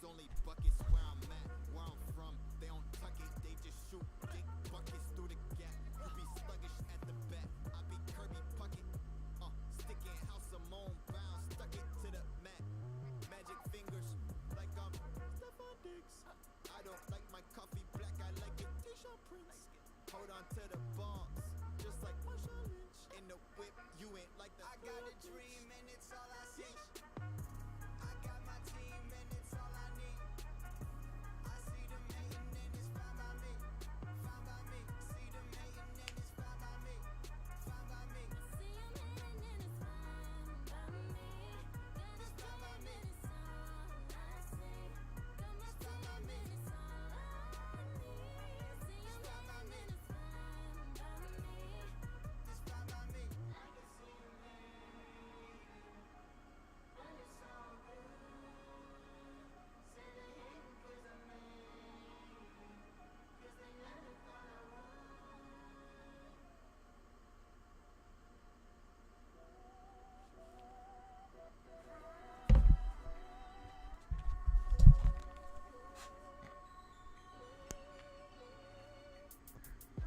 only buckets where I'm at, where I'm from. They don't tuck it, they just shoot big buckets through the gap. You be sluggish at the back, I be Kirby Puckett. Sticking house of Moan Brown, stuck it to the mat. Magic fingers, like I'm Stephon Diggs. I don't like my coffee black, I like it T-shirt prints. Hold on to the bombs, just like Marshawn Lynch. In the whip, you ain't like the. I got a dream and it's all I see. I got my team and it's all I need. I see them hating and it's fine by me. Fine by me. See them hating and it's fine by me. Fine by me. See him hating and it's fine by me. It's fine by me. It's all I see. Got my team and it's all I need. See him hating and it's fine by me. It's fine by me. I can see him hating, but it's all good. Say they hating 'cause I'm made, 'cause they never thought I would.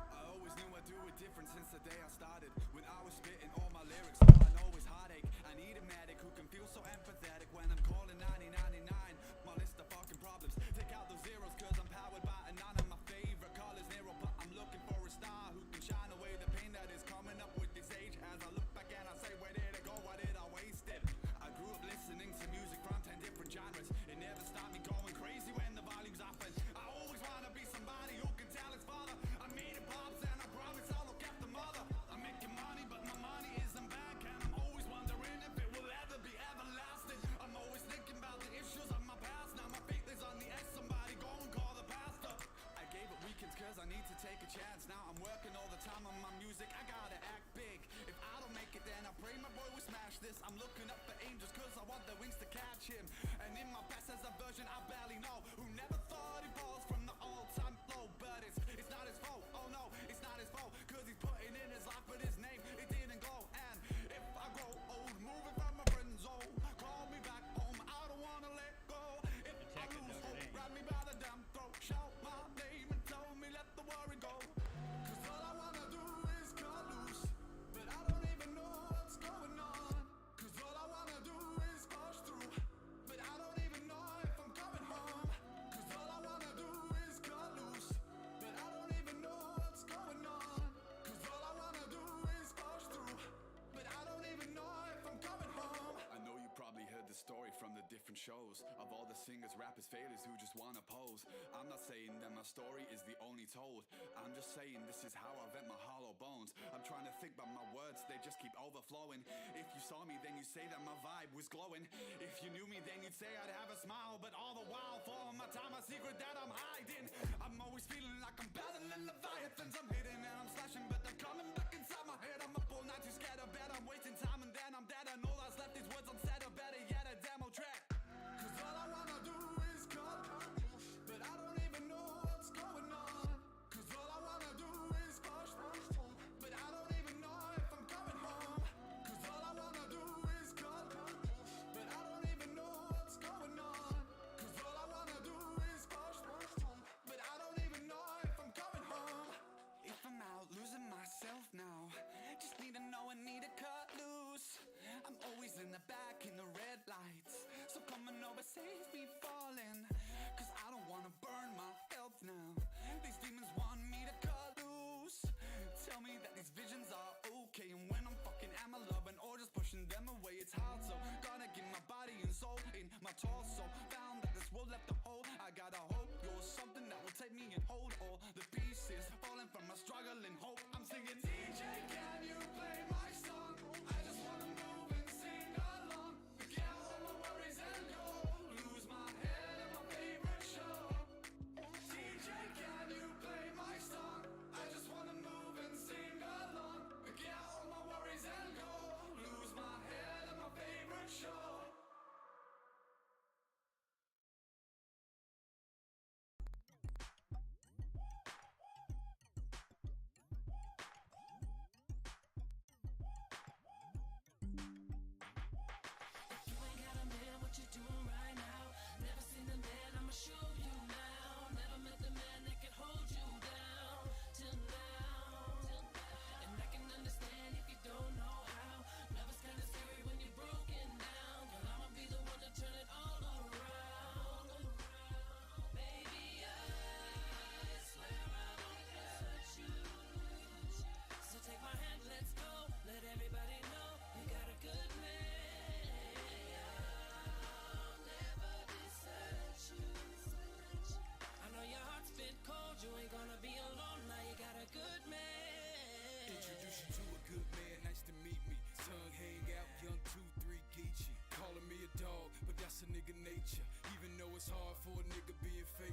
I always knew I'd do it different since the day I started. When I was spitting all my lyrics, all I know is heartache. I need a medic who can feel so empathetic when I'm calling 9099. My list of fucking problems. Take out those zeros cause I'm powered by a nine of my favorite colors Nero, but I'm looking for a star who can shine away the pain that is coming up with this age. As I look back and I say, where did it go? Why did I waste it? I grew up listening to music from 10 different genres. It never stopped me going crazy when the volume's off, and I always wanna be somebody who can tell his father I made it pops and I promise I'll look after mother. I'm making money but my money isn't back, and I'm always wondering if it will ever be everlasting. I'm always thinking about the issues of my past. Now my faith is on the edge, somebody go and call the pastor. I gave it weekends cause I need to take a chance. Now I'm working all the time on my music, I gotta act big. If I don't make it then I pray my boy will smash this. I'm looking up for angels cause I want the wings to catch him. And in my past there's a version I barely know, who never thought he falls from the all-time low. But it's not his fault, oh no, it's not his fault, cause he's putting in his life, but his name, it didn't go. And if I grow old, moving from my friend zone, call me back home, I don't wanna let go. If I lose hope, grab me by the damn throat, shout my name and tell me let the worry go. Cause all I wanna do is cut loose, but I don't even know what's going on. Cause all I wanna do is push through, but I don't even know if I'm coming home. Cause all I wanna do is cut loose, but I don't even know what's going on. Cause all I wanna do is push through, but I don't even know if I'm coming home. I know you probably heard the story from the different shows of all the singers, rappers, failures who just wanna pose. I'm not saying that my story is the only told, I'm just saying this is how I vent my hollow bones. I'm trying to think but my words, they just keep overflowing. If you saw me then you'd say that my vibe was glowing. If you knew me then you'd say I'd have a smile, but all the while for my time a secret that I'm hiding. I'm always feeling like I'm battling leviathans. I'm hitting and I'm slashing but they're coming back inside my head. I'm up all night too scared of bed, I'm wasting time and then I'm dead. And all that's left is words unsaid, or better yet a demo track. Cause all I wanna do is cut, but I don't even know what's going on. Cause all I wanna do is push, but I don't even know if I'm coming home. Cause all I wanna do is cut, but I don't even know what's going on. Cause all I wanna do is push, but I don't even know if I'm coming home. If I'm out losing myself now, just need to know I need to cut loose. I'm always in the back in the red lights, so coming over save me falling. Cause I don't wanna burn my health now. These demons want me to cut loose. Tell me that these visions are okay, and when I'm fucking am I loving or just pushing them away? It's hard, so gotta give my body and soul in my torso. Found that this world left a hole, I gotta hope you're something that will take me and hold all the pieces falling from my struggling hope. I'm singing DJ, can you play my song? I just wanna move and sing along. Forget all my worries and go lose my head in my favorite show. DJ, can you play my song? I just wanna move and sing along. Forget all my worries and go lose my head in my favorite show. You ain't got a man, what you doing right now? Never seen a man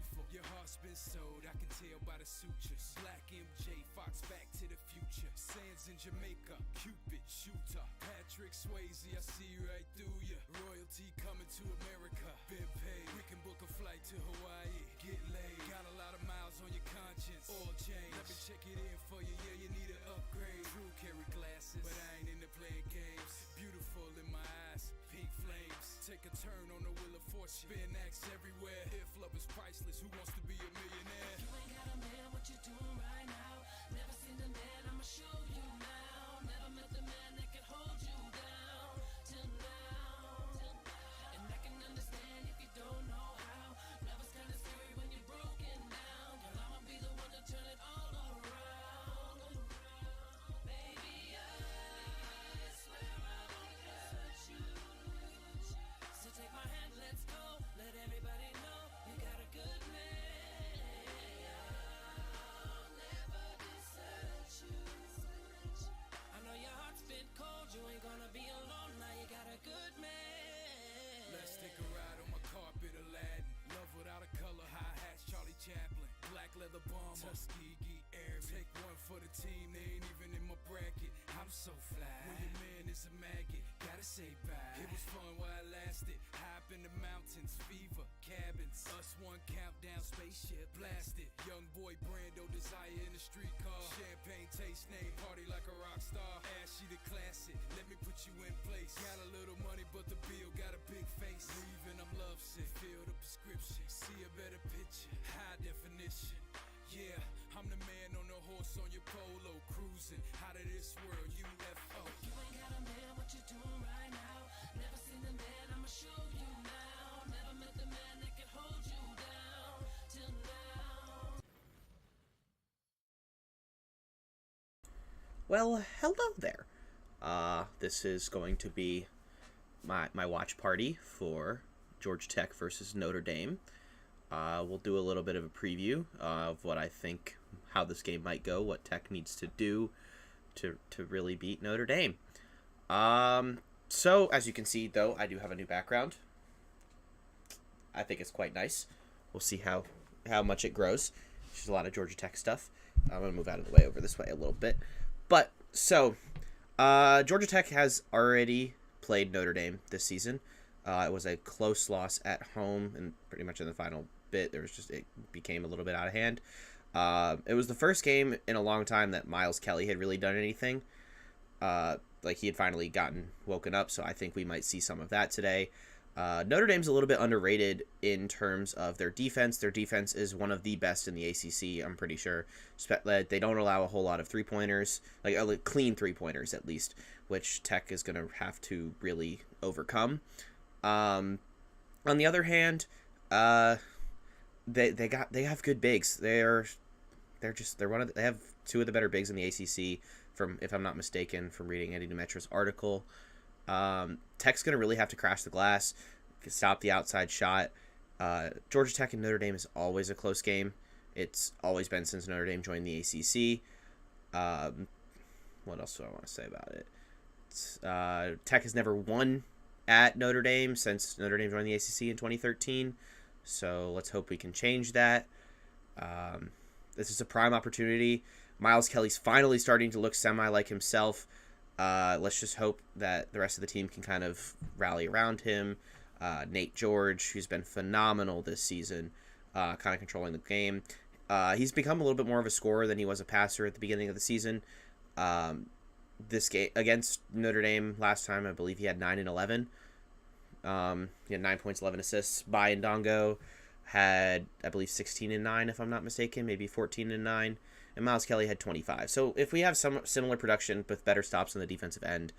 beautiful. Your heart's been sold, I can tell by the sutures. Black MJ, Fox back to the future. Sands in Jamaica, Cupid, shooter. Patrick Swayze, I see right through ya. Royalty coming to America. Been paid, we can book a flight to Hawaii. Get laid, got a lot of miles on your conscience. All change, let me check it in for you. Yeah, you need an upgrade. True carry glasses, but I ain't into playing games. Beautiful in my eyes, pink flames. Take a turn on the wheel of fortune. Spin acts everywhere. If love is priceless, who wants to be a millionaire? You ain't got a man, what you doing right now? Never seen a man, I'ma show you now. Never met the man that can hold you down till now. And I can understand if you don't know how. Love's kinda scary when you're broken down. Girl, I'ma be the one to turn it all around. Baby, I swear I won't hurt you. So take my hand, let's go. Let everybody know you got a good man. I'll never desert you. I know your heart's been cold, you ain't gonna be alone. Now you got a good man. Let's take a ride on my carpet, Aladdin. Love without a color, high hats, Charlie Chaplin. Black leather bomber, Tuskegee Airman. Take one for the team, they ain't even in my bracket. I'm so fly. When your man is a maggot, gotta say bye. It was fun while it lasted. High up in the mountains, fever, cabins. Us one countdown, spaceship blasted. Young boy Brando, desire in the streetcar. Champagne taste name, party like a rock star. Ashy the classic, let me put you in place. Got a little money, but the bill got a big face. Leaving, I'm lovesick. Fill the prescription, see a better picture. High definition. Yeah, I'm the man on the horse on your polo, cruising out of this world, UFO. You ain't got a man, what you doing right now? Never seen a man, I'ma show you now. Never met the man that can hold you down till now. Well, hello there. This is going to be my watch party for Georgia Tech versus Notre Dame. We'll do a little bit of a preview of what I think, how this game might go, what Tech needs to do to really beat Notre Dame. So, as you can see, though, I do have a new background. I think it's quite nice. We'll see how much it grows. There's a lot of Georgia Tech stuff. I'm going to move out of the way over this way a little bit. But, so, Georgia Tech has already played Notre Dame this season. It was a close loss at home, and pretty much in the final bit, it became a little bit out of hand. It was the first game in a long time that Miles Kelly had really done anything. Like, he had finally woken up, so I think we might see some of that today. Notre Dame's a little bit underrated in terms of their defense. Their defense is one of the best in the ACC, I'm pretty sure. They don't allow a whole lot of three-pointers, like clean three-pointers at least, which Tech is going to have to really overcome. On the other hand, they have good bigs. They have two of the better bigs in the ACC, from, if I'm not mistaken, from reading Eddie Demetra's article. Tech's going to really have to crash the glass, stop the outside shot. Georgia Tech and Notre Dame is always a close game. It's always been since Notre Dame joined the ACC. What else do I want to say about it? Tech has never won at Notre Dame since Notre Dame joined the ACC in 2013. So let's hope we can change that. This is a prime opportunity. Miles Kelly's finally starting to look semi like himself. Let's just hope that the rest of the team can kind of rally around him. Nate George, who's been phenomenal this season, kind of controlling the game. He's become a little bit more of a scorer than he was a passer at the beginning of the season. This game against Notre Dame last time, I believe he had 9 and 11. He had 9 points, 11 assists. Bai Ndongo had, I believe, 16 and 9, if I'm not mistaken, maybe 14 and 9. And Miles Kelly had 25. So if we have some similar production with better stops on the defensive end,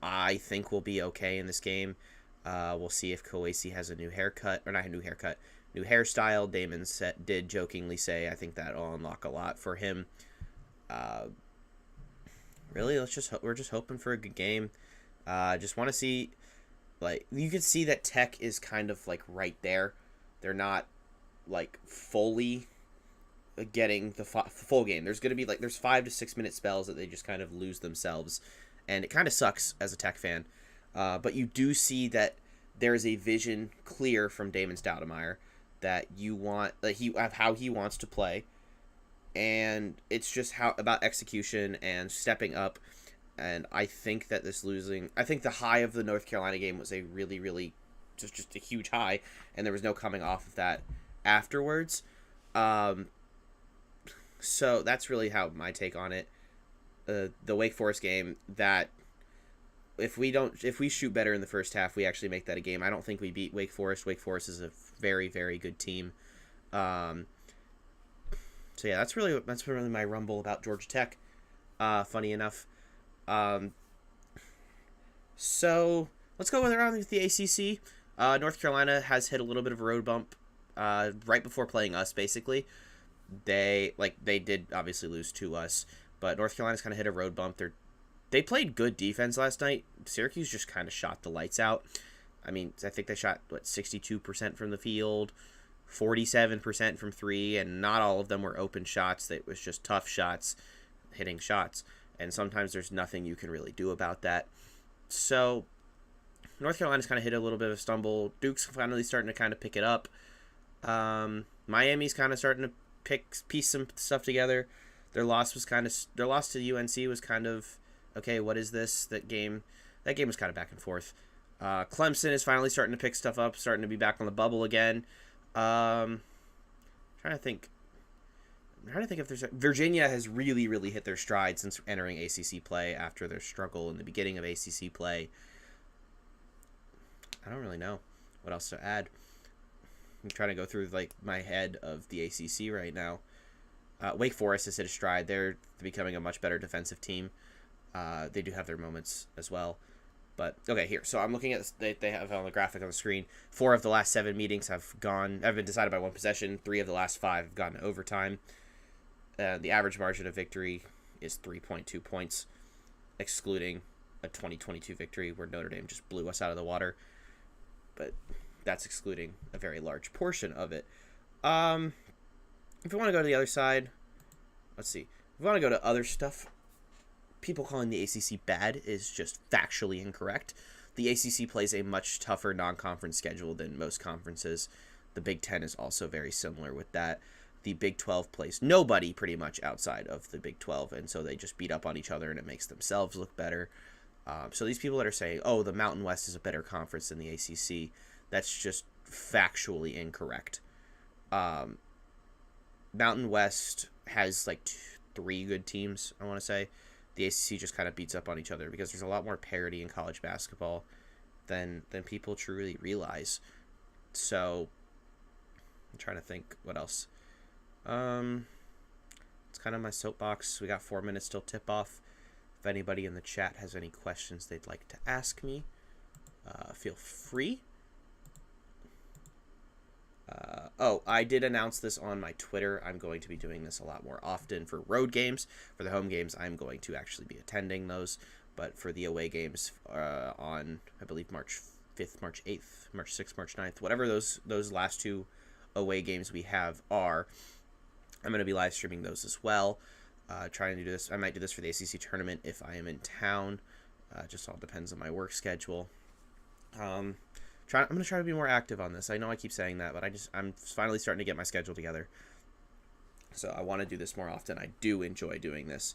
I think we'll be okay in this game. We'll see if Kawasi has a new haircut, or not a new haircut, new hairstyle. Damon did jokingly say, I think that'll unlock a lot for him. Really, we're just hoping for a good game. Just want to see, like, you can see that Tech is kind of like right there. They're not like fully getting the full game. There's going to be there's 5 to 6 minute spells that they just kind of lose themselves, and it kind of sucks as a Tech fan. But you do see that there is a vision clear from Damon Stoudemire. that you want, that he of how he wants to play, and it's just how about execution and stepping up. And I think that I think the high of the North Carolina game was a really, really just a huge high, and there was no coming off of that afterwards. So that's really how my take on it. The Wake Forest game, that if we shoot better in the first half, we actually make that a game. I don't think we beat Wake Forest. Wake Forest is a very, very good team. So yeah, that's really my rumble about Georgia Tech. Funny enough. So let's go around with the ACC. North Carolina has hit a little bit of a road bump right before playing us. Basically, they did obviously lose to us, but North Carolina's kind of hit a road bump. They played good defense last night. Syracuse just kind of shot the lights out. I mean, I think they shot 62% from the field, 47% from three, and not all of them were open shots. It was just tough shots, hitting shots, and sometimes there's nothing you can really do about that. So North Carolina's kind of hit a little bit of a stumble. Duke's finally starting to kind of pick it up. Miami's kind of starting to piece some stuff together. Their loss to UNC was kind of, okay, what is this? That game was kind of back and forth. Clemson is finally starting to pick stuff up, starting to be back on the bubble again. Trying to think if there's Virginia has really, really hit their stride since entering ACC play after their struggle in the beginning of ACC play. I don't really know what else to add. I'm trying to go through my head of the ACC right now. Wake Forest has hit a stride. They're becoming a much better defensive team. They do have their moments as well. But, okay, here. So I'm looking at this. They have on the graphic on the screen. 4 of the last 7 meetings have been decided by 1 possession. 3 of the last 5 have gone to overtime. The average margin of victory is 3.2 points, excluding a 2022 victory where Notre Dame just blew us out of the water. But that's excluding a very large portion of it. If we want to go to the other side, let's see. If we want to go to other stuff, people calling the ACC bad is just factually incorrect. The ACC plays a much tougher non-conference schedule than most conferences. The Big Ten is also very similar with that. The Big 12 plays nobody pretty much outside of the Big 12, and so they just beat up on each other, and it makes themselves look better. So these people that are saying, oh, the Mountain West is a better conference than the ACC, that's just factually incorrect. Mountain West has 3 good teams, I want to say. The ACC just kind of beats up on each other because there's a lot more parity in college basketball than people truly realize. So I'm trying to think what else. It's kind of my soapbox. We got 4 minutes till tip off. If anybody in the chat has any questions they'd like to ask me, feel free. I did announce this on my Twitter. I'm going to be doing this a lot more often for road games. For the home games, I'm going to actually be attending those. But for the away games on, I believe, March 5th, March 8th, March 6th, March 9th, whatever those last 2 away games we have are, I'm going to be live streaming those as well. Trying to do this. I might do this for the ACC tournament if I am in town. Just all depends on my work schedule. I'm going to try to be more active on this. I know I keep saying that, but I'm finally starting to get my schedule together. So I want to do this more often. I do enjoy doing this.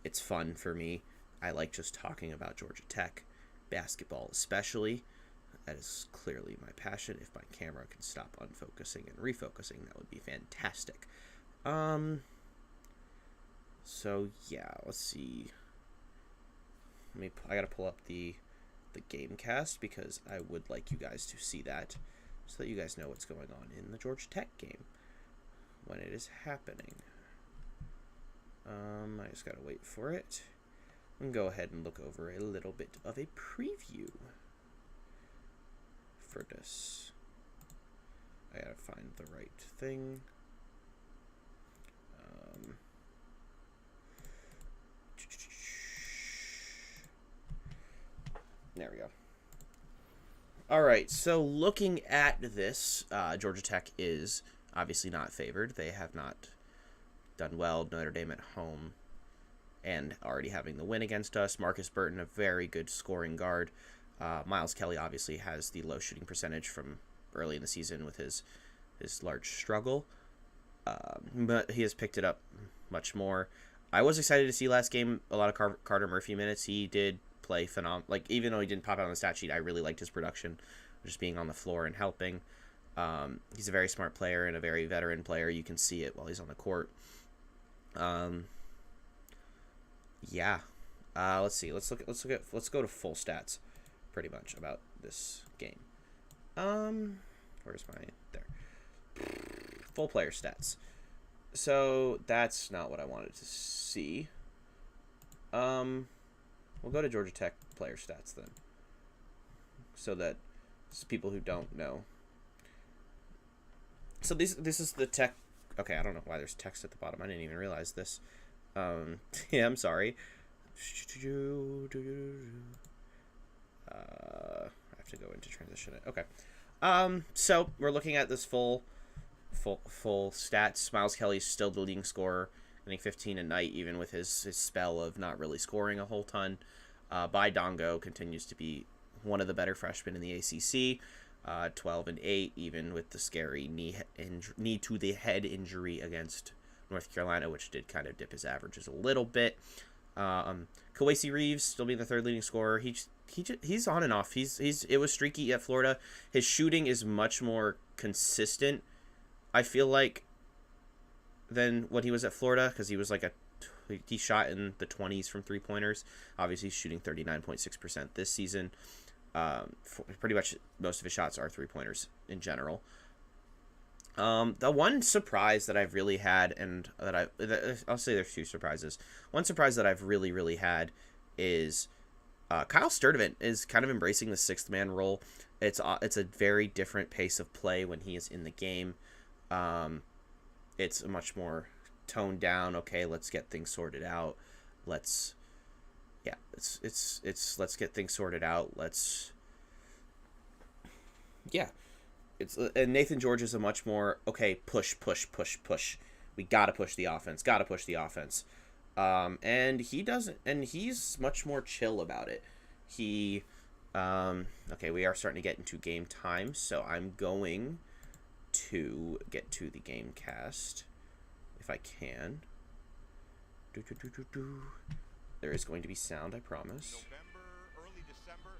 It's fun for me. I like just talking about Georgia Tech, basketball especially. That is clearly my passion. If my camera can stop unfocusing and refocusing, that would be fantastic. So yeah, let's see. I gotta pull up the Gamecast because I would like you guys to see that so that you guys know what's going on in the Georgia Tech game when it is happening. I just gotta wait for it and go ahead and look over a little bit of a preview for this. I gotta find the right thing. There we go. All right, so looking at this, Georgia Tech is obviously not favored. They have not done well. Notre Dame at home and already having the win against us. Marcus Burton, a very good scoring guard. Miles Kelly obviously has the low shooting percentage from early in the season with his his large struggle. But he has picked it up much more. I was excited to see last game a lot of Carter Murphy minutes. He did play phenomenal. Like, even though he didn't pop out on the stat sheet, I really liked his production, just being on the floor and helping. He's a very smart player and a very veteran player. You can see it while he's on the court. Yeah. Let's see. Let's go to full stats, pretty much, about this game. Where's my there? Full player stats. So that's not what I wanted to see. We'll go to Georgia Tech player stats then, so that people who don't know. So this is the Tech. Okay, I don't know why there's text at the bottom. I didn't even realize this. Yeah, I'm sorry. I have to go into transition it. Okay. So we're looking at this full stats. Miles Kelly's still the leading scorer, getting 15 a night, even with his spell of not really scoring a whole ton. Bai Dongo continues to be one of the better freshmen in the ACC. 12 and 8, even with the scary knee to the head injury against North Carolina, which did kind of dip his averages a little bit. Kawasi Reeves still being the third leading scorer. He's on and off. It was streaky at Florida. His shooting is much more consistent, I feel like, than when he was at Florida, because he was like he shot in the 20s from 3-pointers. Obviously, he's shooting 39.6% this season. Pretty much most of his shots are 3-pointers in general. The one surprise that I've really had, and I'll say there's two surprises. One surprise that I've really had is Kyle Sturdivant is kind of embracing the sixth man role. It's a very different pace of play when he is in the game. It's a much more toned down. Okay, let's get things sorted out. Let's get things sorted out. And Nathan George is a much more, okay, push. We gotta push the offense. And he doesn't, and he's much more chill about it. Okay, we are starting to get into game time, so I'm going to get to the game cast if I can. There is going to be sound, I promise. November, early December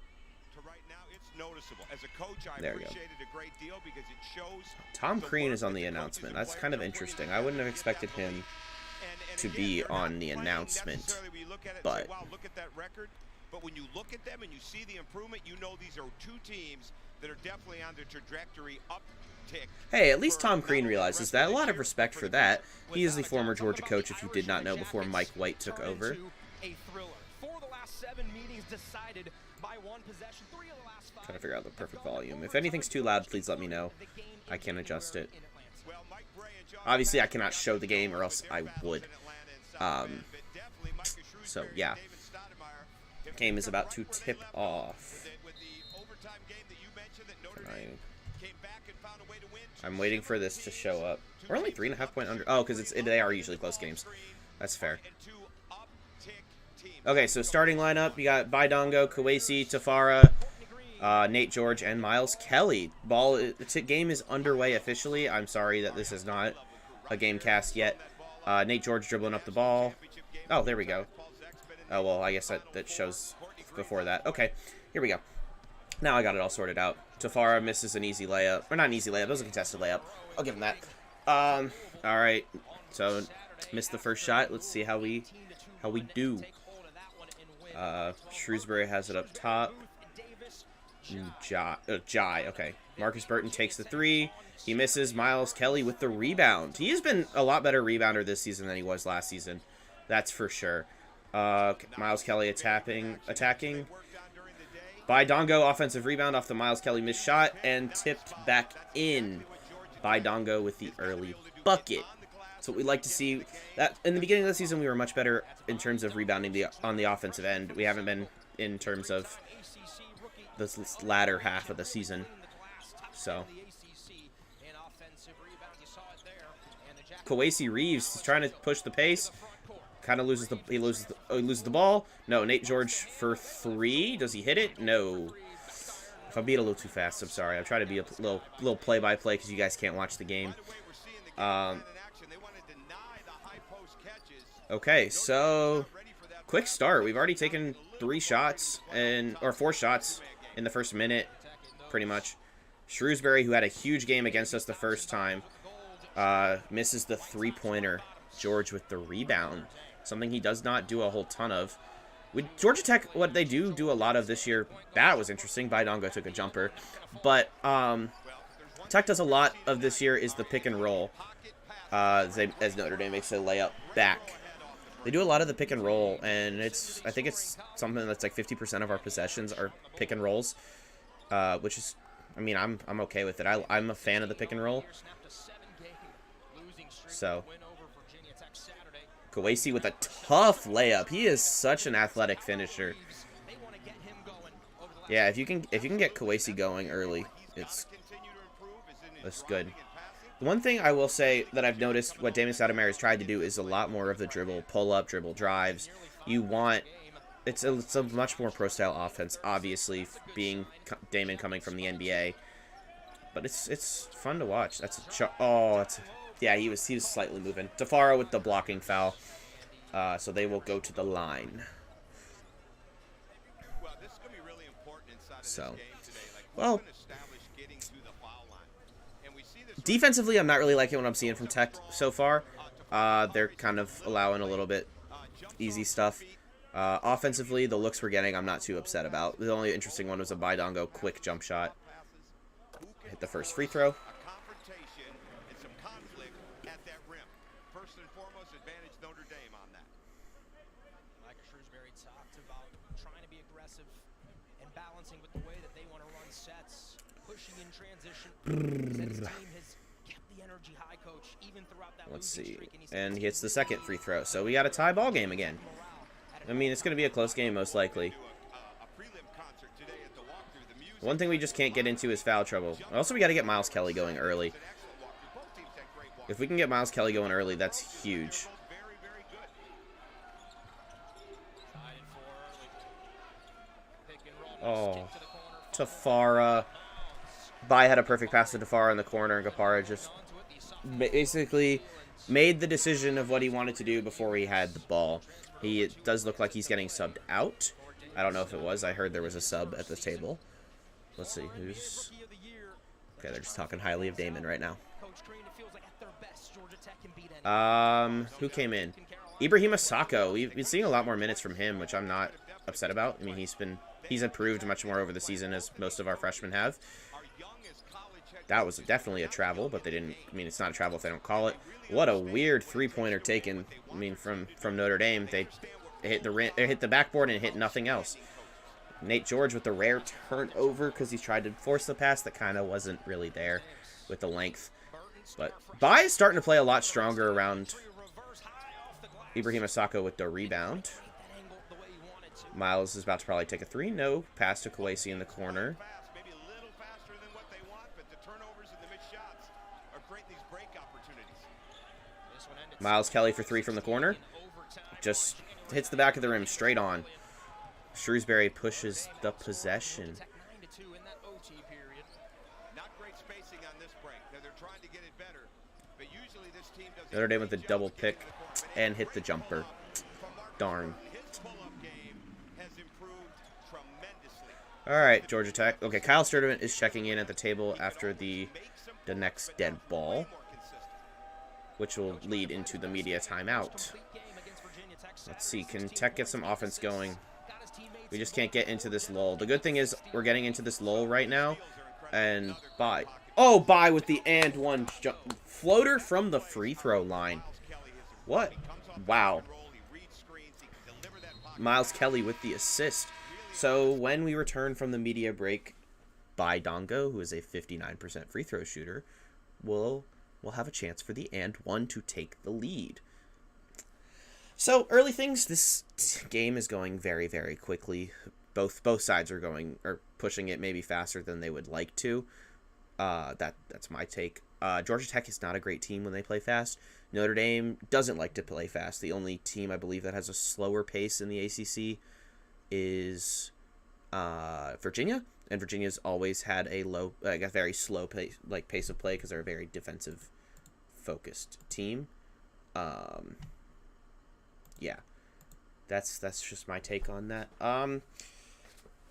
to right now, it's noticeable. As a coach, I There we go. appreciate it a great deal because it shows. Tom the Crean work is on that the coaches announcement. and That's players kind of are putting interesting. in I wouldn't have to expected that him and to again, be they're not on the playing announcement, necessarily when you look at it and but say, wow, look at that record. But when you look at them and you see the improvement, you know these are two teams that are definitely on the trajectory uptick. hey, at least Tom Crean realizes that. A lot of respect for that. He is the former Georgia coach, if you did not know, before Mike White took over. A thriller. 4 of the last 7 meetings decided by one possession. 3 of the last 5. Trying to figure out the perfect volume. If anything's too loud, please let me know. I can adjust it. Well, Mike Bray and John Obviously, I Paxson cannot show the game, or else I battles would. in Atlanta and South Bend, but definitely Micah So, Shrewsbury yeah. and David Stoudemire have Game is picked up about right to where they tip left off. with the overtime game that you mentioned that Notre Can I- Dame came back and found a way to win. I'm waiting for this to show up. We're only 3.5 point under. Oh, because they are usually close games. That's fair. Okay, so starting lineup, you got Baidongo, Kawasi, Tafara, Nate George, and Miles Kelly. Game is underway officially. I'm sorry that this is not a game cast yet. Nate George dribbling up the ball. Oh, there we go. Oh, well, I guess that shows before that. Okay, here we go. Now I got it all sorted out. Tafara misses an easy layup. Or not an easy layup, it was a contested layup. I'll give him that. Alright. So, missed the first shot. Let's see how we do. Shrewsbury has it up top. Jai. Okay. Marcus Burton takes the 3. He misses. Miles Kelly with the rebound. He has been a lot better rebounder this season than he was last season. That's for sure. Miles Kelly attacking. Baidongo, offensive rebound off the Miles Kelly missed shot and tipped back in. Baidongo with the early bucket. So we like to see that in the beginning of the season we were much better in terms of rebounding on the offensive end. We haven't been in terms of this latter half of the season. So Kawasi Reeves is trying to push the pace. Kind of loses the ball. No, Nate George for 3. Does he hit it? No. If I'm being a little too fast, I'm sorry. I'm trying to be a little play-by-play because you guys can't watch the game. Okay, so quick start. We've already taken 4 shots in the first minute, pretty much. Shrewsbury, who had a huge game against us the first time, misses the 3-pointer. George with the rebound, something he does not do a whole ton of. With Georgia Tech, what they do a lot of this year, that was interesting. Baidongo took a jumper. But Tech does a lot of this year is the pick and roll, as Notre Dame makes a layup back. They do a lot of the pick and roll, and I think it's something that's like 50% of our possessions are pick and rolls, which is, I mean, I'm okay with it. I'm a fan of the pick and roll. So Kawasi with a tough layup. He is such an athletic finisher. Yeah, if you can get Kawasi going early, it's good. The one thing I will say that I've noticed what Damon Stoudemire has tried to do is a lot more of the dribble pull-up, dribble drives. It's a much more pro-style offense, obviously, being Damon coming from the NBA. But it's fun to watch. Yeah, he was slightly moving. Tafaro with the blocking foul. So they will go to the line. So, well, defensively, I'm not really liking what I'm seeing from Tech so far. They're kind of allowing a little bit easy stuff. Offensively, the looks we're getting, I'm not too upset about. The only interesting one was a Baidongo quick jump shot. Hit the first free throw. Notre Dame on that. Micah Shrewsbury talked about trying to be aggressive and balancing with the way that they want to run sets, pushing in transition. His team has kept the energy high, coach, even throughout that losing streak. And he hits the second free throw. So we got a tie ball game again. I mean, it's going to be a close game, most likely. One thing we just can't get into is foul trouble. Also, we got to get Miles Kelly going early. If we can get Miles Kelly going early, that's huge. Oh, Tafara. Bai had a perfect pass to Tafara in the corner, and Gapara just basically made the decision of what he wanted to do before he had the ball. It does look like he's getting subbed out. I don't know if it was. I heard there was a sub at the table. Let's see who's... Okay, they're just talking highly of Damon right now. Who came in? Ibrahim Asako. We've been seeing a lot more minutes from him, which I'm not upset about. I mean, he's improved much more over the season, as most of our freshmen have. That was definitely a travel, but they didn't... I mean, it's not a travel if they don't call it. What a weird three-pointer taken. I mean, from Notre Dame. They hit the backboard and hit nothing else. Nate George with the rare turnover because he tried to force the pass that kind of wasn't really there with the length. But Bai is starting to play a lot stronger around Ibrahim Asako with the rebound. Miles is about to probably take a three. No. Pass to Kawasi in the corner. Miles Kelly for three from the corner. Just hits the back of the rim straight on. Shrewsbury pushes the possession. Notre Dame with the double pick and hit the jumper. Darn. All right, Georgia Tech. Okay, Kyle Sturdivant is checking in at the table after the next dead ball, which will lead into the media timeout. Let's see, can Tech get some offense going? We just can't get into this lull. The good thing is we're getting into this lull right now, and Bai. Oh, Bai with the and one floater from the free throw line. What? Wow. Miles Kelly with the assist. So when we return from the media break, Baidongo, who is a 59% free throw shooter, will have a chance for the and one to take the lead. So early things, this game is going very, very quickly. Both sides are pushing it maybe faster than they would like to. That's my take. Georgia Tech is not a great team when they play fast. Notre Dame doesn't like to play fast. The only team I believe that has a slower pace in the ACC is Virginia. and Virginia's always had a low, like a very slow pace, pace of play because they're a very defensive focused team. Yeah, that's just my take on that.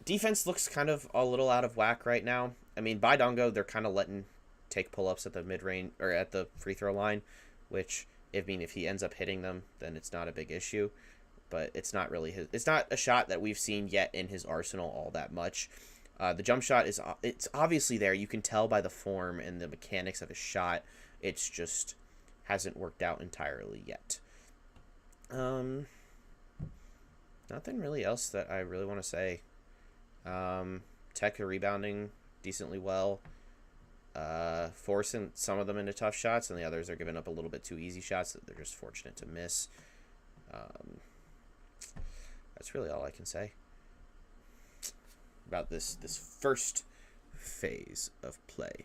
Defense looks kind of a little out of whack right now. I mean, by Dongo, they're kind of letting take pull-ups at the mid-range or at the free throw line, which if he ends up hitting them, then it's not a big issue. But it's not really his. It's not a shot that we've seen yet in his arsenal all that much. The jump shot it's obviously there. You can tell by the form and the mechanics of his shot. It's just hasn't worked out entirely yet. Nothing really else that I really want to say. Tech are rebounding decently well. Forcing some of them into tough shots, and the others are giving up a little bit too easy shots that they're just fortunate to miss. That's really all I can say about this first phase of play.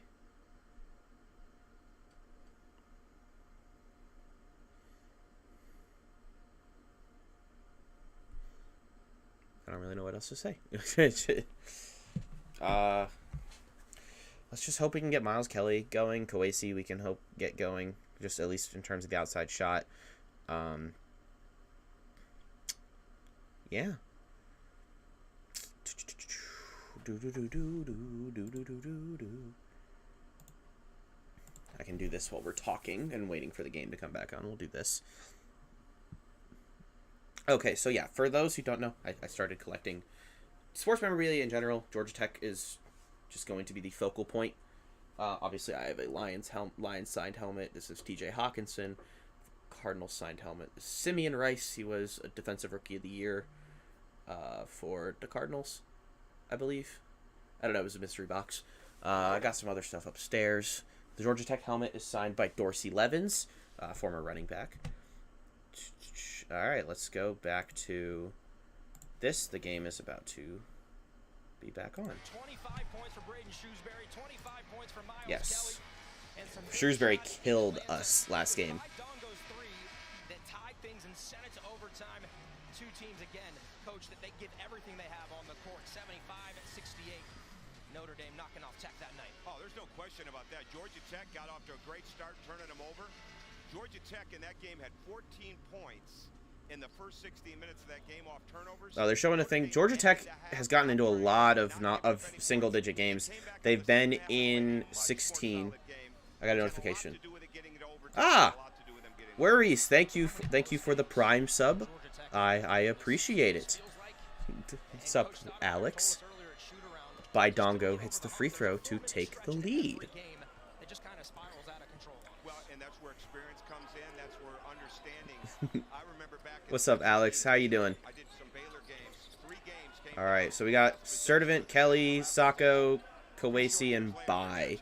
I don't really know what else to say. Let's just hope we can get Miles Kelly going. Kawasi we can hope get going, just at least in terms of the outside shot. Yeah. I can do this while we're talking and waiting for the game to come back on. We'll do this. Okay, so yeah, for those who don't know, I started collecting sports memorabilia in general. Georgia Tech is just going to be the focal point. Obviously, I have a Lions signed helmet. This is TJ Hawkinson. Cardinals signed helmet. Simeon Rice, he was a defensive rookie of the year for the Cardinals, I believe. I don't know, it was a mystery box. I got some other stuff upstairs. The Georgia Tech helmet is signed by Dorsey Levens, former running back. All right, let's go back to this. The game is about to be back on. 25 points for Braden Shrewsbury, 25 points for Miles Yes. Kelly, and some Shrewsbury killed us last game. Dongo's three that tied things and sent it to overtime. Two teams again, coach, that they give everything they have on the court. 75-68. Notre Dame knocking off Tech that night. Oh, there's no question about that. Georgia Tech got off to a great start, turning them over. Georgia Tech in that game had 14 points in the first 16 minutes of that game off turnovers. Oh, they're showing a thing. Georgia Tech has gotten into a lot of single-digit games. They've been in 16. I got a notification. Worries. Thank you for the Prime sub. I appreciate it. What's up, Alex? By Dongo hits the free throw to take the lead. It just kind of spirals out of control. Well, and that's where experience comes in. That's where understanding. I remember back. What's up, Alex? How you doing? I did some Baylor games. 3 games. All right, so we got Sturdivant, Kelly, Sacco, Kawasi, and Bai.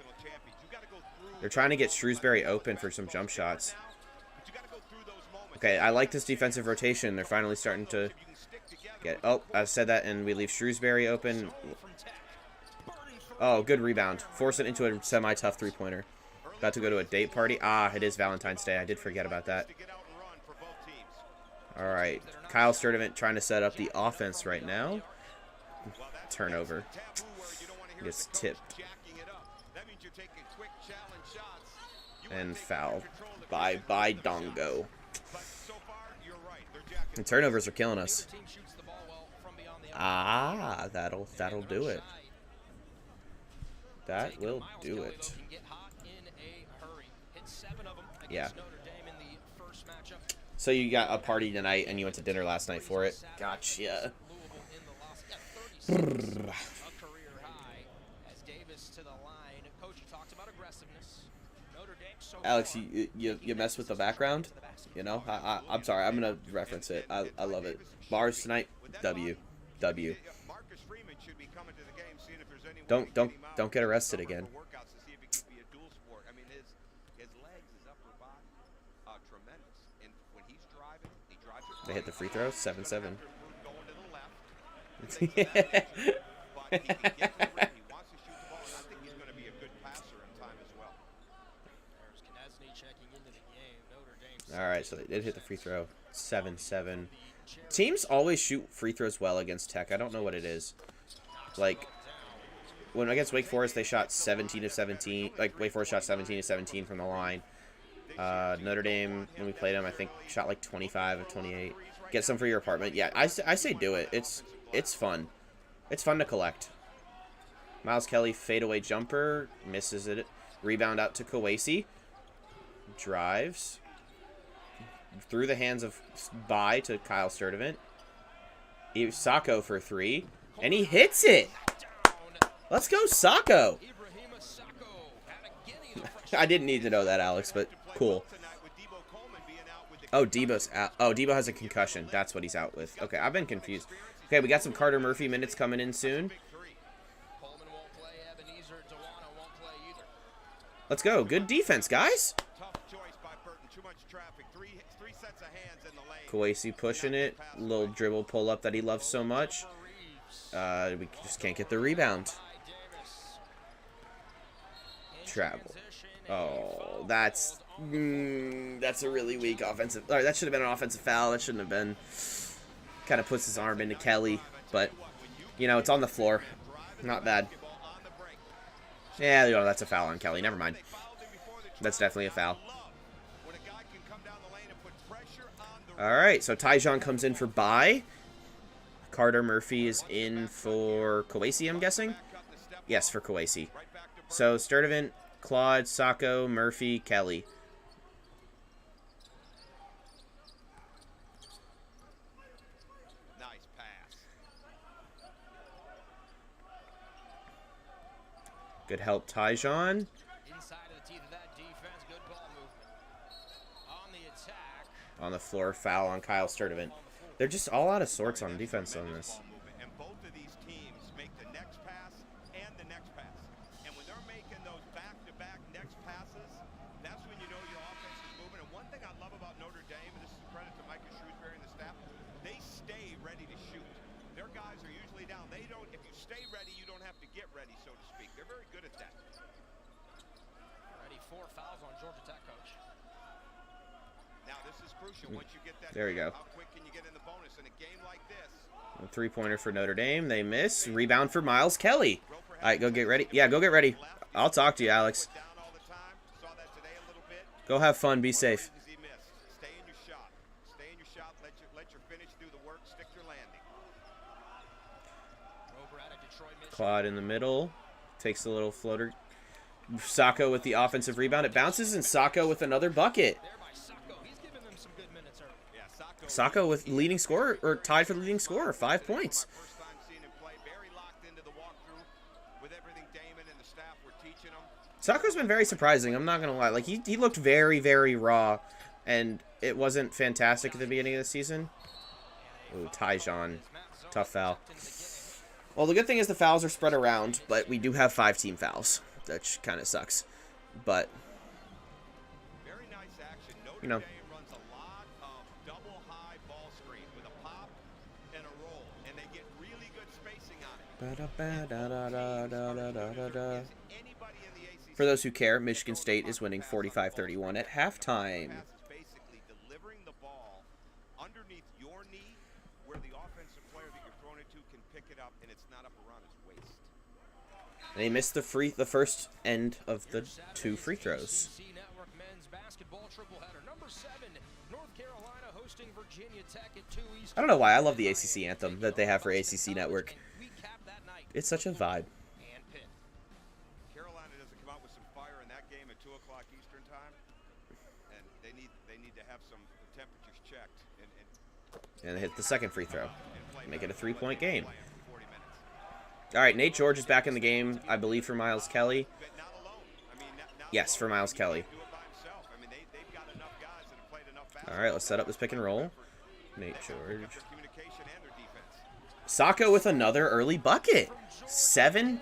They're trying to get Shrewsbury open for some jump shots. Okay, I like this defensive rotation. They're finally starting to get... Oh, I said that, and we leave Shrewsbury open. Oh, good rebound. Force it into a semi-tough three-pointer. About to go to a date party. Ah, it is Valentine's Day. I did forget about that. All right. Kyle Sturdivant trying to set up the offense right now. Turnover. Gets tipped. And foul by Dongo. And turnovers are killing us. Ah, that'll do it. That will do it. Yeah. So you got a party tonight and you went to dinner last night for it? Gotcha. Alex, you mess with the background? You know? I'm sorry. I'm going to reference it. I love it. Bars tonight? W. Don't get arrested again. They hit the free throw. 7-7. All right, so they did hit the free throw. 7-7. Teams always shoot free throws well against Tech. I don't know what it is. Like, when against Wake Forest, they shot 17 of 17. Like, Wake Forest shot 17 of 17 from the line. Notre Dame, when we played them, I think shot like 25 of 28. Get some for your apartment. Yeah, I say do it. It's fun. It's fun to collect. Miles Kelly, fadeaway jumper. Misses it. Rebound out to Kawasi. Drives. Through the hands of Bai to Kyle Sturdivant. Sacco for 3. And he hits it! Let's go, Sacco! I didn't need to know that, Alex, but cool. Oh, Debo's out. Oh, Debo has a concussion. That's what he's out with. Okay, I've been confused. Okay, we got some Carter Murphy minutes coming in soon. Let's go. Good defense, guys. Kawasi pushing it. Little dribble pull up that he loves so much. We just can't get the rebound. Travel. Oh, that's a really weak offensive. Or that should have been an offensive foul. That shouldn't have been. Kind of puts his arm into Kelly, but you know it's on the floor. Not bad. Yeah, you know, that's a foul on Kelly. Never mind. That's definitely a foul. All right, so Tyjon comes in for Bai. Carter Murphy is in for Kawasi, I'm guessing. Yes, for Kawasi. So Sturdivant, Claude, Sacco, Murphy, Kelly. Nice pass. Good help, Tyjon. Inside of the teeth of that defense, good ball movement. On the attack. On the floor, foul on Kyle Sturdivant. They're just all out of sorts on defense on this. And both of these teams make the next pass and the next pass. And when they're making those back-to-back next passes, that's when you know your offense is moving. And one thing I love about Notre Dame, and this is a credit to Micah Shrewsbury and the staff, they stay ready to shoot. Their guys are usually down. They don't. If you stay ready, you don't have to get ready, so to speak. They're very good at that. Already 4 fouls on Georgia Tech, coach. Now this is crucial. Once you get that, There you go. how quick can you get in the bonus in a game like this? A three-pointer for Notre Dame. They miss. Rebound for Miles Kelly. All right, go get ready. Yeah, go get ready. I'll talk to you, Alex. Down all the time. Saw that today a little bit. Go have fun. Be safe. What reasons he missed. Stay in your shot. Stay in your shot. Let your finish do the work. Stick your landing. Roper out of Detroit, Michigan. Claude in the middle. Takes a little floater. Sacco with the offensive rebound. It bounces, and Sacco with another bucket. There by Sacco. He's giving them some good minutes early. Yeah, Sacco with leading scorer, or tied for the leading scorer, 5 points. First time seeing him play. Very locked into the walkthrough with everything Damon and the staff were teaching him. Sacco's been very surprising. I'm not going to lie. Like, he looked very, very raw, and it wasn't fantastic at the beginning of the season. Ooh, Tyjon. Tough foul. Well, the good thing is the fouls are spread around, but we do have 5-team fouls, which kind of sucks. But, Very nice action. Notre you know, Dame runs a lot of double high ball screen with a pop and a roll, and they get really good spacing on it. Anybody in the ACC for those who care, Michigan State is winning 45-31 at halftime. pass is basically delivering the ball underneath your knee where the offensive player that you're throwing it to can pick it up, and it's not up around his waist. And he missed the first end of the 2 free throws. ACC Network men's basketball tripleheader. Number 7, North Carolina hosting Virginia Tech at 2 Eastern. I don't know why I love the ACC anthem that they have for ACC Network. We cap that night. It's such a vibe. And Pitt. Carolina doesn't come out with some fire in that game at 2 o'clock Eastern time, and they need to have some temperatures checked And hit the second free throw. play Make it a better. 3-point game. Play for 40 minutes. All right, Nate George is back in the game, I believe, for Miles Kelly. But not alone. I mean, not Yes, for Miles Kelly. do it by himself. I mean, they've got enough guys that have played enough All basketball. right, let's set up this pick and roll. Nate Pick George. up their communication and their defense. Sacco with another early bucket. 7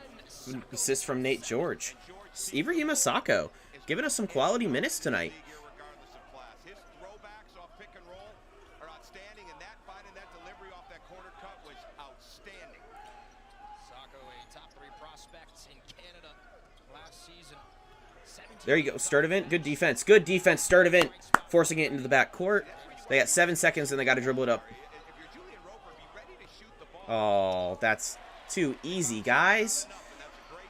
assists from Nate George. Ibrahima Sacco giving us some quality minutes tonight. League year regardless of class. His throwbacks off pick and roll are outstanding, and that finding that delivery off that corner cut was outstanding. Sacco, a top 3 prospect in Canada last season. 17 There you go, Sturdivant. Good defense. Good defense, Sturdivant. Forcing it into the back court. They got 7 seconds, and they got to dribble it up. If you're Julian Roper, be ready to shoot the ball. Oh, that's too easy, guys. And that's a great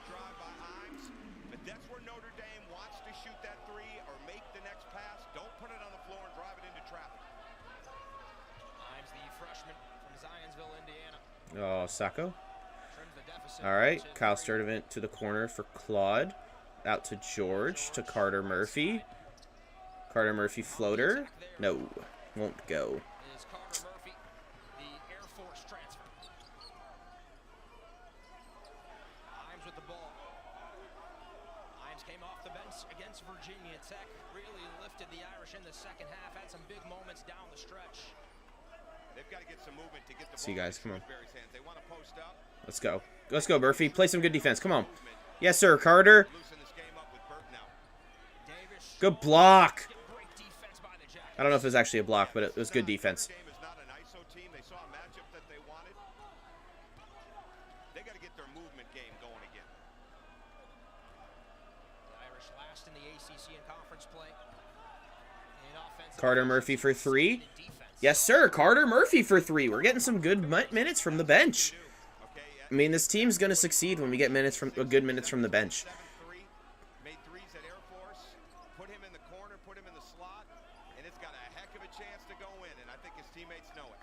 Sacco. Trims the deficit. All right, To Kyle three. Sturdivant to the corner for Claude. Out to George, to Carter Murphy. Carter Murphy floater. No, won't go. Is Carter Murphy, the Air Force transfer. Himes with the ball. Himes came off the bench against Virginia Tech. Really lifted the Irish in the second half. Had some big moments down the stretch. They've got to get some movement to get the See you ball guys, in come on. Shrewsbury's hands. They want to post up. Let's go. Let's go, Murphy. Play some good defense. Come on. Yes, sir, Carter. Loosen this game up with Burton now. Davis. Good block. Great defense by the Jackets. I don't know if it was actually a block, but it was good defense. Notre Dame is not an ISO team. They saw a matchup that they wanted. They got to get their movement game going again. The Irish last in the ACC in conference play. In offensive Carter Murphy for three. defense. Yes, sir. Carter Murphy for three. We're getting some good minutes from the bench. Okay, I mean, this team's going to succeed when we get good minutes from the bench. 7-3, made threes at Air Force, put him in the corner, put him in the slot, and it's got a heck of a chance to go in, and I think his teammates know it.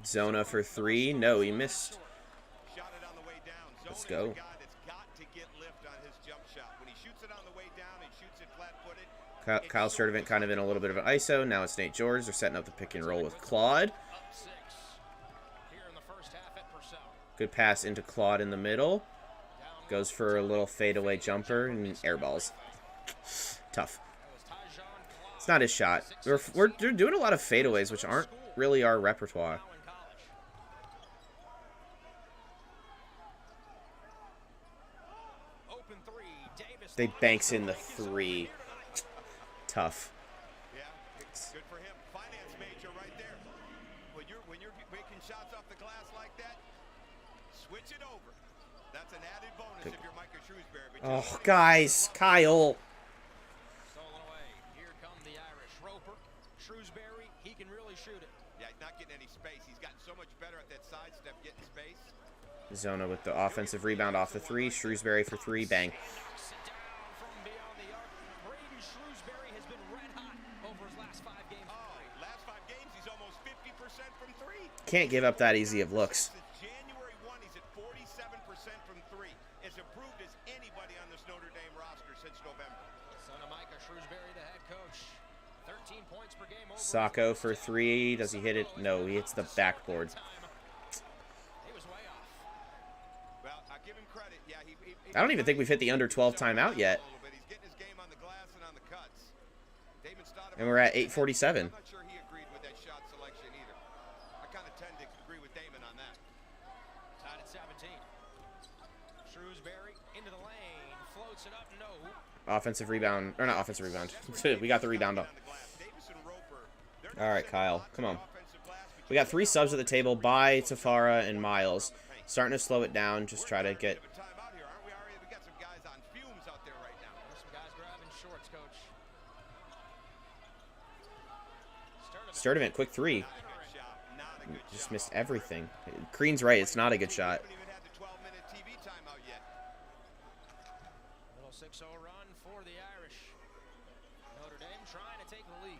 Zona for three. No, he missed. Shot it on the way down. Let's Zona go. is a guy that's got to get lift on his jump shot. When he shoots it on the way down, he shoots it flat-footed. Kyle Sturdivant kind of in a little bit of an ISO. Now it's Nate George. They're setting up the pick and roll with Claude. Up 6 here in the first half at Purcell. Good pass into Claude in the middle. Goes for a little fadeaway jumper and airballs. Tough. It's not his shot. We're doing a lot of fadeaways, which aren't really our repertoire. Now in college. Open three. Davis. They banks in the three. Tough. Yeah, good for him. Finance major right there. When you're making shots off the glass like that, switch it over. That's an added bonus if you're Micah Shrewsbury. But Oh, just- guys. Kyle. Stolen away. Here come the Irish. Roper. Shrewsbury. He can really shoot it. Yeah, he's not getting any space. He's gotten so much better at that sidestep, getting space. Zona with the offensive rebound off the three. Shrewsbury for three. Bang. Knocks it down from beyond the arc. Braden Shrewsbury has been red hot over his last 5 games. Oh, last 5 games, he's almost 50% from 3. Can't give up that easy of looks. Since January 1, he's at 47% from 3. As improved as anybody on this Notre Dame roster since November. Son of Micah Shrewsbury, the head coach. 13 points per game. Over Sacco for three. Does he hit it? No, he hits the backboard. He was way off. Well, I give him credit. Yeah, he I don't even think we've hit the under 12 timeout yet. He's getting his game on the glass and on the cuts. Damon Stoudemire- And we're at 8:47. I'm not sure he agreed with that shot selection either. I kind of tend to agree with Damon on that. Tied at 17. Shrewsbury into the lane. Floats it up. No. Offensive rebound. Or not offensive rebound. We got the rebound up. On the glass. Davis and Roper, they're not All right, sending Kyle. lots Come of on. offensive glass We got 3 subs at the table. By Tafara and Miles. Starting to slow it down. Just try to get... We're a timeout here, aren't we, Ari? We got some guys on fumes out there right now. There's some guys grabbing shorts, coach. Sturdivant, quick three. Not a good shot. Not a good Just shot. missed everything. Green's right. It's not a good shot. Haven't even had the 12-minute TV timeout yet. Little 6-0 run for the Irish. Notre Dame trying to take the lead.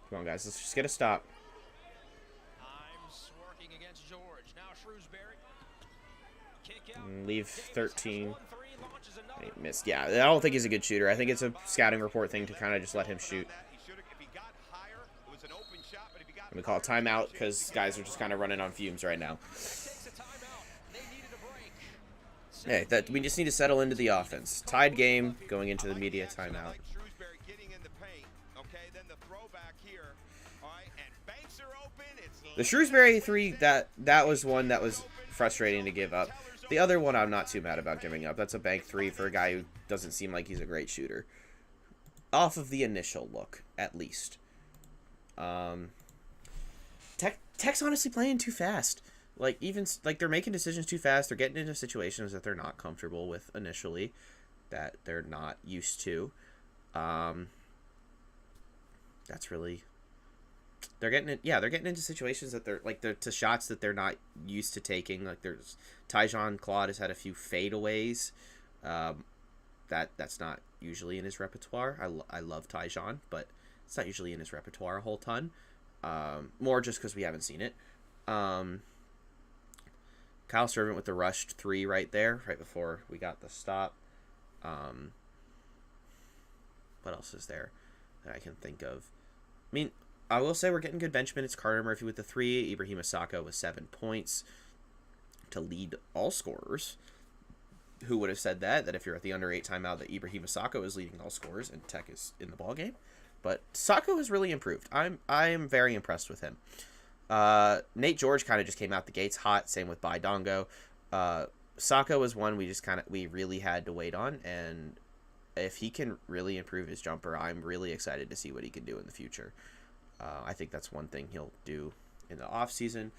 Come on, guys. Let's just get a stop. Himes working against George. Now Shrewsbury. Kick out. Leave Davis has 13. 1-3, launches another. He missed. Yeah, I don't think he's a good shooter. I think it's a scouting report thing to kind of just let him shoot. He should've- if he got higher, it was an open shot, but if he got And we call it higher, timeout he because guys are just kind of running on fumes right now. Takes a timeout. They needed a break. Hey, we just need to settle into the offense. Tied game, going into the media timeout. Like Shrewsbury getting in the paint. Okay, then the throwback here. All right, and banks are open. It's The Shrewsbury three, that was one that was frustrating to give up. The other one I'm not too mad about giving up. That's a bank three for a guy who doesn't seem like he's a great shooter. Off of the initial look, at least. Tech's honestly playing too fast. Like they're making decisions too fast. They're getting into situations that they're not comfortable with initially, that they're not used to. That's really. They're getting into situations that they're to shots that they're not used to taking. Like there's Tyjon Claude has had a few fadeaways. That's not usually in his repertoire. I love Tyjon, but it's not usually in his repertoire a whole ton. More just because we haven't seen it. Kyle Servant with the rushed 3 right there, right before we got the stop. What else is there that I can think of? I mean, I will say we're getting good bench minutes. Carter Murphy with the 3, Ibrahim Asako with 7 points to lead all scorers. Who would have said that if you're at the under 8 timeout that Ibrahim Asako is leading all scorers and Tech is in the ball game? But Sako has really improved. I'm very impressed with him. Nate George kind of just came out the gates hot. Same with Bai Dongo. Sako was one we really had to wait on, and if he can really improve his jumper, I'm really excited to see what he can do in the future. I think that's one thing he'll do in the off season.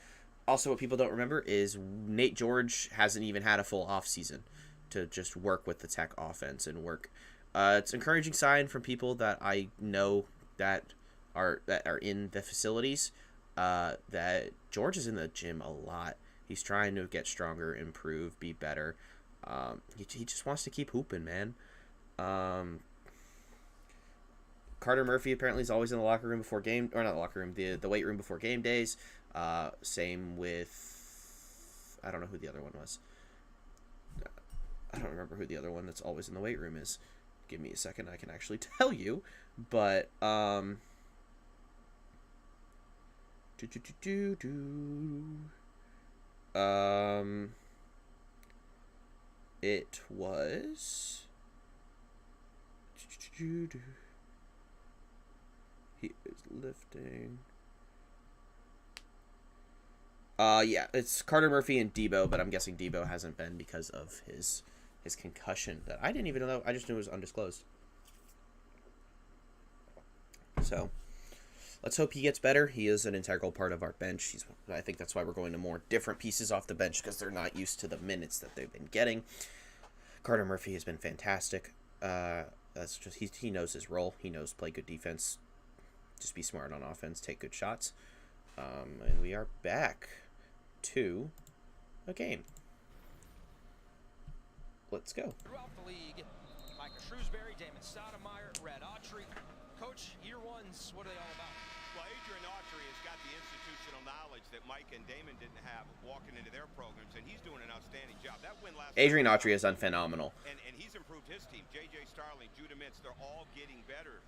Also, what people don't remember is Nate George hasn't even had a full off season to just work with the Tech offense and work. It's an encouraging sign from people that I know that are in the facilities that George is in the gym a lot. He's trying to get stronger, improve, be better. He just wants to keep hooping, man. Carter Murphy apparently is always in the locker room before game, or not the locker room, the weight room before game days. Same with, I don't know who the other one was. I don't remember who the other one that's always in the weight room is. Give me a second, I can actually tell you. But it was he is lifting. Yeah, it's Carter Murphy and Debo, but I'm guessing Debo hasn't been because of his concussion that I didn't even know. I just knew it was undisclosed. So let's hope he gets better. He is an integral part of our bench. I think that's why we're going to more different pieces off the bench, because they're not used to the minutes that they've been getting. Carter Murphy has been fantastic. That's just he knows his role. He knows play good defense, just be smart on offense, take good shots. And we are back to a game. Let's go. Throughout the league, Micah Shrewsbury, Damon Stoudemire, Red Autry. Coach, year ones, what are they all about? Well, Adrian Autry has got the institutional knowledge that Mike and Damon didn't have walking into their programs, and he's doing an outstanding job. That win last Adrian Autry has done phenomenal. And he's improved his team. J.J. Starling, Judah Mintz, they're all getting better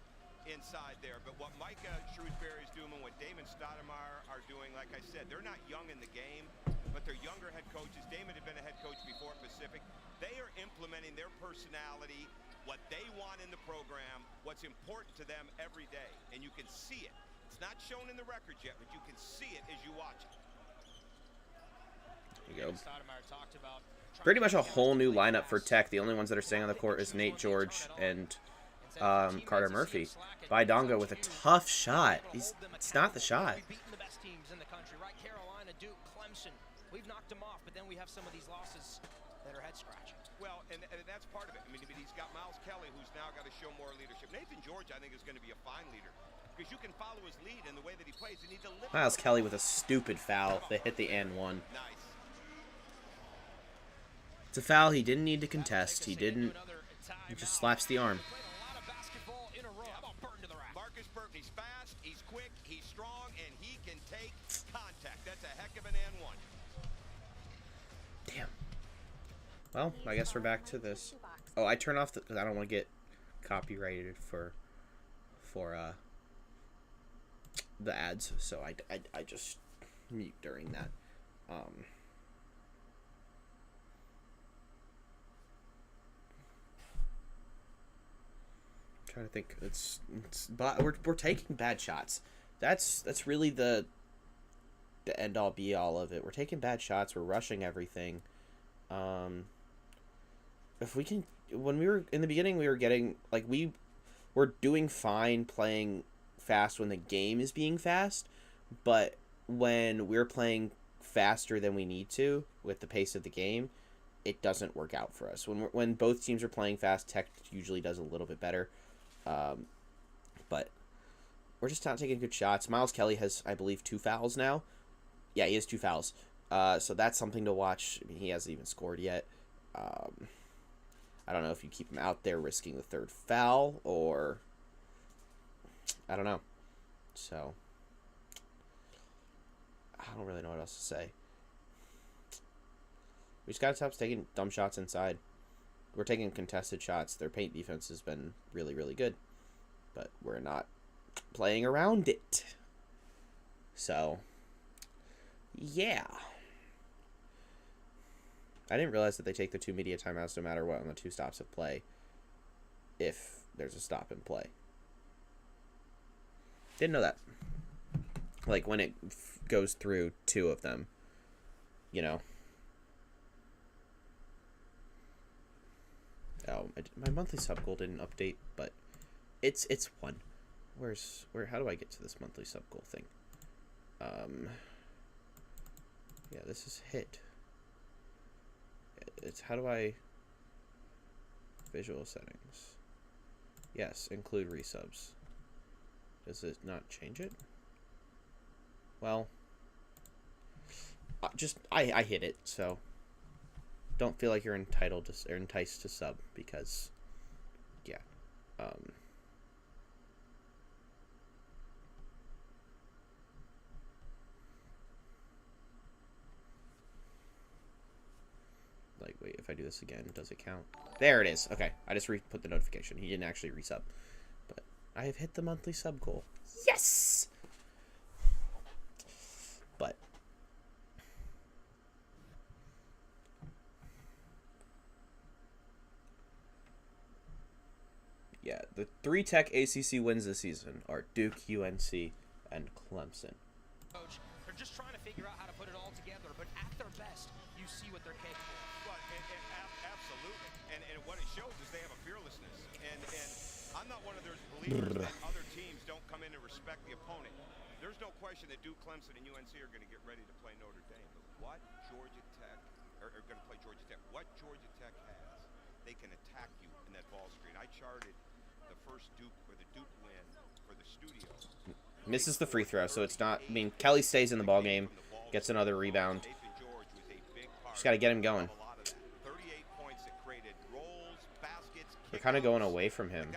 inside there. But what Micah Shrewsbury is doing and what Damon Stoudemire are doing, like I said, they're not young in the game, but they're younger head coaches. Damon had been a head coach before at Pacific. They are implementing their personality, what they want in the program, what's important to them every day. And you can see it. It's not shown in the records yet, but you can see it as you watch it. There you go. Stoudemire talked about Pretty much a whole new lineup for Tech. The only ones that are staying on the court is Nate George and Carter Murphy. Baidonga with a tough shot. It's not the shot. We've beaten the best teams in the country, right? Carolina, Duke, Clemson. We've knocked them off, but then we have some of these losses that are head scratching. Well, and that's part of it. I mean, he's got Miles Kelly, who's now got to show more leadership. Nathan George, I think, is going to be a fine leader because you can follow his lead in the way that he plays. And he delivers. Miles Kelly with a stupid foul. They hit the and one. Nice. It's a foul he didn't need to contest. He didn't. He just slaps the arm. Marcus Burton, he's fast, he's quick, he's strong, and he can take contact. That's a heck of an and one. Damn. Well, I guess we're back to this. Oh, I turn off because I don't want to get copyrighted for the ads, so I just mute during that. Trying to think. But we're taking bad shots. That's really the end all be all of it. We're taking bad shots. We're rushing everything. If we can, when we were in the beginning, we were getting we were doing fine playing fast when the game is being fast, but when we're playing faster than we need to with the pace of the game, it doesn't work out for us. When both teams are playing fast, Tech usually does a little bit better. But we're just not taking good shots. Miles Kelly has, I believe, 2 fouls now. Yeah, he has 2 fouls. So that's something to watch. I mean, he hasn't even scored yet. I don't know if you keep him out there risking the 3rd foul or I don't know. So I don't really know what else to say. We just gotta stop taking dumb shots inside. We're taking contested shots. Their paint defense has been really, really good, but we're not playing around it. So, yeah. I didn't realize that they take the 2 media timeouts no matter what on the 2 stops of play if there's a stop in play. Didn't know that. Like, when it goes through 2 of them, you know. Oh, my monthly sub goal didn't update, but it's 1. How do I get to this monthly sub goal thing? Yeah, this is hit. It's how do I visual settings? Yes, include resubs. Does it not change it? Well, I hit it, so don't feel like you're entitled to or enticed to sub because, yeah, like, wait, if I do this again, does it count? There it is. Okay, I just put the notification. He didn't actually resub, but I have hit the monthly sub goal. Yes. But yeah, the 3 Tech ACC wins this season are Duke, UNC, and Clemson. Coach, they're just trying to figure out how to put it all together, but at their best, you see what they're capable of. Well, absolutely. And what it shows is they have a fearlessness. And I'm not one of those believers that other teams don't come in and respect the opponent. There's no question that Duke, Clemson, and UNC are going to get ready to play Notre Dame. But what Georgia Tech are going to play Georgia Tech? What Georgia Tech has, they can attack you in that ball screen. I charted the first Duke or the Duke win for the studio. Misses the free throw, so it's not. I mean, Kelly stays in the ball game, gets another rebound. Just got to get him going. We're kind of going away from him,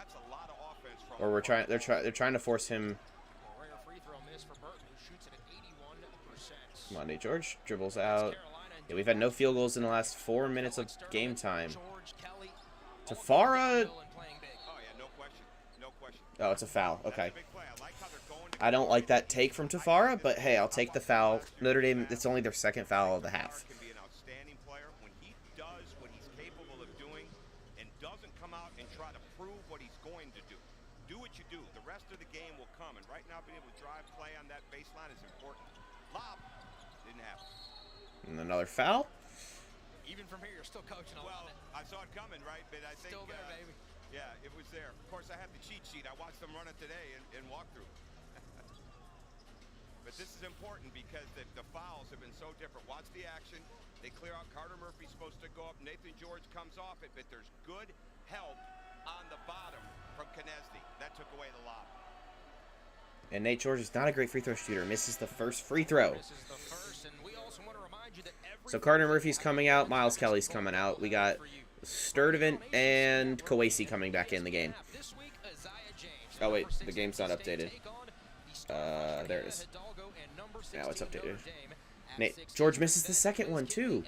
or we're trying. They're trying to force him. Come on, Nate George dribbles out. Yeah, we've had no field goals in the last 4 minutes of game time. Tafara. Oh, it's a foul. Okay. I don't like that take from Tafara, but hey, I'll take the foul. Notre Dame, it's only their 2nd foul of the half. Can be an outstanding player when he does what he's capable of doing and doesn't come out and try to prove what he's going to do. Do what you do. The rest of the game will come. And right now, being able to drive play on that baseline is important. Lob didn't happen. And another foul. Even from here, you're still coaching a lot. I saw it coming, right? But I think Still there, baby. Yeah, it was there. Of course, I have the cheat sheet. I watched them run it today in walkthrough. But this is important because the fouls have been so different. Watch the action. They clear out. Carter Murphy's supposed to go up. Nathan George comes off it, but there's good help on the bottom from Knesny. That took away the lob. And Nate George is not a great free throw shooter. Misses the first free throw. So Carter Murphy's coming out. Miles Kelly's coming out. We got Sturdivant and Kawasi coming back in the game. Oh, wait. The game's not updated. There it is. Now it's updated. Nate George misses the 2nd one, too.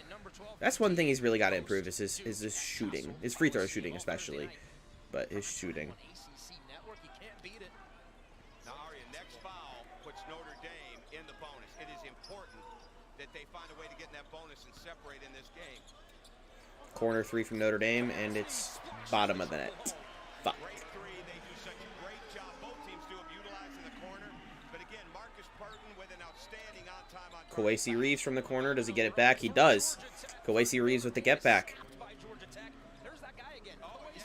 That's one thing he's really got to improve is his shooting. His free throw shooting, especially. But his shooting. Now, Aria, next foul puts Notre Dame in the bonus. It is important that they find a way to get in that bonus and separate in this game. Corner 3 from Notre Dame, and it's bottom of the net. Fuck. Great 3. They do such a great job. Both teams do of utilizing the corner. But again, Marcus Burton with an outstanding on-time on Kawasi Reeves from the corner. Does he get it back? He does. Kawasi Reeves with the get back. Oh, yeah.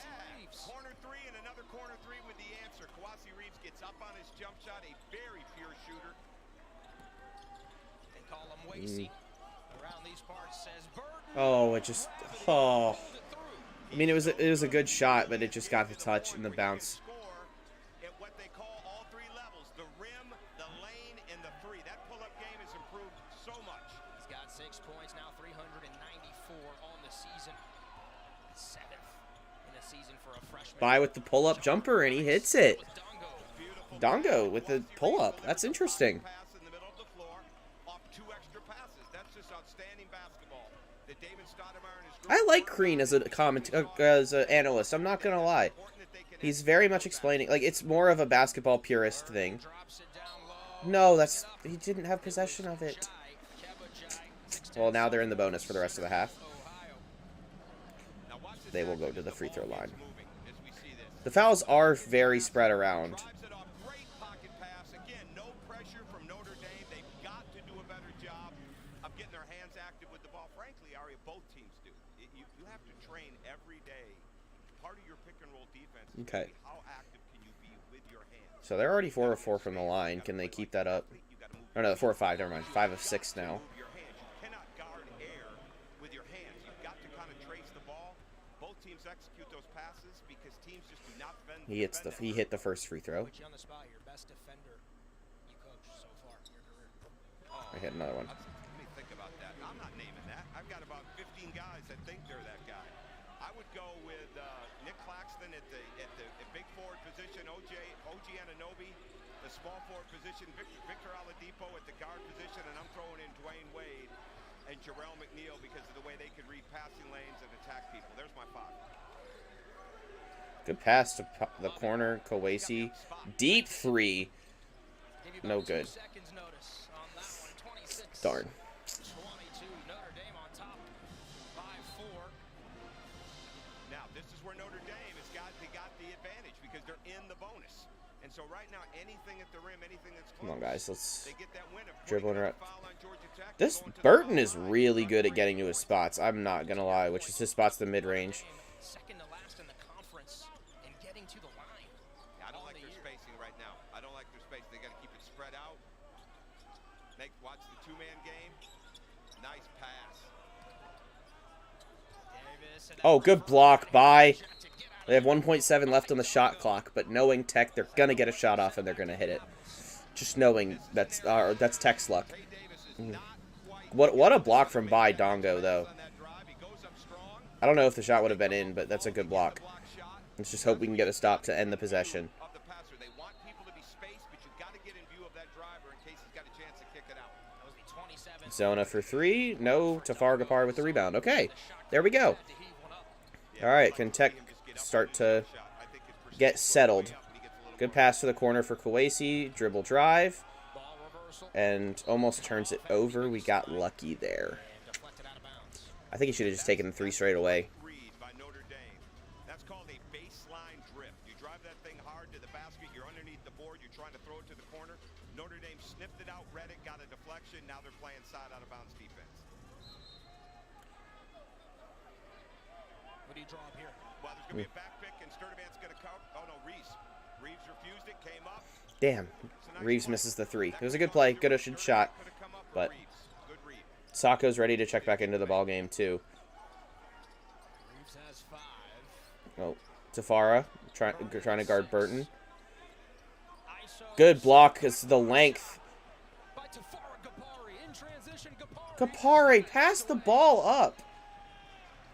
Corner 3 and another corner 3 with the answer. Kawasi Reeves gets up on his jump shot. A very pure shooter. They call him Wasey. Around these parts says Burton. Oh, it just. Oh. I mean, it was a good shot, but it just got the touch and the bounce. At what they call all 3 levels, the rim, the lane, and the 3. That pull-up game has improved so much. He's got 6 points now, 394 on the season. 7th in a season for a freshman. By with the pull-up jumper, and he hits it. Dongo with the pull-up. That's interesting. Pass in the middle of the floor off 2 extra passes. That's just outstanding basketball. that David Stoudemire and his group I like Crean as a as an analyst. I'm not gonna lie. important that they can He's very much explaining. Like, it's more of a basketball purist thing. Drops it down low. No, that's he didn't have possession of it. Well, now they're in the bonus for the rest of the half. Now watch this They will go action to as the free ball throw gets line. moving as we see this. The fouls are very spread around. Drives it off, great pocket pass. Again, no pressure from Notre Dame. They've got to do a better job of getting their hands active with the ball. Frankly, Ari, both teams do. You have to train every day. Part of your pick and roll defense is Okay. how active can you be with your hands. So they're already 4 of 4 from the line. Can they keep that up? Oh no, 4 of 5. Never mind. 5 of 6 now. Move your hands. You cannot guard air with your hands. You've got to kind of trace the ball. Both teams execute those passes because teams just do not bend. He hit the first free throw. Put you on the spot here. Best defender you coached so far in your career. I hit another one. Let me think about that. I'm not naming that. I've got about 15 guys that think they're that guy. I would go with Nick Claxton at the big forward position, OG Anunoby, the small forward position, Victor Oladipo at the guard position, and I'm throwing in Dwayne Wade and Jarrell McNeil because of the way they could read passing lanes and attack people. There's my 5. Good pass to the corner. Kawasi. Deep 3. Give you No about 2 good. seconds notice on that one. 26. Darn. 22. Notre Dame on top. 5-4. Now, this is where Notre Dame they got the advantage because they're in the bonus. And so right now, anything at the rim, anything that's close, Come on, guys. Let's they get that win of dribble putting her a up. foul on Georgia Tech, This going to the Burton foul is line. really good at getting to his spots. I'm not gonna lie, which is his spots the mid range. Second to last in the conference and getting to the line. I don't on like the their year. spacing right now. I don't like their spacing. They got to keep it spread out. Watch the two-man game. Nice pass. Davis, and Oh, good block by. to get out They have 1.7 left on the shot clock, but knowing Tech, they're gonna get a shot off and they're gonna hit it. Just knowing that's Tech's luck. Ray Davis is not quite What a block from Bai Dongo though. on that drive. He goes up strong. I don't know if the shot would have been in, but that's a good block. Block shot Let's just hope we can get a stop to end the possession. of the passer. They want people to be spaced, but you've got to get in view of that driver in case he's got a chance to kick it out. That was the 27th. Zona for 3. No. Tafar Gapar with the rebound. Okay. There we go. To heave one up. All right. Can Tech start to get settled? Good pass to the corner for Kawasi. Dribble drive. Ball reversal. And almost turns it over. We got lucky there. And deflected out of bounds. I think he should have just taken the 3 straight away. Read by Notre Dame. That's called a baseline drift. You drive that thing hard to the basket. You're underneath the board. You're trying to throw it to the corner. Notre Dame sniffed it out, read it, got a deflection. Now they're playing side out of bounds defense. What do you draw up here? Well, there's going to be a back pick, and Sturdivant's going to cover. Oh, no, Reeves. Reeves refused it, came up. Damn. Reeves misses the 3. It was a good play. Good shot. Could have come up, But Reeves. Good read. Sacco's ready to check back into the ball game too. Reeves has 5. Oh, Tafara trying to guard Burton. ISO Good block. It's the length. by Tafara Gapari. In transition, Gapari. Kapare, pass the ball up.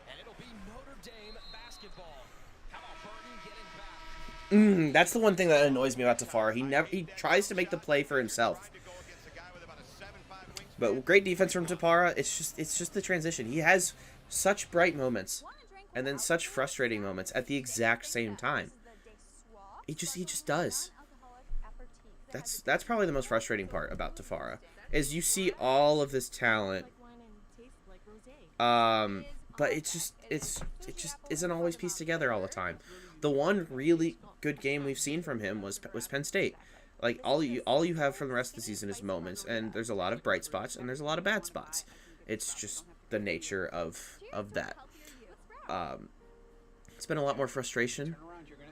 And it'll be Notre Dame basketball. How about Burton getting back? That's the one thing that annoys me about Tafara. He tries to make the play for himself. To go against a guy with about a 7'5" wingspan. But great defense from Tafara. It's just the transition. He has such bright moments and then such frustrating moments at the exact same time. He just does. That's probably the most frustrating part about Tafara is you see all of this talent, but it just isn't always pieced together all the time. The one really good game we've seen from him was Penn State. Like all you have from the rest of the season is moments, and there's a lot of bright spots and there's a lot of bad spots. It's just the nature of that. It's been a lot more frustration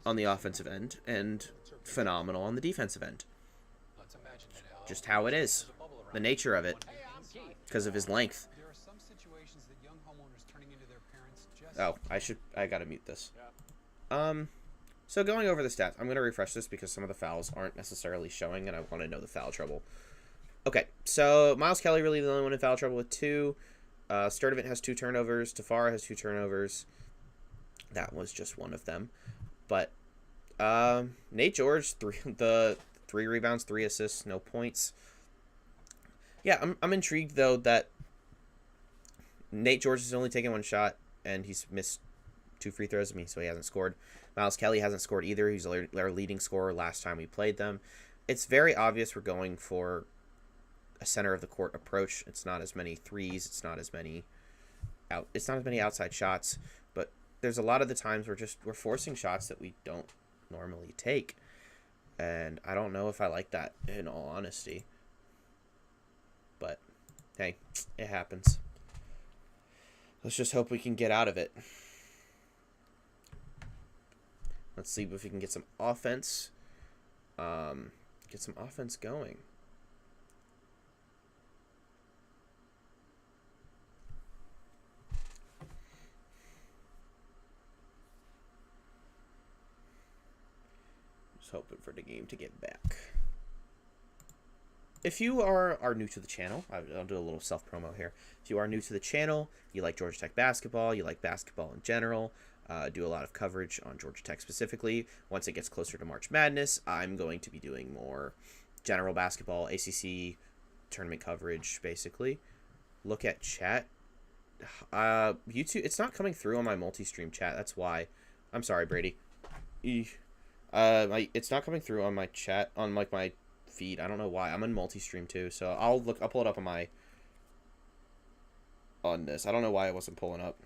on the offensive end and phenomenal on the defensive end. Just how it is, the nature of it, because of his length. Oh, I gotta mute this. So going over the stats, I'm gonna refresh this because some of the fouls aren't necessarily showing, and I want to know the foul trouble. Okay, so Miles Kelly really the only one in foul trouble with 2. Sturdivant has 2 turnovers. Tafara has 2 turnovers. That was just one of them. But Nate George, 3 rebounds, 3 assists, no points. Yeah, I'm intrigued though that Nate George has only taken one shot, and he's missed 2 free throws of me, so he hasn't scored. Miles Kelly hasn't scored either. He's our leading scorer last time we played them. It's very obvious we're going for a center of the court approach. It's not as many threes. It's not as many outside shots. But there's a lot of the times we're forcing shots that we don't normally take, and I don't know if I like that, in all honesty. But hey, it happens. Let's just hope we can get out of it. Let's see if we can get some offense. Get some offense going. Just hoping for the game to get back. If you are new to the channel, I'll do a little self-promo here. If you are new to the channel, you like Georgia Tech basketball, you like basketball in general, do a lot of coverage on Georgia Tech specifically. Once it gets closer to March Madness, I'm going to be doing more general basketball, ACC tournament coverage, basically. Look at chat. YouTube, it's not coming through on my multi-stream chat. That's why. I'm sorry, Brady. It's not coming through on my chat, on like my feed. I don't know why. I'm in multi-stream too, so I'll pull it up on this. I don't know why it wasn't pulling up.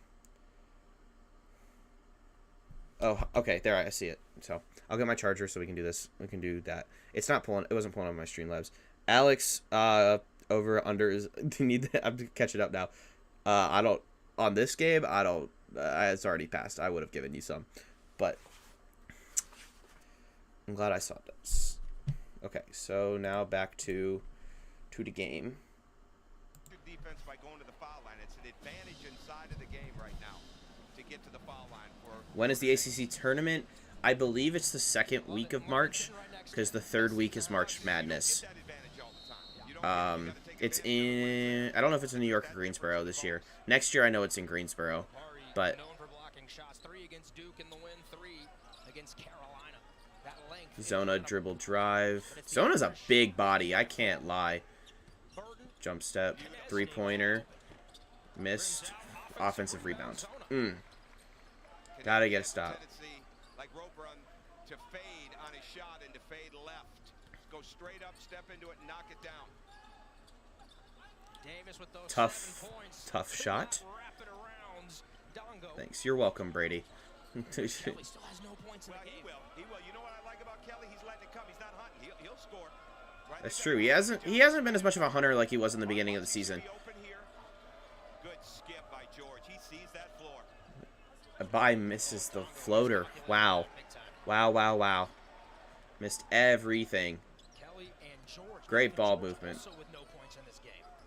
Oh, okay, there, I see it. So I'll get my charger so we can do this. We can do that. It wasn't pulling on my Streamlabs. Alex, over under is I'm catching up now. I don't on this game. I don't. It's already passed. I would have given you some, but I'm glad I saw this. Okay, so now back to the game. Good defense by going to the foul line. It's an advantage inside of the game right now to get to the foul line. When is the ACC tournament? I believe it's the second week of March, because the third week is March Madness. It's in, I don't know if it's in New York or Greensboro this year. Next year I know it's in Greensboro, but Zona dribble drive. Zona's a big body, I can't lie. Jump step, 3-pointer, missed, offensive rebound. Gotta get a stop. Like rope run to fade on his shot and to fade left. Go straight up, step into it, and knock it down. Tough shot. Thanks. You're welcome, Brady. Well, he will. You know what I like about Kelly? He's letting it come. He's not hunting. He'll score. Right. That's true. He hasn't been as much of a hunter like he was in the beginning of the season. Good skip by George. He sees that floor. Abai misses the floater. Wow. Wow. Missed everything. Great ball movement.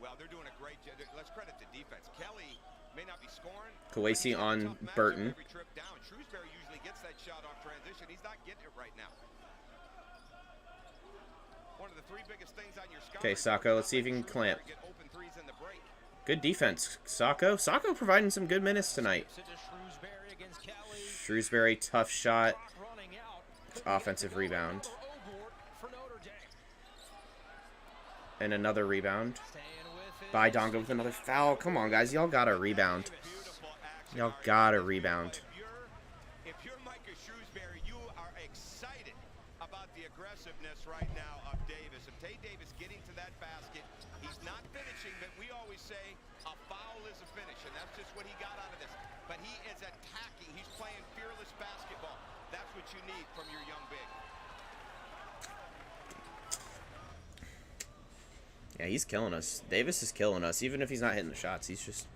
Well, they're doing a great job. Let's credit the defense. Kelly may not be scoring. Kawasi on Burton. Every trip down. Shrewsbury usually gets that shot off transition. He's not getting it right now. One of the three biggest things on your Okay, Sacco, let's see if you can clamp. Get open threes in the break. Good defense, Sacco. Sacco providing some good minutes tonight. Shrewsbury, tough shot. Offensive rebound. And another rebound. By Donga with another foul. Come on, guys. Y'all got to rebound. Y'all got to rebound. If you're Micah Shrewsbury, you are excited about the aggressiveness right now of Davis. If Tay Davis getting to that basket, he's not finishing, but we always say a foul is a finish, and that's just what he got out of this. But he is attacking. He's playing fearless basketball. That's what you need from your young big. Yeah, he's killing us. Davis is killing us. Even if he's not hitting the shots, he's just...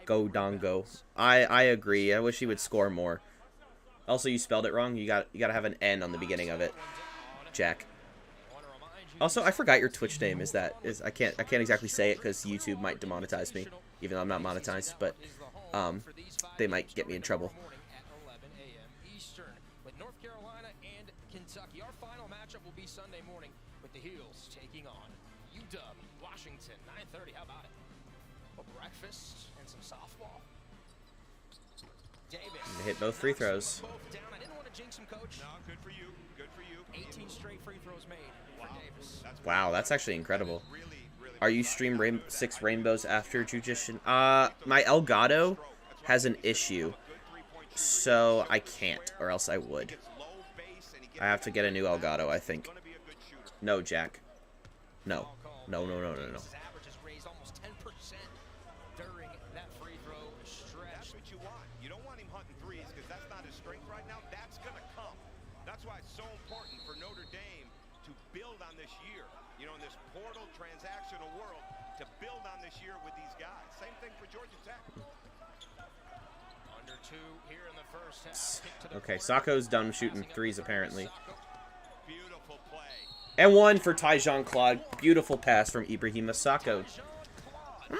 Go, Dongo. I agree. I wish he would score more. Also, you spelled it wrong. You got to have an N on the beginning of it. Jack. Also, I forgot your Twitch name I can't exactly say it because YouTube might demonetize me, even though I'm not monetized, but they might get me in trouble. Kentucky. Our final matchup will be Sunday morning with the Heels taking on UW Washington. 9:30. How about it? A breakfast and some softball. Davis Hit both free throws. I didn't want to jinx him, Coach. No, good for you. Good for you. 18 straight free throws made for Davis. Wow, that's actually incredible. Really Are you stream 6 rainbows after Jujitsu? My Elgato has an issue, so I can't, or else I would. I have to get a new Elgato, I think. No, Jack. No. No, no, no, no, no. His average has raised almost 10% during that free throw stretch. That's what you want. You don't want him hunting threes because that's not his strength right now. That's going to come. That's why it's so important for Notre Dame to build on this year. You know, in this portal transactional world, to build on this year with these guys. Same thing for Georgia Tech. Under 2 here in the first half. Kick to the Okay, corner. Sacco's done shooting threes, apparently. Beautiful play. And 1 for Tyjon Claude. Beautiful pass from Ibrahima Sacco. I'm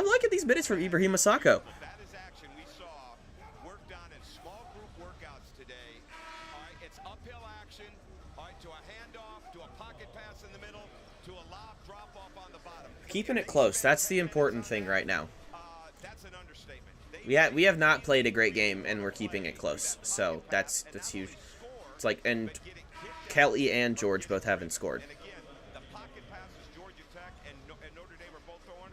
liking these minutes from Ibrahima Sacco. That is action we saw worked on in small group workouts today. All right, it's uphill action. All right, to a handoff, to a pocket pass in the middle, to a lob drop off on the bottom. Keeping it close. That's the important thing right now. That's an understatement. We have not played a great game, and we're keeping it close. So that's huge. It's like, and Kelly and George both haven't scored. And again, the pocket passes Georgia Tech and Notre Dame are both throwing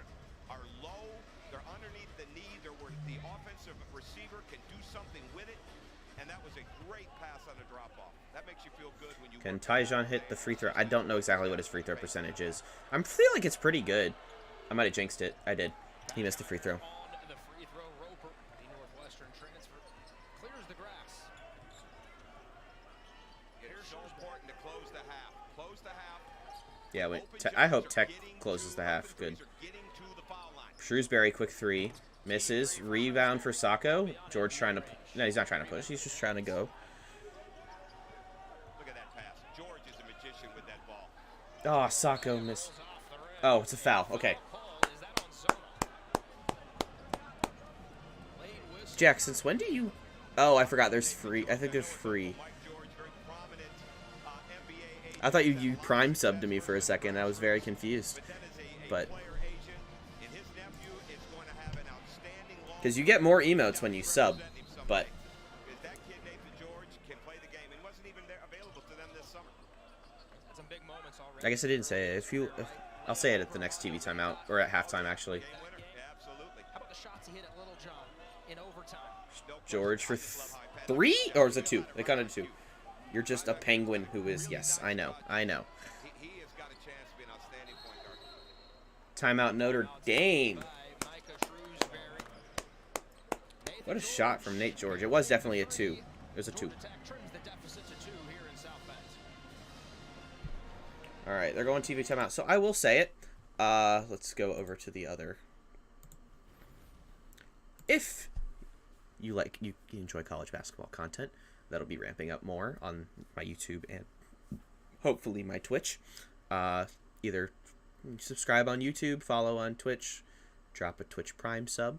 are low. They're underneath the knee. They're where the offensive receiver can do something with it. And that was a great pass on a drop-off. That makes you feel good when you Can work Tyjon hit the free throw? I don't know exactly what his free throw percentage is. I feel like it's pretty good. I might have jinxed it. I did. He missed the free throw. On the free throw, Roper, the Northwestern transfer, clears the grass. It's so important to close the half. Close the half. Yeah, wait. Open I hope shots Tech are getting closes to the half. Good. threes are getting to the foul line. Shrewsbury, quick 3. Misses. Rebound for Sacco. George trying to... No, he's not trying to push. He's just trying to go. Look at that pass. George is a magician with that ball. Oh, Sacco missed. Oh, it's a foul. Okay. Is that on Zona? Late whistle. Jack, since when do you... Oh, I forgot there's free. I think there's free. Mike George, very prominent NBA agent. I thought you prime subbed to me for a second. I was very confused. But that is a But... player agent, and his nephew is going to have an outstanding long Because you get more emotes when you sub. But... Because that kid, Nathan George, can play the game and wasn't even there available to them this summer. Had some big moments already. I guess I didn't say it. I'll say it at the next TV timeout. Or at halftime, actually. Game winner? Yeah, absolutely. How about the shots he hit at Little John in overtime? No question. George for I just love high pass. 3? Or is it 2? They counted 2. You're just a penguin who is... Yes, I know. I know. He has got a chance to be an outstanding point guard. Timeout Notre Dame. By Micah Shrewsbury. What a shot from Nate George. It was definitely a 2. It was a 2. Georgia Tech trims the deficit to 2 here in South Bend. Alright, they're going TV timeout. So I will say it. Let's go over to the other. If you enjoy college basketball content, that'll be ramping up more on my YouTube and hopefully my Twitch. Either subscribe on YouTube, follow on Twitch, drop a Twitch Prime sub.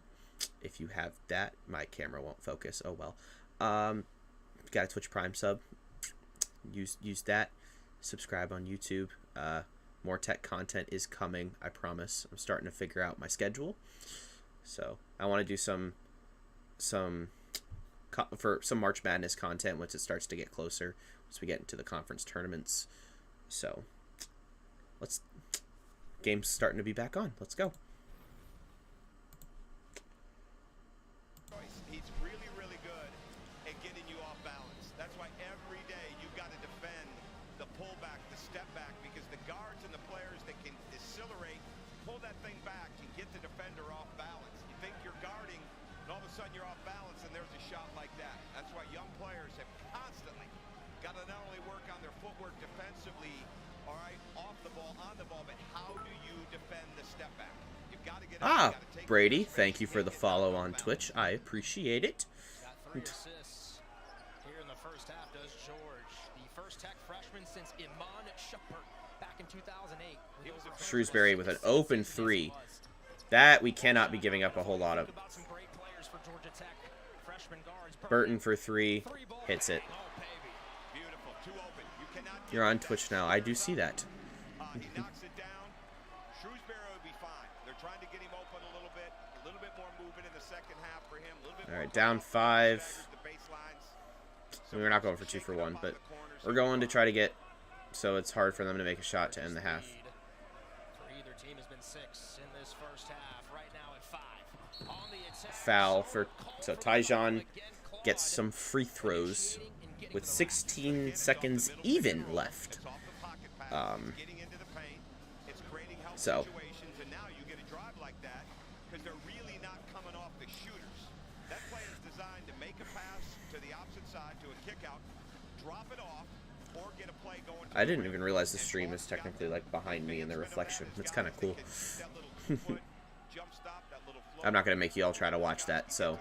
If you have that, my camera won't focus. Oh well. Got a Twitch Prime sub. Use that. Subscribe on YouTube. More tech content is coming, I promise. I'm starting to figure out my schedule. So I want to do some March Madness content once it starts to get closer, once we get into the conference tournaments. So game's starting to be back on. Let's go. He's really, really good at getting you off balance. That's why every day you've got to defend the pullback, the step back, because the guards and the players that can decelerate, pull that thing back, and get the defender off balance. You think you're guarding, and all of a sudden you're off balance, and there's a shot like that. That's why young players have constantly got to not only work on their footwork defensively, all right, off the ball, on the ball, but how do you defend the step back? You've got to get up, you've got to take Brady, the thank you space for the and get follow off on balance. Twitch. I appreciate it. Got 3 assists here in the first half does George. The first Tech freshman since Iman Shumpert back in 2008. With over Shrewsbury with an 6 assists open this 3. was. That we cannot be giving up a whole lot of. Talk about some great players for Georgia Tech. Freshman guards. Burton for 3. Three ball Hits it. Oh, baby. Beautiful, too open. You cannot You're on Twitch now. I do see that. He knocks it down. Shrewsbury will be fine. They're trying to get him open a little bit more movement in the second half for him. A little bit All more right, down movement. 5. The baselines. We're not going for 2 for 1, but we're going to try to get so it's hard for them to make a shot to end the half. For either team has been and 6 in this first half. Right now at 5. On the attack. Foul for so Tyjon gets some free throws with 16 seconds even left. It's off the pocket pass. It's getting into the paint. It's creating help So. situations, and now you get a drive like that because they're really not coming off the shooters. That play is designed to make a pass to the opposite side to a kick out, drop it off, or get a play going. I didn't even realize the stream is technically like behind me in the reflection. That's kind of cool. I'm not gonna make you all try to watch that. So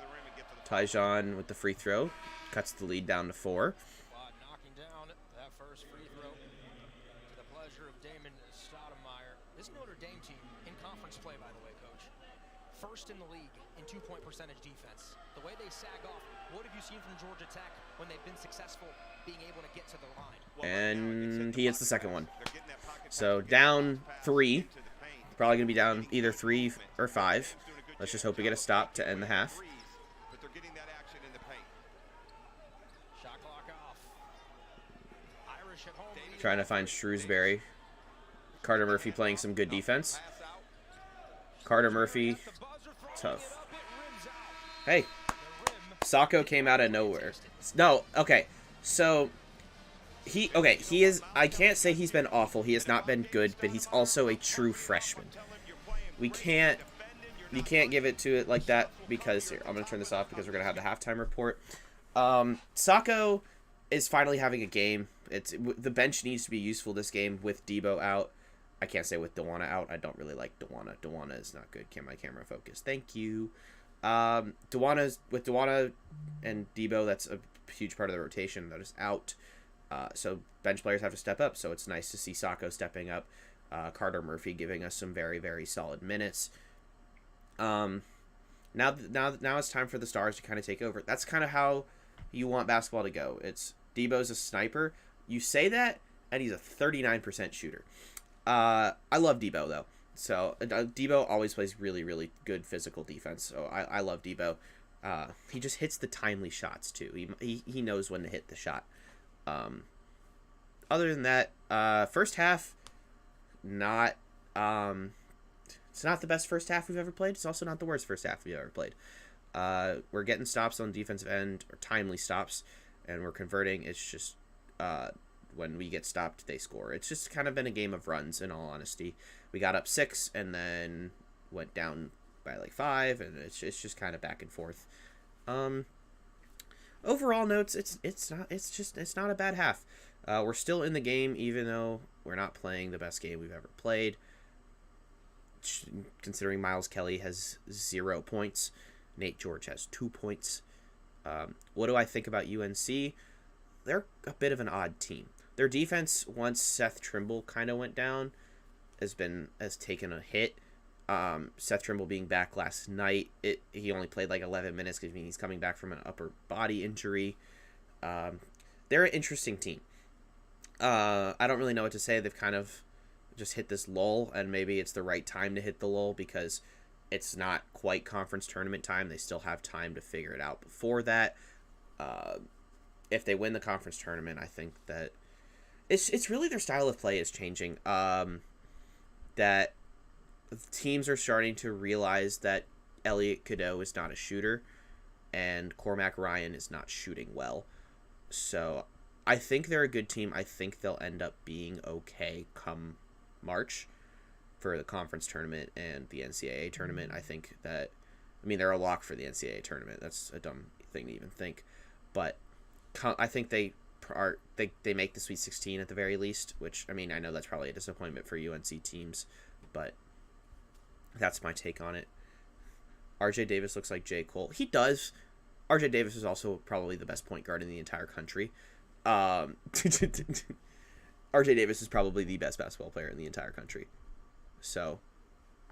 Tyjon with the free throw cuts the lead down to 4. Knocking down that first free throw to the pleasure of Damon Stoudemire. This Notre Dame team in conference play, by the way, Coach, first in the league in 2-point percentage defense. The way they sag off. What have you seen from Georgia Tech when they've been successful being able to get to the line? And he hits the second one. So down 3. Probably gonna be down either 3 or 5. Let's just hope we get a stop to end the half. But they're getting that action in the paint. Shot clock off. Irish at home. Trying to find Shrewsbury. Carter Murphy playing some good defense. Carter Murphy, tough. Hey, Sacco came out of nowhere. No, okay. So he is. I can't say he's been awful. He has not been good, but he's also a true freshman. You can't give it to it like that because here I'm gonna turn this off because we're gonna have the halftime report. Sacco is finally having a game. The bench needs to be useful this game with Debo out. I can't say with Dewana out. I don't really like Dewana. Dewana is not good. Can my camera focus? Thank you. Dewana and Debo, that's a huge part of the rotation that is out. So bench players have to step up. So it's nice to see Sacco stepping up. Carter Murphy giving us some very, very solid minutes. Now it's time for the Stars to kind of take over. That's kind of how you want basketball to go. It's Debo's a sniper. You say that, and he's a 39% shooter. I love Debo though. So Debo always plays really, really good physical defense. So I love Debo. He just hits the timely shots too. He knows when to hit the shot. Other than that, first half, not it's not the best first half we've ever played. It's also not the worst first half we've ever played. We're getting stops on the defensive end, or timely stops, and we're converting. It's just when we get stopped, they score. It's just kind of been a game of runs, in all honesty. We got up 6 and then went down by like 5, and it's just kind of back and forth. Overall notes, it's not a bad half. We're still in the game, even though we're not playing the best game we've ever played. Considering Miles Kelly has 0 points, Nate George has 2 points. What do I think about UNC? They're a bit of an odd team. Their defense, once Seth Trimble kind of went down, has taken a hit. Seth Trimble being back last night, he only played like 11 minutes because he's coming back from an upper body injury. They're an interesting team. I don't really know what to say. They've kind of just hit this lull, and maybe it's the right time to hit the lull because it's not quite conference tournament time. They still have time to figure it out before that. If they win the conference tournament, I think that it's really their style of play is changing. That teams are starting to realize that Elliot Cadeau is not a shooter, and Cormac Ryan is not shooting well. So I think they're a good team. I think they'll end up being okay come March for the conference tournament and the NCAA tournament. I think that, they're a lock for the NCAA tournament. That's a dumb thing to even think. But I think they make the Sweet 16 at the very least, which, I know that's probably a disappointment for UNC teams, but that's my take on it. RJ Davis looks like J. Cole. He does. RJ Davis is also probably the best point guard in the entire country. RJ Davis is probably the best basketball player in the entire country. So,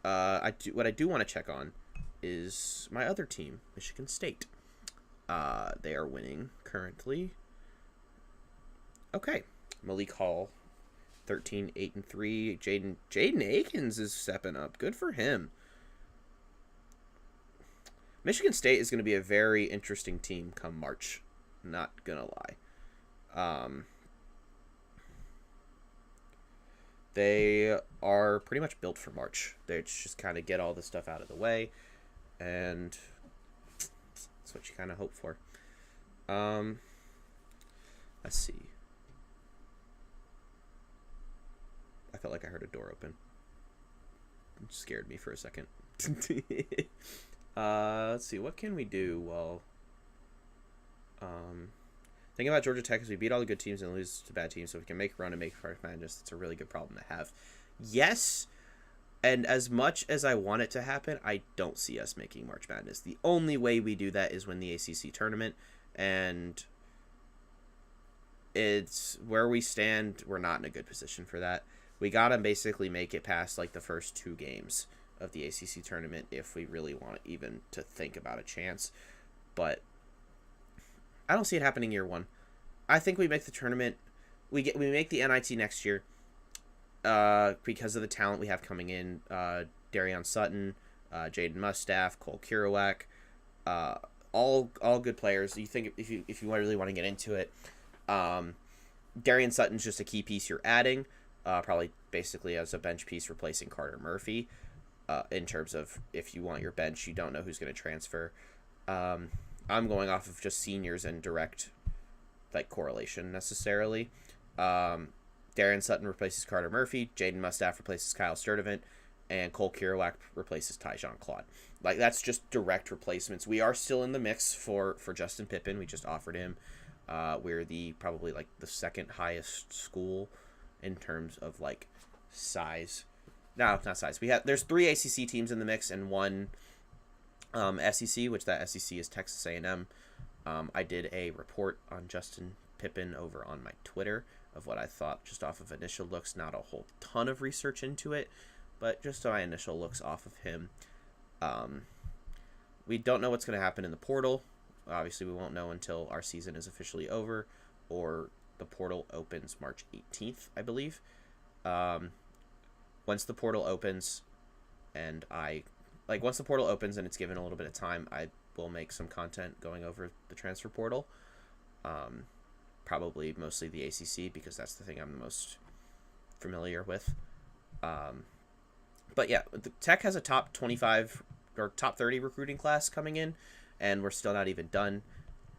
what I do want to check on is my other team, Michigan State. They are winning currently. Okay. Malik Hall, 13, 8, and 3. Jaden Akins is stepping up. Good for him. Michigan State is going to be a very interesting team come March. Not going to lie. they are pretty much built for March. They just kind of get all the stuff out of the way, and that's what you kind of hope for. Let's see. I felt like I heard a door open. It scared me for a second. Let's see. What can we do? Well, thing about Georgia Tech is we beat all the good teams and lose to bad teams, so we can make a run and make March Madness. It's a really good problem to have. Yes, and as much as I want it to happen, I don't see us making March Madness. The only way we do that is win the ACC tournament, and it's where we stand. We're not in a good position for that. We gotta basically make it past like the first 2 games of the ACC tournament if we really want even to think about a chance. But I don't see it happening year 1. I think we make the tournament. We make the NIT next year because of the talent we have coming in. Darion Sutton, Jaden Mustaff, Cole Kerouac, all good players. You think if you really want to get into it, Darion Sutton's just a key piece you're adding, probably basically as a bench piece replacing Carter Murphy. In terms of if you want your bench, you don't know who's going to transfer. I'm going off of just seniors and direct like correlation necessarily. Darion Sutton replaces Carter Murphy, Jaden Mustaff replaces Kyle Sturdivant, and Cole Kerouac replaces Tyjon Claude. Like, that's just direct replacements. We are still in the mix for Justin Pippen. We just offered him. We're probably like the second highest school in terms of like size. No, not size. There's 3 ACC teams in the mix and 1 SEC, which that SEC is Texas A&M. I did a report on Justin Pippen over on my Twitter of what I thought just off of initial looks. Not a whole ton of research into it, but just my initial looks off of him. We don't know what's going to happen in the portal. Obviously, we won't know until our season is officially over, or the portal opens March 18th, I believe. Once the portal opens, and once the portal opens and it's given a little bit of time, I will make some content going over the transfer portal. Probably mostly the ACC because that's the thing I'm the most familiar with. But yeah, the Tech has a top 25 or top 30 recruiting class coming in, and we're still not even done.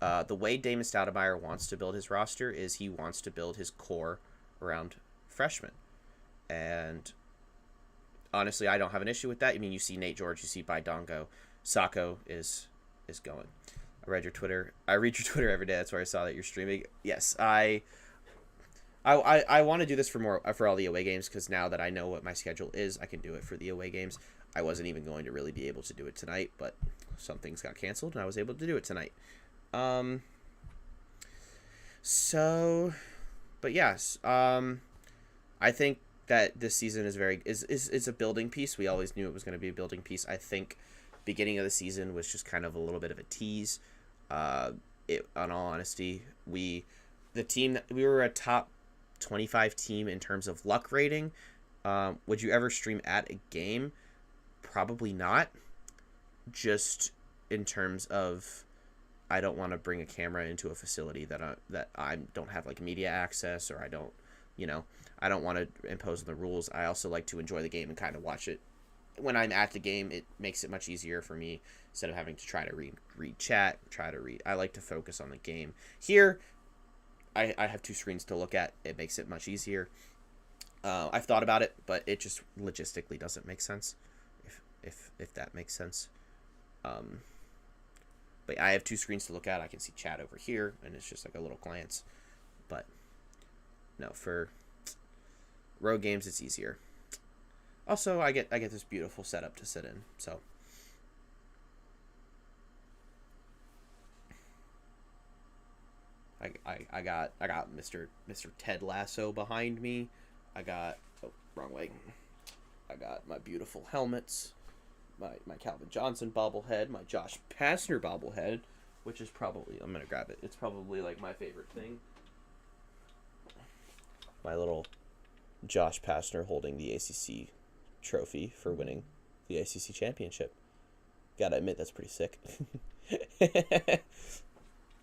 The way Damon Stoudemire wants to build his roster is he wants to build his core around freshmen. And honestly, I don't have an issue with that. I mean, you see Nate George, you see Baidongo. Sacco is going. I read your Twitter every day. That's where I saw that you're streaming. Yes, I want to do this for all the away games, because now that I know what my schedule is, I can do it for the away games. I wasn't even going to really be able to do it tonight, but some things got canceled, and I was able to do it tonight. But yes, I think that this season is a building piece. We always knew it was going to be a building piece. I think beginning of the season was just kind of a little bit of a tease. In all honesty, we were a top 25 team in terms of luck rating. Would you ever stream at a game? Probably not. Just in terms of, I don't want to bring a camera into a facility that I don't have like media access, or I don't want to impose the rules. I also like to enjoy the game and kind of watch it. When I'm at the game, it makes it much easier for me instead of having to try to read chat, I like to focus on the game. Here, I have 2 screens to look at. It makes it much easier. I've thought about it, but it just logistically doesn't make sense, if that makes sense. But I have 2 screens to look at. I can see chat over here, and it's just like a little glance. But no, for road games, it's easier. Also, I get this beautiful setup to sit in, so. I got Mr. Ted Lasso behind me. Wrong way. I got my beautiful helmets, my Calvin Johnson bobblehead, my Josh Pastner bobblehead, which is probably, I'm gonna grab it. It's probably like my favorite thing. My little Josh Pastner holding the ACC trophy for winning the ACC championship. Gotta admit, that's pretty sick.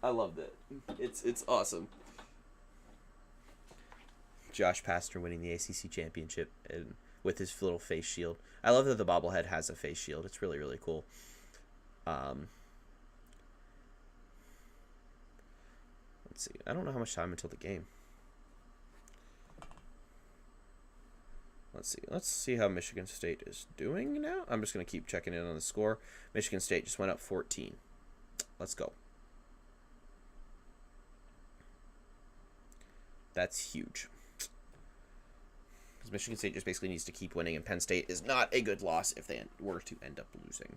I loved it. It's awesome. Josh Pastner winning the ACC championship and with his little face shield. I love that the bobblehead has a face shield. It's really, really cool. Let's see. I don't know how much time until the game. Let's see. Let's see how Michigan State is doing now. I'm just going to keep checking in on the score. Michigan State just went up 14. Let's go. That's huge. Because Michigan State just basically needs to keep winning, and Penn State is not a good loss if they were to end up losing.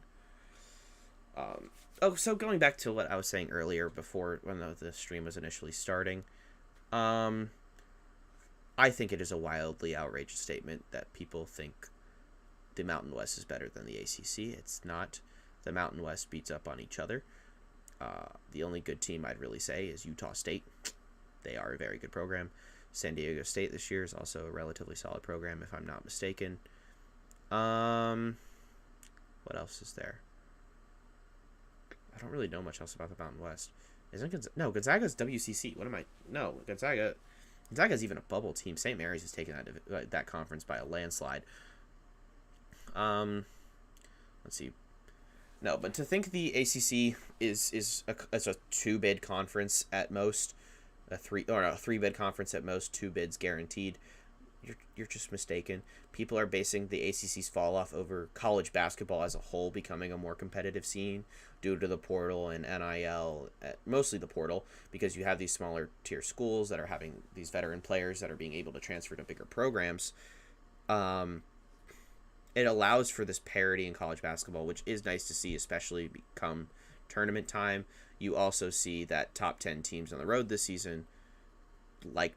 So going back to what I was saying earlier before when the stream was initially starting, I think it is a wildly outrageous statement that people think the Mountain West is better than the ACC. It's not. The Mountain West beats up on each other. The only good team I'd really say is Utah State. They are a very good program. San Diego State this year is also a relatively solid program, if I'm not mistaken. What else is there? I don't really know much else about the Mountain West. Gonzaga's WCC. What am I? No, Gonzaga's even a bubble team. St. Mary's has taken that conference by a landslide. Let's see. No, but to think the ACC is a 2-bid conference at most, a 3-bid conference at most, 2 bids guaranteed. You're just mistaken. People are basing the ACC's fall off over college basketball as a whole becoming a more competitive scene due to the portal and NIL, mostly the portal, because you have these smaller tier schools that are having these veteran players that are being able to transfer to bigger programs. It allows for this parity in college basketball, which is nice to see, especially come tournament time. You also see that top 10 teams on the road this season like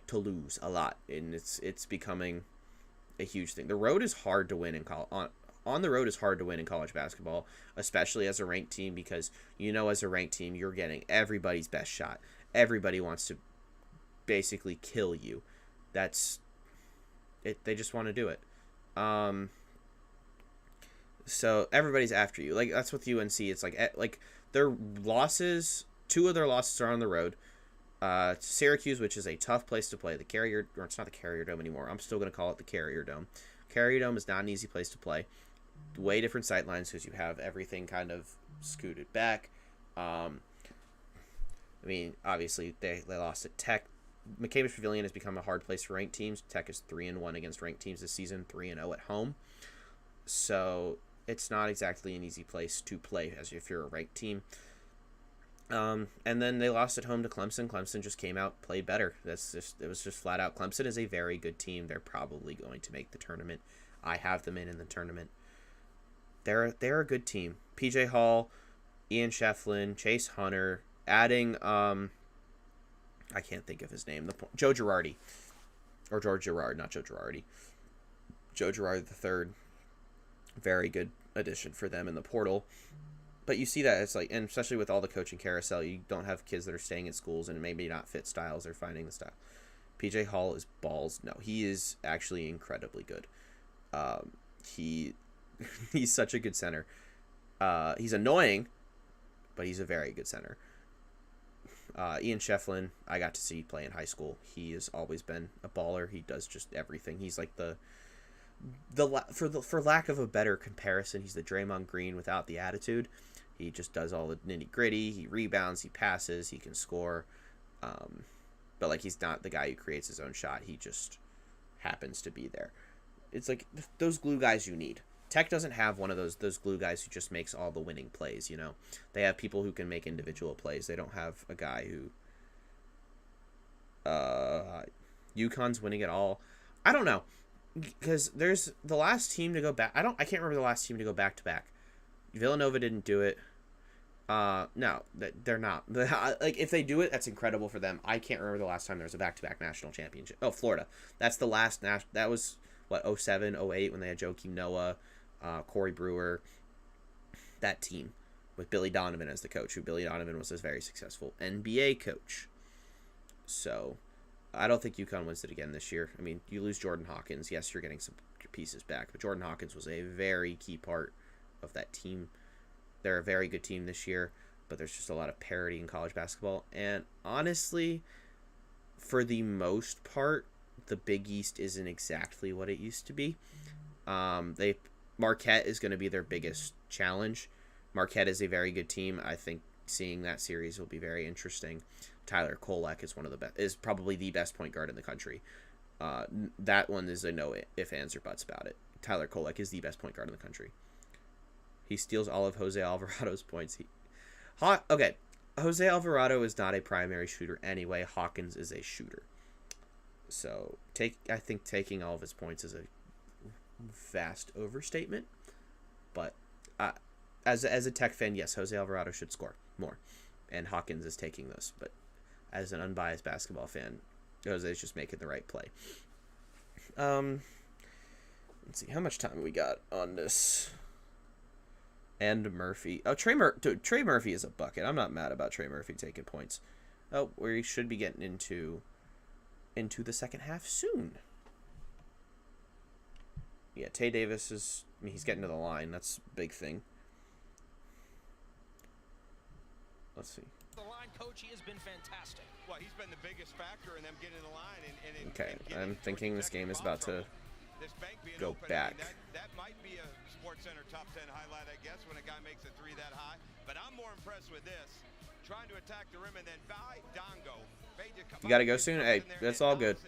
to lose a lot, and it's becoming a huge thing. The road is hard to win in on the road is hard to win in college basketball, especially as a ranked team, because as a ranked team you're getting everybody's best shot. Everybody wants to basically kill you. That's it. They just want to do it. So everybody's after you. Like that's with UNC. It's like their losses. 2 of their losses are on the road. Syracuse, which is a tough place to play. It's not the Carrier Dome anymore. I'm still going to call it the Carrier Dome. Carrier Dome is not an easy place to play. Way different sightlines because you have everything kind of scooted back. Obviously they lost at Tech. McCamish Pavilion has become a hard place for ranked teams. Tech is 3-1 against ranked teams this season, 3-0 at home. So it's not exactly an easy place to play as if you're a ranked team. And then they lost at home to Clemson. Clemson just came out, played better. It was just flat out. Clemson is a very good team. They're probably going to make the tournament. I have them in the tournament. They're a good team. PJ Hall, Ian Shefflin, Chase Hunter, adding I can't think of his name. Joe Girardi, or George Girard, not Joe Girardi. Joe Girard III, very good addition for them in the portal. But you see that it's like, and especially with all the coaching carousel, you don't have kids that are staying in schools and maybe not fit styles or finding the style. PJ Hall is balls. No, he is actually incredibly good. He's such a good center. He's annoying, but he's a very good center. Ian Shefflin, I got to see play in high school. He has always been a baller. He does just everything. He's like for lack of a better comparison, he's the Draymond Green without the attitude. He just does all the nitty gritty. He rebounds, he passes, he can score. But like he's not the guy who creates his own shot. He just happens to be there. It's like those glue guys you need. Tech doesn't have one of those glue guys who just makes all the winning plays, They have people who can make individual plays. They don't have a guy who UConn's winning it all. I don't know. Because there's the last team to go back. I can't remember the last team to go back to back. Villanova didn't do it. No, they're not. Like if they do it, that's incredible for them. I can't remember the last time there was a back-to-back national championship. Oh, Florida. That's the last that was what 07, 08 when they had Joakim Noah, Corey Brewer. That team with Billy Donovan as the coach. Who Billy Donovan was a very successful NBA coach. So I don't think UConn wins it again this year. I mean, you lose Jordan Hawkins. Yes, you're getting some pieces back, but Jordan Hawkins was a very key part of that team. They're a very good team this year, but there's just a lot of parity in college basketball. And honestly, for the most part, the Big East isn't exactly what it used to be. Marquette is going to be their biggest challenge. Marquette is a very good team. I think seeing that series will be very interesting. Tyler Kolek is probably the best point guard in the country. That one is a no if, ands, or buts about it. Tyler Kolek is the best point guard in the country. He steals all of Jose Alvarado's points. Okay, Jose Alvarado is not a primary shooter anyway. Hawkins is a shooter. So I think taking all of his points is a vast overstatement. But as a Tech fan, yes, Jose Alvarado should score more, and Hawkins is taking those. But as an unbiased basketball fan, Jose is just making the right play. Let's see how much time we got on this. And Murphy. Oh, Trey Murphy is a bucket. I'm not mad about Trey Murphy taking points. Oh, we should be getting into the second half soon. Yeah, Tay Davis he's getting to the line. That's a big thing. Let's see. The line coach, he has been fantastic. Well, he's been the biggest factor in them getting in the line. Okay, I'm thinking this game is about to go back. That might be a Sports Center top 10 highlight, I guess, when a guy makes a three that high. But I'm more impressed with this. Trying to attack the rim and then by Dongo. You got to go soon? Hey, that's all good. I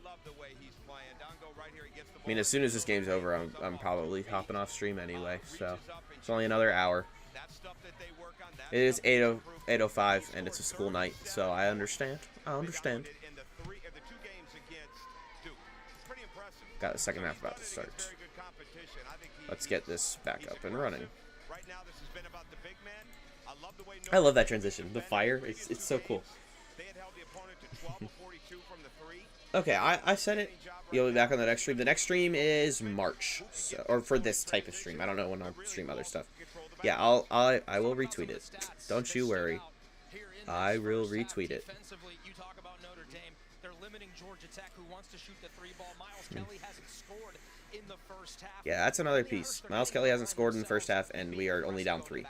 love the way he's playing. Dongo right here, he gets the ball. I mean, as soon as this game's over, I'm probably hopping off stream anyway, so it's only another hour. It is 8:05, and it's a school night, so I understand. Got the second half about to start. Let's get this back up and running. I love that transition. The fire, it's so cool. Okay, I said it. You'll be back on the next stream. The next stream is March, so, or for this type of stream. I don't know when I'll stream other stuff. Yeah, I will retweet it. Don't you worry. I will retweet it. You talk about Notre Dame. They're limiting Georgia Tech, who wants to shoot the three ball. Miles Kelly hasn't scored in the first half. Yeah, that's another piece. Miles Kelly hasn't scored in the first half, and we are only down 3.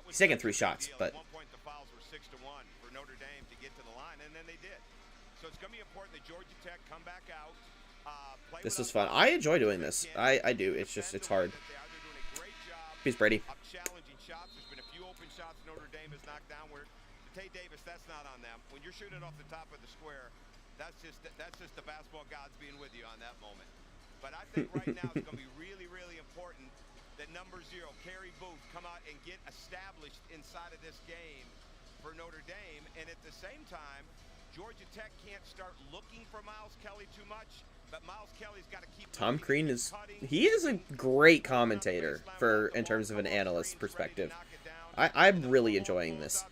He's taking 3 shots, but the fouls were 6-1 for Notre Dame to get to the line, and then they did. So it's going to be important that Georgia Tech come back out. This is fun. I enjoy doing this. I do. It's hard. Peace, Brady. Challenging shots. There's been a few open shots Notre Dame has knocked down where Tay Davis, that's not on them. When you're shooting off the top of the square, that's just the basketball gods being with you on that moment. But I think right now it's going to be really, really important that number 0, Kerry Booth, come out and get established inside of this game for Notre Dame. And at the same time, Georgia Tech can't start looking for Miles Kelly too much. But Miles Kelly's got to keep Tom Crean is a great commentator in terms of an analyst perspective. I'm really enjoying this.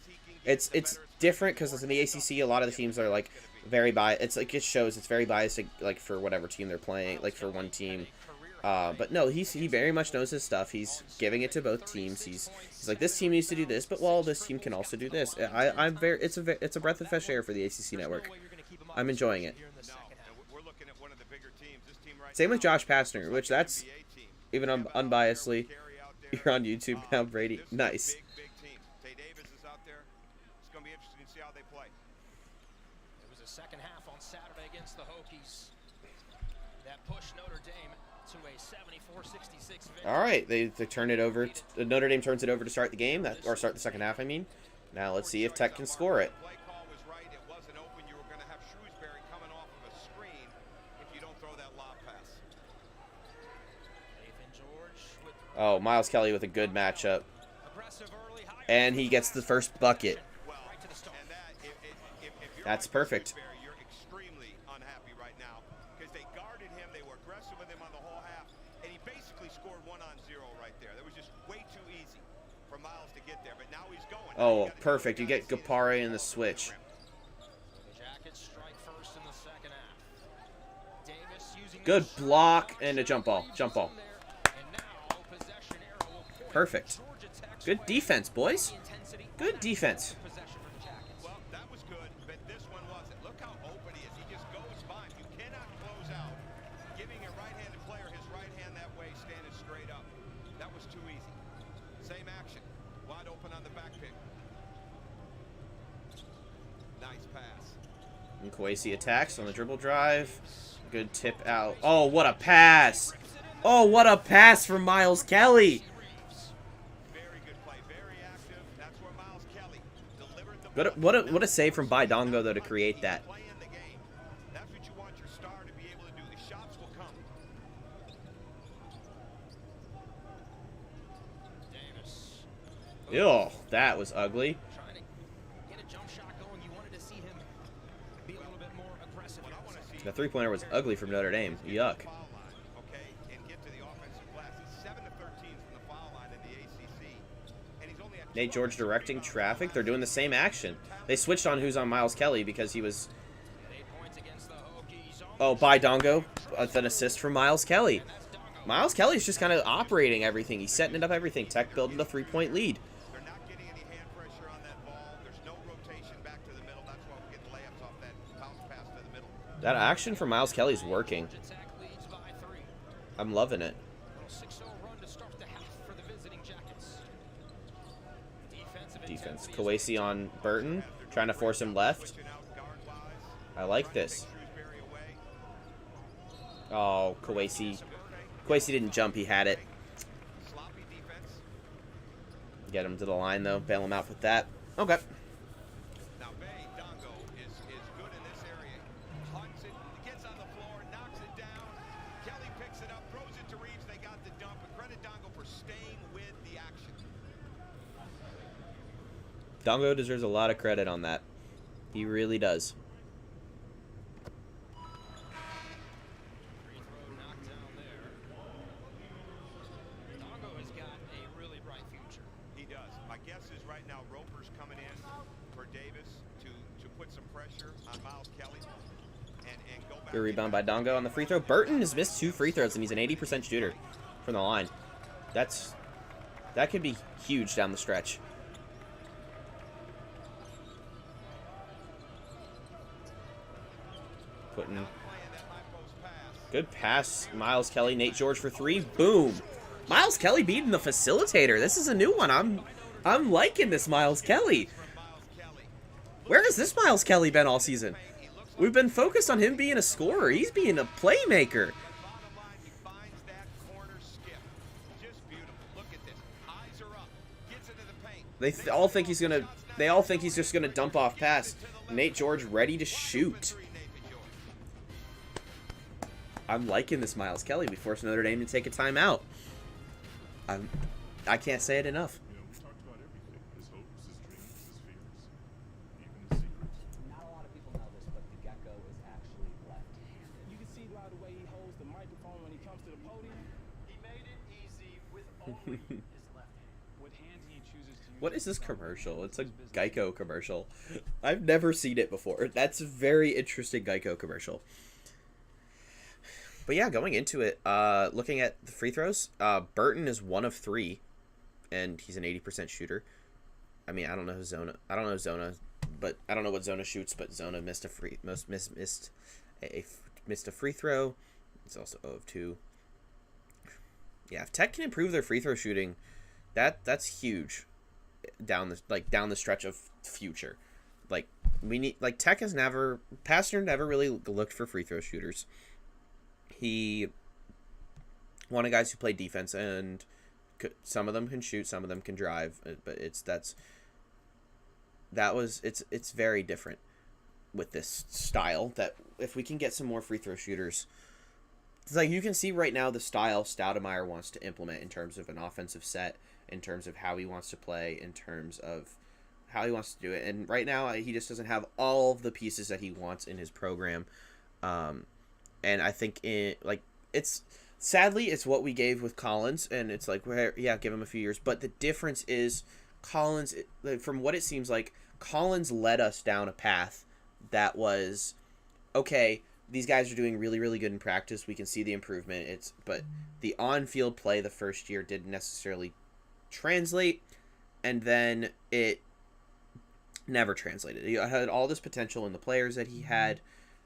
It's different because in the ACC a lot of the teams are like very biased. It's like it shows it's very biased like for whatever team they're playing, like for one team. But no, he very much knows his stuff. He's giving it to both teams. He's like, this team needs to do this, but well, this team can also do this. It's a breath of fresh air for the ACC network. I'm enjoying it. Same with Josh Pastner, which that's even unbiasedly. You're on YouTube now, Brady. Nice. Big team. Tay Davis is out there. It's going to be interesting to see how they play. It was a second half on Saturday against the Hokies that pushed Notre Dame to a 74-66 victory. All right, they turn it over. Notre Dame turns it over to start the game, or start the second half. I mean, now let's see if Tech can score it. Play call was right. It wasn't open. You were going to have Shrewsbury coming off of a screen if you don't throw that lob pass. Nathan George with Oh, Miles Kelly with a good matchup, aggressive early high. and he gets the first bucket. Well, Right to the start. and that if you're That's Michael perfect. Shrewsbury, you're extremely unhappy right now because they guarded him. They were aggressive with him on the whole half, and he basically scored 1-on-0 right there. That was just way too easy for Miles to get there. But now he's going. Oh, perfect. You get Gapare in the switch. The Jackets strike first in the second half. Davis using Good the block and a jump ball. Jump ball. And now possession arrow will point Perfect. Georgia Tech's Good way. defense, boys. Intensity Good defense. possession for the Jackets. Well, that was good, but this one wasn't. Look how open he is. He just goes by him. You cannot close out. Giving a right-handed player his right hand that way, standing straight up. That was too easy. Same action. Wide open on the back pick. Nice pass. And Kwesi attacks on the dribble drive. Good tip out. Oh, what a pass! Oh, what a pass from Miles Kelly! Very good play, very active. That's where Miles Kelly delivered the What a save from Baidongo, though, to create that. play in the game. That's what you want your star to be able to do. The shots will come. Davis. Ew, that was ugly. Trying to get a jump shot going. You wanted to see him be a little bit more aggressive. What I want to see The three-pointer was ugly from Notre Dame. Yuck. foul line, okay, and get to the offensive glass. He's 7 to 13 from the foul line in the ACC, and he's only at Nate George directing traffic. They're doing the same action. They switched on who's on Miles Kelly because he was... 8 points against the Hokies. Oh, Baidongo with an assist from Miles Kelly. Miles Kelly's just kind of operating everything. He's setting it up everything. Tech building a 3-point lead. They're not getting any hand pressure on that ball. There's no rotation back to the middle. That's why we're getting layups off that bounce pass to the middle. That action from Miles Kelly is working. Attack leads by 3. I'm loving it. Little 6-0 run to start the half for the visiting Jackets. Defensive Defense. intensity is Kwesi on Burton, trying to force him left. Switching out guard-wise. I like this. Shrewsbury away. Oh, Kwesi. Kwesi didn't jump. He had it. Sloppy defense. Get him to the line, though. Bail him out with that. Okay. Now, Dongo is good in this area. Hunts it, gets on the floor, knocks it down. Kelly picks it up, throws it to Reeves. They got the dump. And credit Dongo for staying with the action. Dongo deserves a lot of credit on that. He really does. free throw knocked down there. Dongo has got a really bright future. He does. My guess is right now Roper's coming in for Davis to put some pressure on Miles Kelly and go back. Good rebound by Dongo on the free throw. Burton has missed 2 free throws, and he's an 80% shooter from the line. That could be huge down the stretch. Putting Playing that high post pass. good pass, Miles Kelly, Nate George for 3. Boom. Miles Kelly beating the facilitator. This is a new one. I'm liking this Miles Kelly. Miles Kelly. Where has this Miles Kelly been all season? We've been focused on him being a scorer. He's being a playmaker. Bottom line, he finds that corner skip. Just beautiful. Look at this. Eyes are up. Gets into the paint. All think he's gonna. They all think he's just gonna dump off pass. Nate George ready to shoot. I'm liking this Miles Kelly. We forced Notre Dame to take a timeout. I can't say it enough. You know, we talked about everything. His hopes, his dreams, his fears, even his secrets. Not a lot of people know this, but the Gecko is actually left-handed. You can see by the way he holds the microphone when he comes to the podium. He made it easy with only his left hand. What hand he chooses to use. What is this commercial? It's a Geico commercial. I've never seen it before. That's a very interesting Geico commercial. But yeah, going into it, looking at the free throws, Burton is 1 of 3, and he's an 80% shooter. I mean, I don't know Zona, but I don't know what Zona shoots. But Zona missed a free throw. It's also 0 of 2. Yeah, if Tech can improve their free throw shooting, that's huge. Down the stretch of future, Tech has never, Pastner never really looked for free throw shooters. He wanted guys who play defense, and some of them can shoot, some of them can drive, but it's very different with this style. That if we can get some more free throw shooters, it's like you can see right now the style Stoudemire wants to implement in terms of an offensive set, in terms of how he wants to play, in terms of how he wants to do it. And right now he just doesn't have all of the pieces that he wants in his program. And I think it's what we gave with Collins, and it's like, yeah, give him a few years. But the difference is Collins, from what it seems like, Collins led us down a path that was, okay, these guys are doing really, really good in practice. We can see the improvement. But the on-field play the first year didn't necessarily translate, and then it never translated. He had all this potential in the players that he had,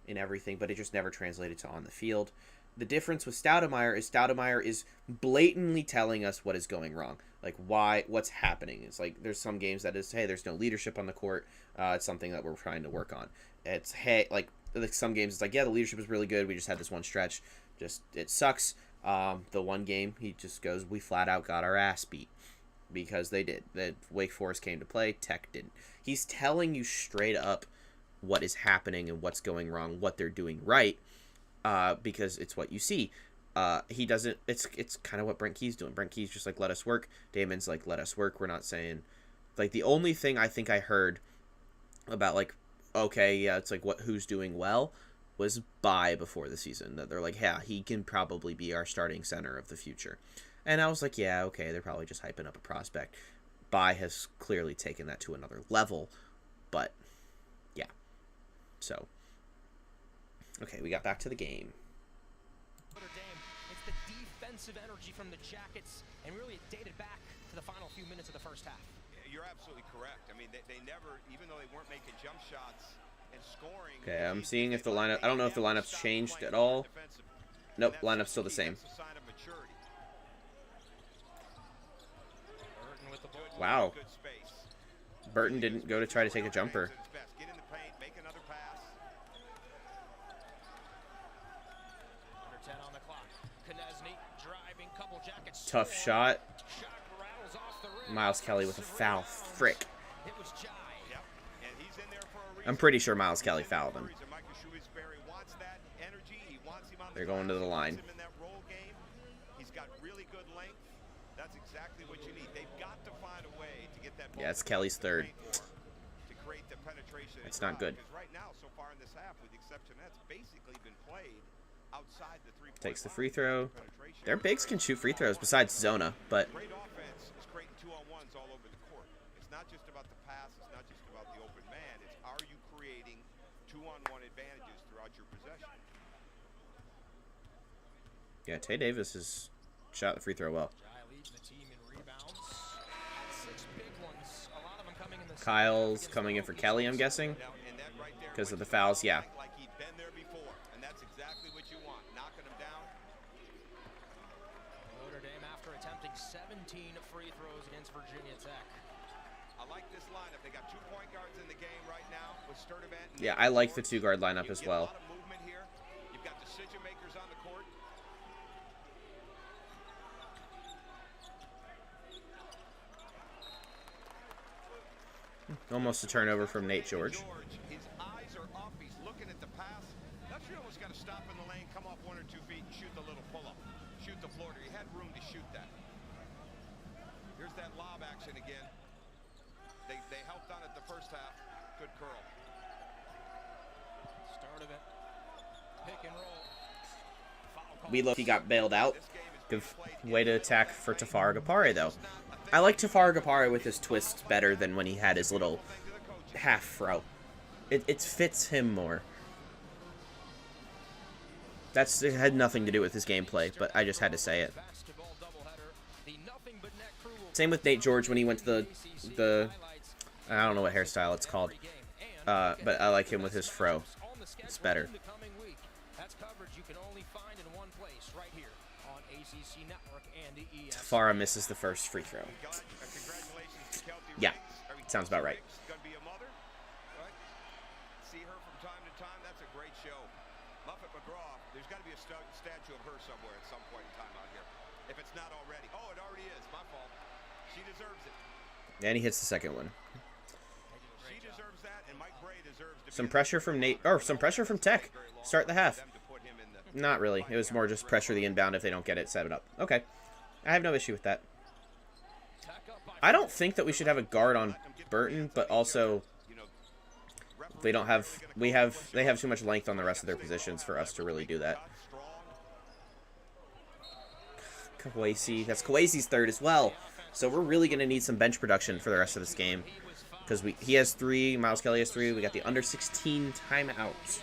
in everything, but it just never translated to on the field. The difference with Stoudemire is blatantly telling us what is going wrong, like what's happening. It's like there's some games that is, hey, there's no leadership on the court. It's something that we're trying to work on. it's like some games it's like, yeah, the leadership is really good. We just had this one stretch. Just it sucks. The one game he just goes, we flat out got our ass beat because they did. That Wake Forest came to play, Tech didn't. He's telling you straight up what is happening and what's going wrong, what they're doing right, because it's what you see. He doesn't. It's kind of what Brent Key's doing. Brent Key's just like, let us work. Damon's like, let us work. We're not saying, like, the only thing I think I heard about, like, okay, yeah, it's like who's doing well was Bai before the season. That they're like, yeah, he can probably be our starting center of the future. And I was like, yeah, okay, they're probably just hyping up a prospect. Bai has clearly taken that to another level, but yeah. So, okay, we got back to the game. Notre Dame, it's the defensive energy from the Jackets, and really it dated back to the final few minutes of the first half. You're absolutely correct. I mean, they never, even though they weren't making jump shots and scoring. Okay, I'm seeing if the lineup. I don't know if the lineup's changed at all. Nope, lineup's still the same. Wow. Burton didn't go to try to take a jumper. Get in the paint, make another pass. Under 10 on the clock. Konechny driving, couple Jackets. Tough shot. Shot rattles off the rim. Miles Kelly with a foul. Frick. It was Jai. Yep. And he's in there for a reason. I'm pretty sure Miles Kelly fouled him. Michael Shrewsbury wants that energy. He wants him on the They're going to the line. in that roll game. He's got really good length. That's exactly what you need. They've got to find a way to get that ball. Yeah, it's Kelly's third. To create the penetration. That's not good. Because right now, so far in this half, with the exception that's basically been played outside the three-point Takes the line. free throw. Penetration. Their bigs can shoot free throws besides Zona, but Great offense is creating 2-on-1s all over the court. It's not just about the pass. It's not just about the open man. It's are you creating 2-on-1 advantages throughout your possession? yeah, Tay Davis has shot the free throw well. Jai leads the team in rebounds. 6 big ones. A lot of them coming in the Kyle's coming in for Kelly, I'm guessing, Now, and that right there, because of the fouls. Yeah, like he'd been there before, and that's exactly what you want. Knocking him down. Notre Dame after attempting 17 free throws against Virginia Tech. I like this lineup. They got 2 point guards in the game right now with Sturdivant. yeah, I like the 2-guard lineup as well. A lot of movement here. You've got decision makers on the court. Almost a turnover from Nate George. His eyes are up. He's looking at the pass. That's really almost got to stop in the lane, come off 1 or 2 feet, and shoot the little pull-up. Shoot the floater. He had room to shoot that. Here's that lob action again. They helped on it the first half. Good curl. Start of it. Pick and roll. Foul call. We look, he got bailed out. Good way to attack for Tafari Gapare, though. I like Tafari Gapare with his twists better than when he had his little half fro. It fits him more. It had nothing to do with his gameplay, but I just had to say it. Basketball doubleheader. The nothing but net crew will Same with Nate George when he went to the I don't know what hairstyle it's called, but I like him with his fro. It's better. That's coverage you can only find in one place, right here on ACC Network and the ES. Tafara misses the first free throw. Congratulations to Kelty Yeah, Riggs. sounds about right. Going to be a mother, right? See her from time to time. That's a great show. Muffet McGraw, there's got to be a statue of her somewhere at some point in time out here. If it's not already. Oh, it already is. My fault. She deserves it. And he hits the second one. She deserves that, and Mike Bray deserves to Some be pressure from Nate, or some pressure from Tech. Start the half. them to put him in the Not really. It was more just pressure the inbound. If they don't get it, set it up. Okay. I have no issue with that. I don't think that we should have a guard on Burton, but also they don't have they have too much length on the rest of their positions for us to really do that. Kawasi, that's Kawasi's third as well. So we're really going to need some bench production for the rest of this game because he has 3, Miles Kelly has 3. We got the under 16 timeout.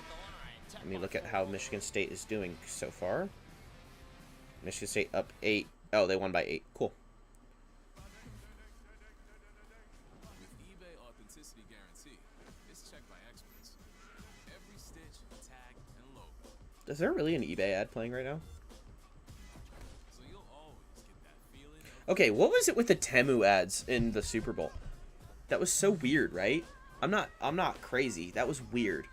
Let me look at how Michigan State is doing so far. Michigan State up 8. Oh, they won by 8. Cool. With eBay Authenticity Guarantee, it's checked by experts. Every stitch, tag, and logo. Is there really an eBay ad playing right now? So you'll always get that feeling of Okay, what was it with the Temu ads in the Super Bowl? That was so weird, right? I'm not crazy. That was weird.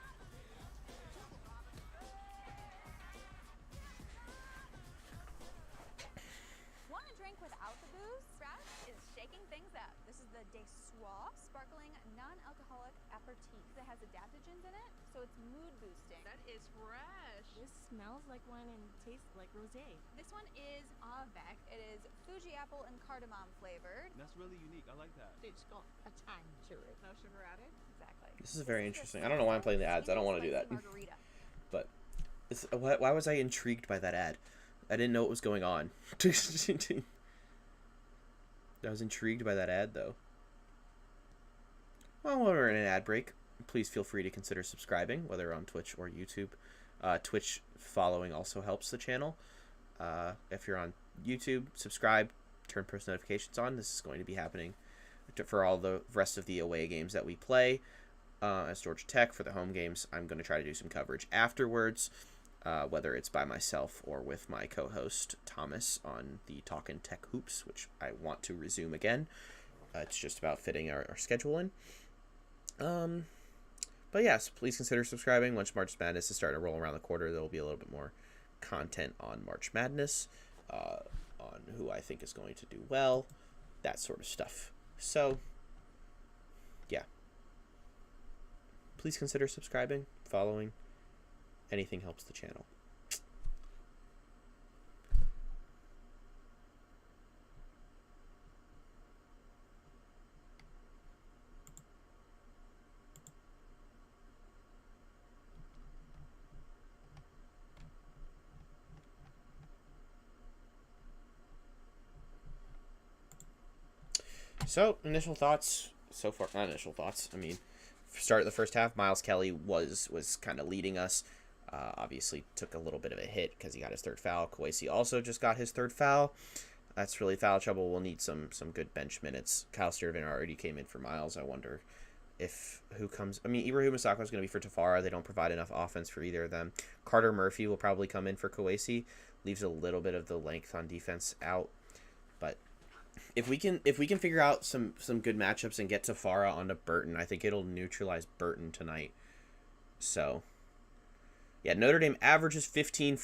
Trois sparkling non-alcoholic aperitif that has adaptogens in it, so it's mood boosting. That is fresh. This smells like wine and tastes like rosé. This one is avec. It is Fuji apple and cardamom flavored. That's really unique. I like that. It's got a tang to it. No sugar added. Exactly. This is very interesting. I don't know why I'm playing the ads. I don't want to do that. Margarita. But why was I intrigued by that ad? I didn't know what was going on. I was intrigued by that ad, though. Well, while we're in an ad break, please feel free to consider subscribing, whether on Twitch or YouTube. Twitch following also helps the channel. If you're on YouTube, subscribe, turn post notifications on. This is going to be happening for all the rest of the away games that we play. As Georgia Tech, for the home games, I'm going to try to do some coverage afterwards, whether it's by myself or with my co-host Thomas on the Talkin' Tech Hoops, which I want to resume again. It's just about fitting our schedule in. But yes, please consider subscribing. Once March Madness is starting to roll around the quarter, there will be a little bit more content on March Madness, on who I think is going to do well, that sort of stuff. So, yeah. Please consider subscribing, following. Anything helps the channel. So, initial thoughts so far. Not initial thoughts. I mean, start of the first half, Miles Kelly was kind of leading us. Obviously, took a little bit of a hit because he got his third foul. Kawasi also just got his third foul. That's really foul trouble. We'll need some good bench minutes. Kyle Sturtevant already came in for Miles. I wonder if who comes. I mean, Ibrahim Masako is going to be for Tafara. They don't provide enough offense for either of them. Carter Murphy will probably come in for Kawasi. Leaves a little bit of the length on defense out, but if we can figure out some good matchups and get Tafara onto Burton, I think it'll neutralize Burton tonight. So, yeah, Notre Dame averages 14 and a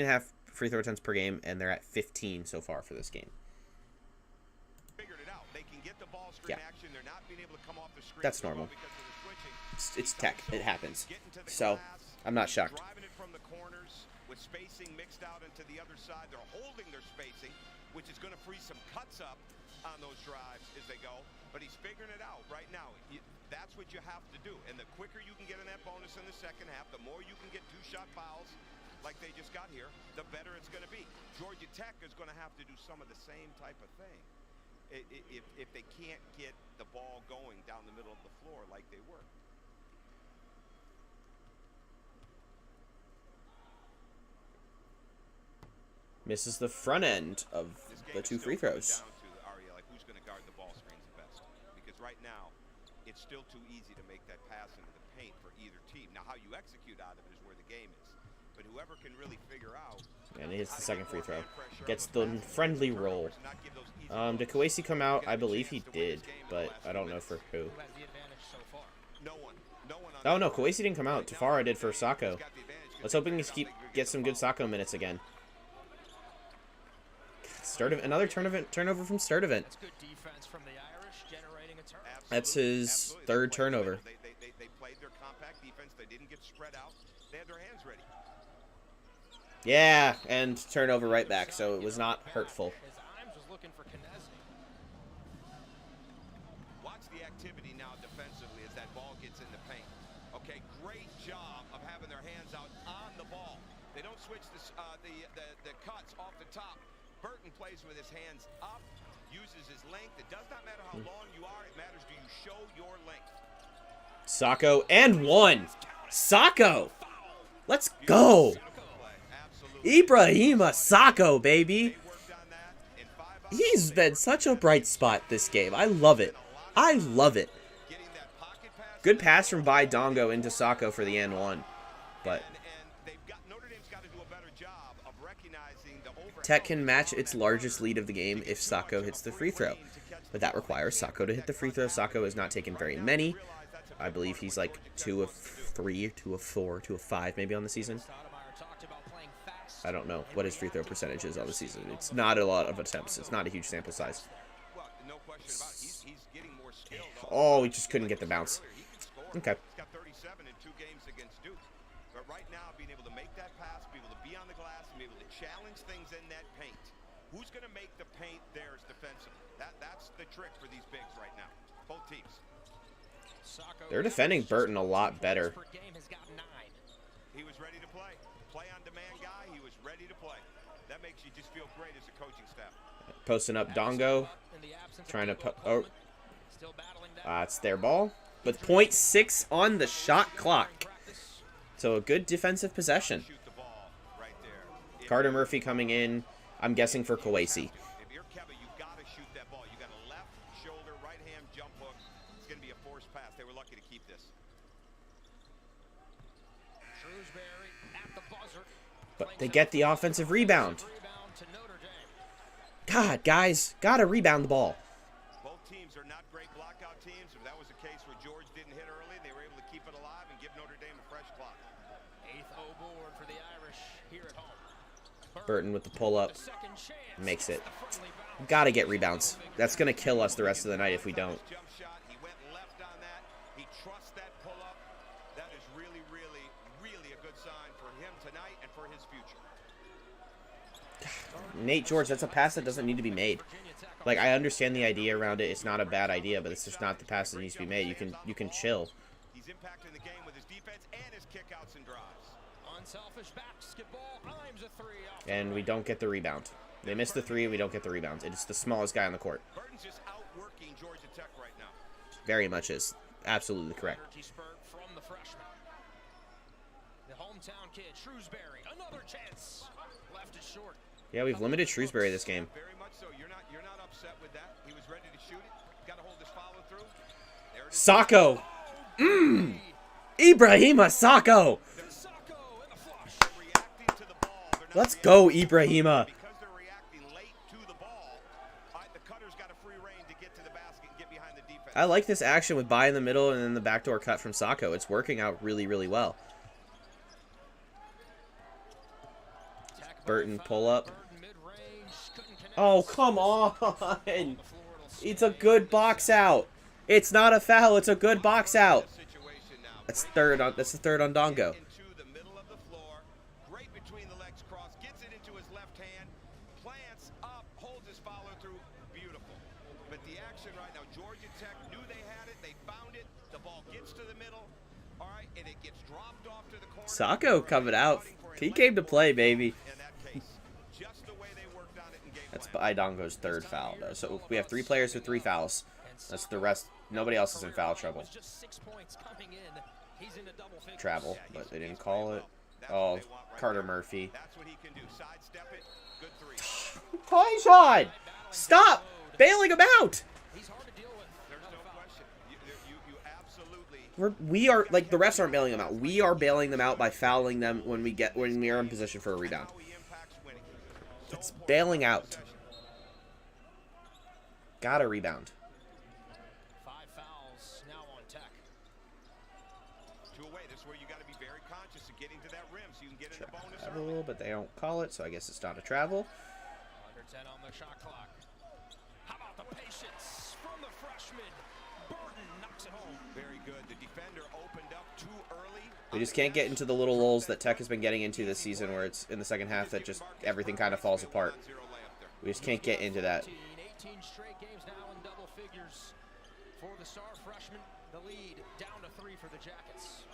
half free throw attempts per game, and they're at 15 so far for this game. Figured it out. They can get the ball screen action. They're not being able to come off the screen. That's normal. It's tech. It happens. So, I'm not shocked. Driving it from the corners with spacing mixed out into the other side. They're holding their spacing, which is going to free some cuts up on those drives as they go. But he's figuring it out right now. That's what you have to do. And the quicker you can get in that bonus in the second half, the more you can get two-shot fouls like they just got here, the better it's going to be. Georgia Tech is going to have to do some of the same type of thing if they can't get the ball going down the middle of the floor like they were. Misses the front end of the two free throws. Down to Aria, like who's going to guard the ball screens the best? Because right now, it's still too easy to make that pass into the paint for either team. Now, how you execute out of it is where the game is. But whoever can really figure out. And he hits the second free throw. Gets the friendly roll. Did Kawasi come out? I believe he did, but I don't know for who. Oh no, Kawasi didn't come out. Tafara did for Sacco. Let's hope he can get some good Sacco minutes again. Another turnover from Sturtevant. That's his third turnover. They played their compact defense. They didn't get spread out. They had their hands ready. Yeah, and turnover right back, so it was not hurtful. Watch the activity now defensively as that ball gets in the paint. Okay, great job of having their hands out on the ball. They don't switch the cuts off the top. Burton plays with his hands up, uses his length. It does not matter how long you are. It matters, do you show your length? Sacco and one. Sacco. Let's go. Ibrahim Sacco, baby. He's been such a bright spot this game. I love it. I love it. Good pass from Bai Dongo into Sacco for the N1. But Tech can match its largest lead of the game if Sacco hits the free throw. But that requires Sacco to hit the free throw. Sacco has not taken very many. I believe he's like 2 of 3, 2 of 4, 2 of 5 maybe on the season. I don't know what his free throw percentage is on the season. It's not a lot of attempts. It's not a huge sample size. Oh, he just couldn't get the bounce. He can score. Okay. He's got 37 in 2 games against Duke. But right now, being able to make that pass, be able to be on the glass, and be able to challenge things in that paint. Who's going to make the paint theirs defensively? That's the trick for these bigs right now. Both teams. They're defending Burton a lot better. He was ready to play. Play on demand guy. He was ready to play. That makes you just feel great as a coaching staff. Posting up Dongo. Trying to... Oh. It's their ball. With .6 on the shot clock. So a good defensive possession. Shoot the ball right there. Carter Murphy coming in, I'm guessing for Kawasi. If you're Kevin, you got to shoot that ball. You got a left shoulder, right hand jump hook. It's going to be a forced pass. They were lucky to keep this. Shrewsbury at the buzzer. But they get the offensive rebound. God, guys, gotta rebound the ball. Both teams are not great blockout teams. If that was a case where George didn't hit early, they were able to keep it alive and give Notre Dame a fresh clock. 8th O board for the Irish here at home. Burton with the pull-up. Makes it. Gotta get rebounds. That's gonna kill us the rest of the night if we don't. Jump shot. He went left on that. He trusts that pull-up. That is really, really, really a good sign for him tonight and for his future. Nate George, that's a pass that doesn't need to be made. Like, I understand the idea around it. It's not a bad idea, but it's just not the pass that needs to be made. You can chill. He's impacting the game with his defense and his kickouts and drives. Unselfish basketball. Aims a 3 off. And we don't get the rebound. They miss the 3, we don't get the rebound. It's the smallest guy on the court. Burton's just outworking Georgia Tech right now. Very much is. Absolutely correct. Energy spurt from the freshman. The hometown kid, Shrewsbury. Another chance. Left it short. Yeah, we've limited Shrewsbury this game. Very much so. You're not upset with that. He was ready to shoot it. Got to hold his follow through. There it is. Sacco! Ibrahima Sacco! Reacting to the ball. They're not Let's go, Ibrahima. because they're reacting late to the ball. The cutter's got a free rein to get to the basket and get behind the defense. I like this action with By in the middle and then the backdoor cut from Sacco. It's working out really, really well. Burton pull up. Oh, come on. It's a good box out. It's not a foul. It's a good box out. That's the third on Dongo. Into the middle of the floor, right between the legs cross, gets it into his left hand, plants up, holds his follow through, beautiful. But the action right now, Georgia Tech knew they had it, they found it, the ball gets to the middle, all right, and it gets dropped off to the corner. Sacco coming out. He came to play, baby. In that case, just the way they worked on it in game That's plan. Dongo's third foul, though. So we have 3 players with 3 fouls. That's the rest. Nobody else is in foul trouble. Just 6 points coming in. He's into double figures. Travel, but they didn't call it. Oh, Carter Murphy. That's what he can do. Sidestep it. Good 3. Tyshon! Stop bailing him out! He's hard to deal with. There's no question. You absolutely. We are like the refs aren't bailing them out. We are bailing them out by fouling them when we are in position for a rebound. How he impacts winning. It's bailing out. Got a rebound. 5 fouls now on Tech. 2 away. This is where you got to be very conscious of getting to that rim so you can get in the bonus. Travel, but they don't call it, so I guess it's not a travel. Under 10 on the shot clock. How about the patience from the freshman? Burton knocks it home. Very good. The defender opened up too early. We just can't get into the little lulls that Tech has been getting into this season where it's in the second half that just everything kind of falls apart. We just can't get into that. 18 straight games now in double figures for the star freshman. The lead down to 3 for the Jackets.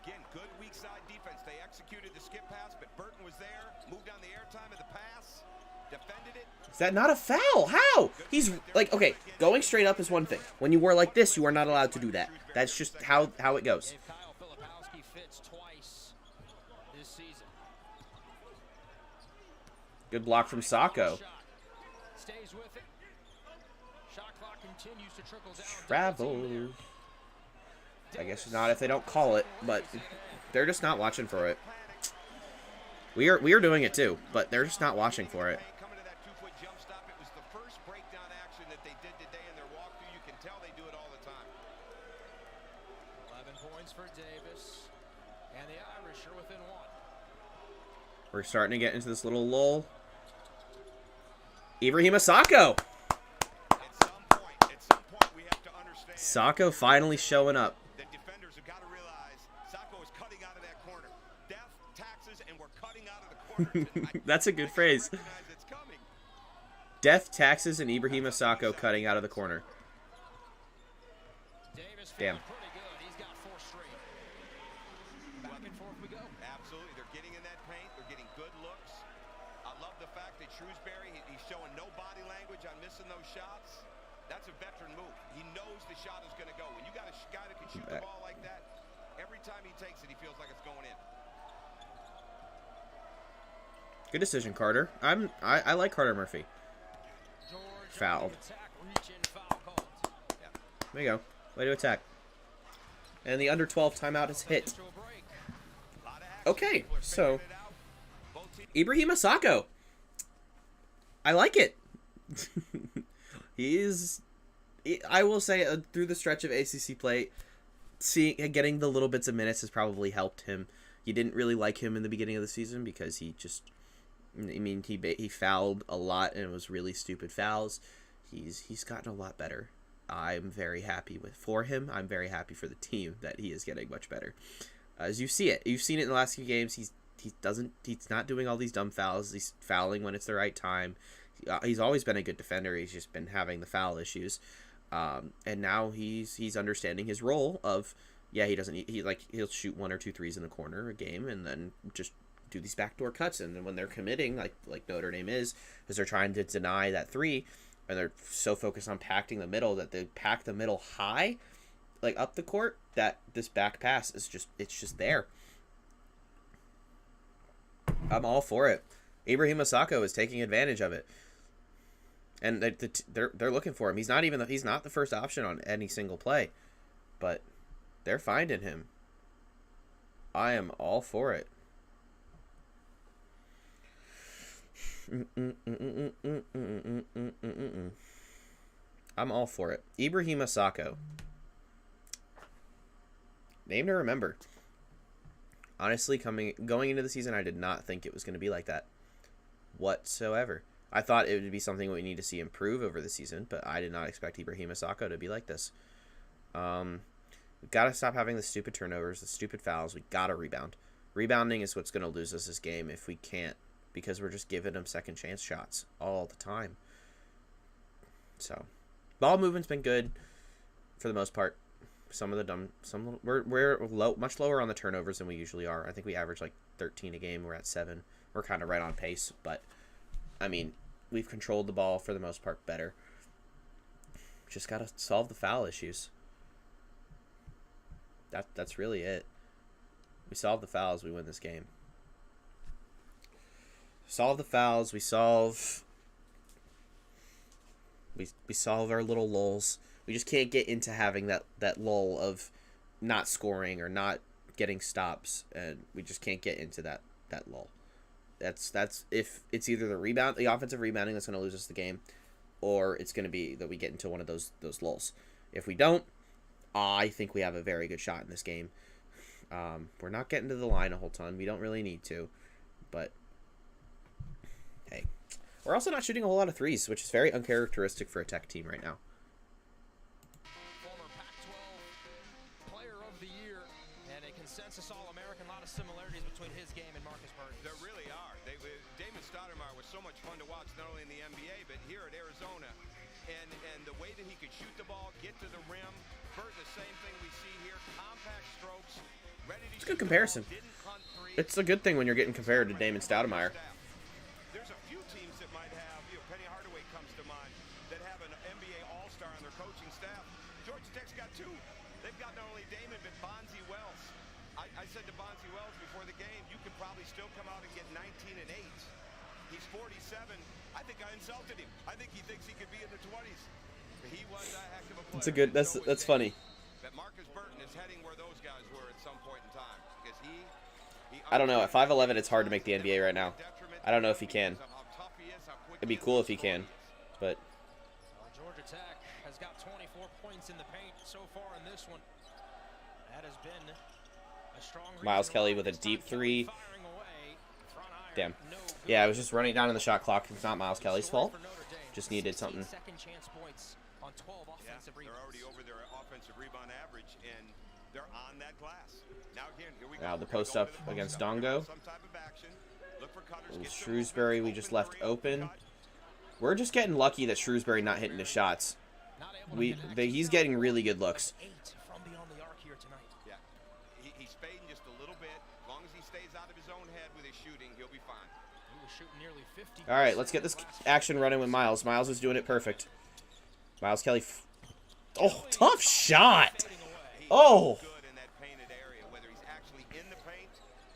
Again, good weak side defense. They executed the skip pass, but Burton was there, moved on the airtime of the pass, defended it. Is that not a foul? How? He's like, okay, going straight up is one thing. When you were like this, you are not allowed to do that. That's just how it goes. Gave Kyle Filipowski fits twice this season. Good block from Sacco. Stays with it. Shot clock continues to trickle down. Travel. I guess not if they don't call it, but they're just not watching for it. We are doing it too, but they're just not watching for it. Coming to that 2-foot jump stop, it was the first breakdown action that they did today in their walkthrough. You can tell they do it all the time. 11 points for Davis, and the Irish are within 1. We're starting to get into this little lull. Ibrahima Sacco. At some point, we have to understand Sacco finally showing up. The defenders have got to realize Sacco is cutting out of that corner. Death, taxes, and we're cutting out of the corner tonight. That's a good phrase. Recognize it's coming. Death, taxes, and Ibrahima Sacco cutting out of the corner. Davis Damn. feeling pretty good. He's got 4 straight. Back and forth we go. Absolutely. They're getting in that paint. They're getting good looks. I love the fact that Shrewsbury, he's showing no body language on missing those shots. That's a veteran move. He knows the shot is going to go. When you got a guy that can shoot the ball like that, every time he takes it, he feels like it's going in. Good decision, Carter. I like Carter Murphy. George Fouled. attack, reach in, foul called. Yeah. There you go. Way to attack. And the under 12 timeout is hit. To a break. A lot of action. Okay, People are so figuring it out. Both teams Ibrahima Sacco. I like it. I will say, through the stretch of ACC play, getting the little bits of minutes has probably helped him. You didn't really like him in the beginning of the season because he fouled a lot and it was really stupid fouls. He's gotten a lot better. I'm very happy for him. I'm very happy for the team that he is getting much better. As you see it, you've seen it in the last few games. He's not doing all these dumb fouls. He's fouling when it's the right time. He's always been a good defender. He's just been having the foul issues, and now he's understanding his role of he'll shoot 1 or 2 threes in the corner a game and then just do these backdoor cuts. And then when they're committing, like Notre Dame is, because they're trying to deny that 3, and they're so focused on packing the middle that they pack the middle high, like up the court, that this back pass is just there. I'm all for it. Ibrahima Sacco is taking advantage of it, and they're looking for him. He's not the first option on any single play, but they're finding him. I am all for it. I'm all for it. Ibrahima Sacco. Name to remember. Honestly, going into the season, I did not think it was going to be like that whatsoever. I thought it would be something we need to see improve over the season, but I did not expect Ibrahima Sacco to be like this. We've got to stop having the stupid turnovers, the stupid fouls. We got to rebound. Rebounding is what's going to lose us this game if we can't, because we're just giving them second chance shots all the time. So, ball movement's been good for the most part. We're much lower on the turnovers than we usually are. I think we average like 13 a game. We're at 7. We're kind of right on pace, but I mean, we've controlled the ball for the most part better. Just got to solve the foul issues. That's really it. We solve the fouls, we win this game. Solve the fouls, we solve our little lulls. We just can't get into having that lull of not scoring or not getting stops, and we just can't get into that lull. That's if it's either the offensive rebounding that's going to lose us the game, or it's going to be that we get into one of those lulls. If we don't, I think we have a very good shot in this game. We're not getting to the line a whole ton. We don't really need to, but hey, we're also not shooting a whole lot of threes, which is very uncharacteristic for a Tech team right now. Former Pac-12 Player of the Year and a consensus All-American. A lot of similarities between his game and Marcus Burton's. There really are. Damon Stoudemire was so much fun to watch, not only in the NBA, but here at Arizona. And the way that he could shoot the ball, get to the rim. Burton, the same thing we see here. Compact strokes, ready to It's a good comparison. It's a good thing when you're getting compared to Damon Stoudemire. There's a few teams that might have, Penny Hardaway comes to mind, that have an NBA All-Star on their coaching staff. Georgia Tech's got 2. They've got not only Damon, but Bonzi Wells. I said to Bonzi Wells before the game, you could probably still come out and get 19 and 8. He's 47. I think I insulted him. I think he thinks he could be in the 20s. He was a heck of a player. It's a good. That's funny. But Marcus Burton is heading where those guys were at some point in time, because he I don't know. At 5'11", it's hard to make the NBA right now. I don't know if he can. It'd be cool if he can, but Georgia Tech has got 24 points in the paint so far in this one. That has been a strong Miles Kelly with a deep 3. Damn. Yeah, I was just running down in the shot clock. It's not Miles Kelly's fault. Just needed something. Second chance points on 12 Yeah, offensive they're rebounds. already over their offensive rebound average, and they're on that glass. Now again, here we go. Now the We're gonna post go up into the against post up. We're gonna Dongo. have some type of action. Look for cutters, Little get some Shrewsbury we movement, just open left three, open. cut. We're just getting lucky that Shrewsbury not hitting his shots. Not able to connect. He's getting really good looks. 8 from beyond the arc here tonight. Yeah, he's fading just a little bit. As long as he stays out of his own head with his shooting, he'll be fine. He was shooting nearly 50. All right, let's get this action running with Miles. Miles is doing it perfect. Miles Kelly. Oh, tough shot. Oh. Good in that painted area, whether he's actually in the paint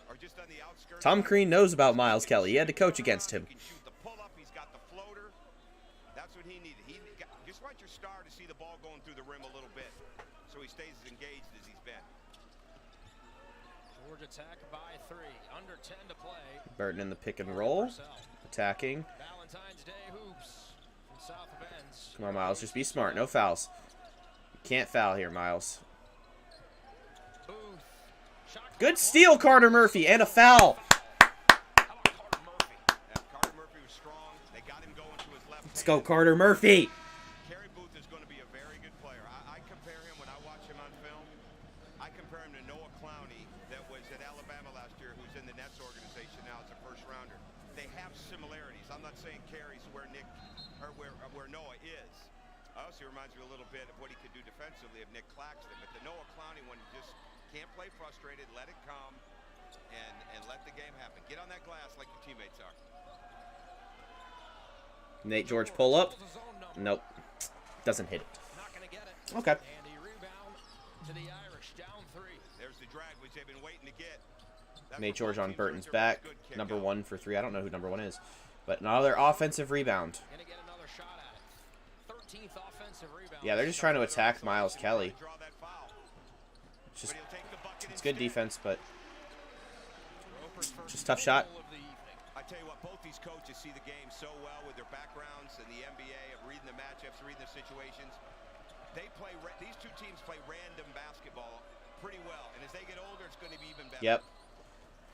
or just on the outskirts. Tom Crean knows about Miles Kelly. He had to coach against him. He can shoot the pull-up. He's got the floater. That's what he needed. Just want your star to see the ball going through the rim a little bit so he stays as engaged as he's been. Georgia Tech by 3. Under 10 to play. Burton in the pick and roll. Attacking. Valentine's Day hoops from South Bend. Come on, Miles. Just be smart. No fouls. You can't foul here, Miles. Good steal, Carter Murphy, and a foul. Carter Murphy? Yeah, Carter Murphy was strong. They got him going to his left. Let's go, Carter Murphy. Kerry Booth is going to be a very good player. I compare him when I watch him on film. I compare him to Noah Clowney that was at Alabama last year, who's in the Nets organization now as a first rounder. They have similarities. I'm not saying Kerry's where Noah is. Also reminds me a little bit of what he could do defensively of Nick Claxton, but the Noah Clowney one just can't play frustrated, let it come, and let the game happen. Get on that glass like your teammates are. Nate George pull up. Nope. Doesn't hit it. Not gonna get it. Okay. And a rebound to the Irish, down 3. There's the drag, which they've been waiting to get. That's Nate what George on teams Burton's are doing. back. Good kick Number out. 1 for 3. I don't know who number 1 is. But another offensive rebound. Gonna get another shot at it. 13th offensive rebound. Yeah, they're just trying to attack Miles Kelly. Draw that foul. It's just But he'll take the bucket it's good instead. defense, but Roper's first just tough shot. goal of the evening. I tell you what, both these coaches see the game so well with their backgrounds in the NBA of reading the matchups, reading the situations. These two teams play random basketball pretty well, and as they get older, it's going to be even better. Yep.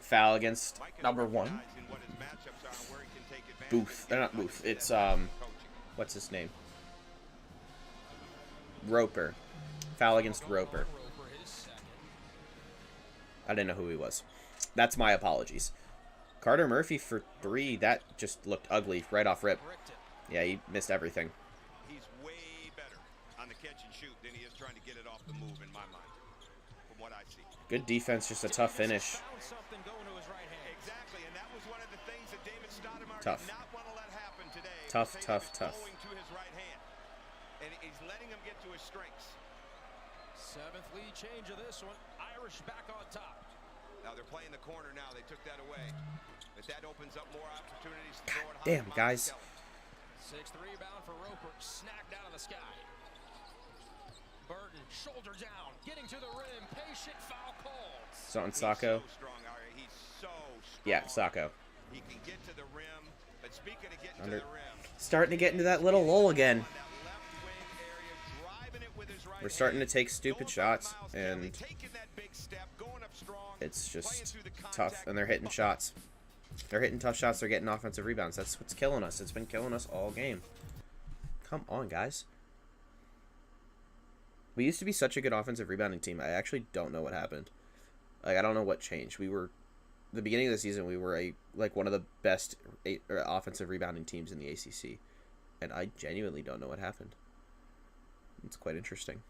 Foul against Mike is number 1. recognizing what his matchups are and where he can take advantage Booth. and They're get not Booth. coaching. It's Coaching. what's his name? Roper. Foul against Roper. Roper, his second. I didn't know who he was. That's my apologies. Carter Murphy for 3. That just looked ugly right off rip. Bricked it. Yeah, he missed everything. He's way better on the catch and shoot than he is trying to get it off the move, in my mind, from what I see. Good defense, just a tough finish. Found something going to his right hand. Exactly, and that was one of the things that David Stoudemire Tough. did not want to let happen today. Tough, Tatum tough, is tough. going to his right hand, and he's letting him get to his strengths. 7th lead change of this one. Irish back on top. Now they're playing the corner now. They took that away. But that opens up more opportunities to throw it high. Damn, to Miles guys. Kelly. 6th rebound for Roper. Snagged out of the sky. Burton, shoulder down. Getting to the rim. Patient foul calls. So on He's Sacco. so strong, Ari. He's so strong. Yeah, Sacco. He can get to the rim. But speaking of getting Under- to the rim, Starting to get into that little lull again. on that left wing area, driving it with his right We're starting to hand. take stupid Goes up shots, Miles Kelly, and taking that big step, going up strong, it's playing just through the tough. contact. And they're hitting shots. They're hitting tough shots. They're getting offensive rebounds. That's what's killing us. It's been killing us all game. Come on, guys. We used to be such a good offensive rebounding team. I actually don't know what happened. Like, I don't know what changed. We were, the beginning of the season, we were one of the best offensive rebounding teams in the ACC, and I genuinely don't know what happened. It's quite interesting.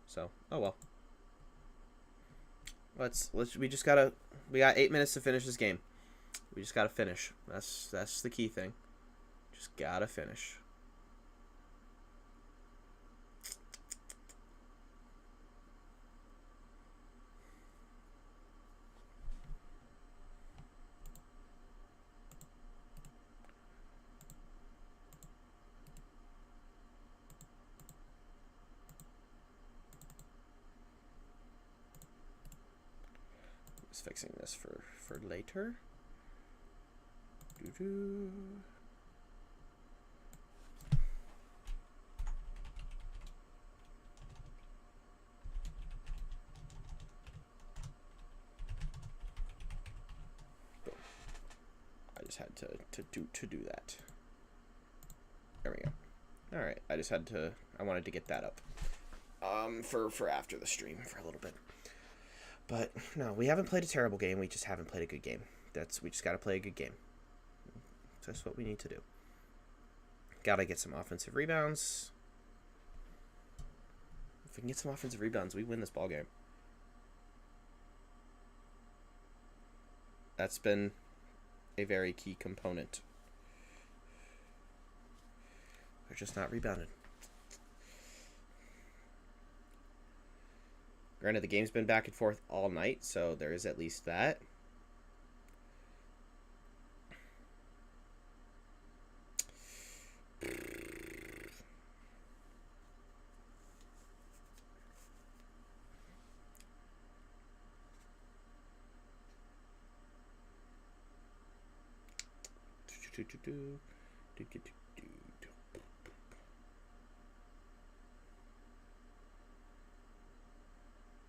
So, oh well. We got 8 minutes to finish this game. We just gotta finish. That's the key thing. Just gotta finish. Just fixing this for later. Doo-doo. just had to do that. There we go. All right, I wanted to get that up for after the stream for a little bit. But no, we haven't played a terrible game. We just haven't played a good game. We just got to play a good game. That's what we need to do. Got to get some offensive rebounds. If we can get some offensive rebounds, we win this ball game. That's been a very key component. We're just not rebounded. Granted, the game's been back and forth all night, so there is at least that.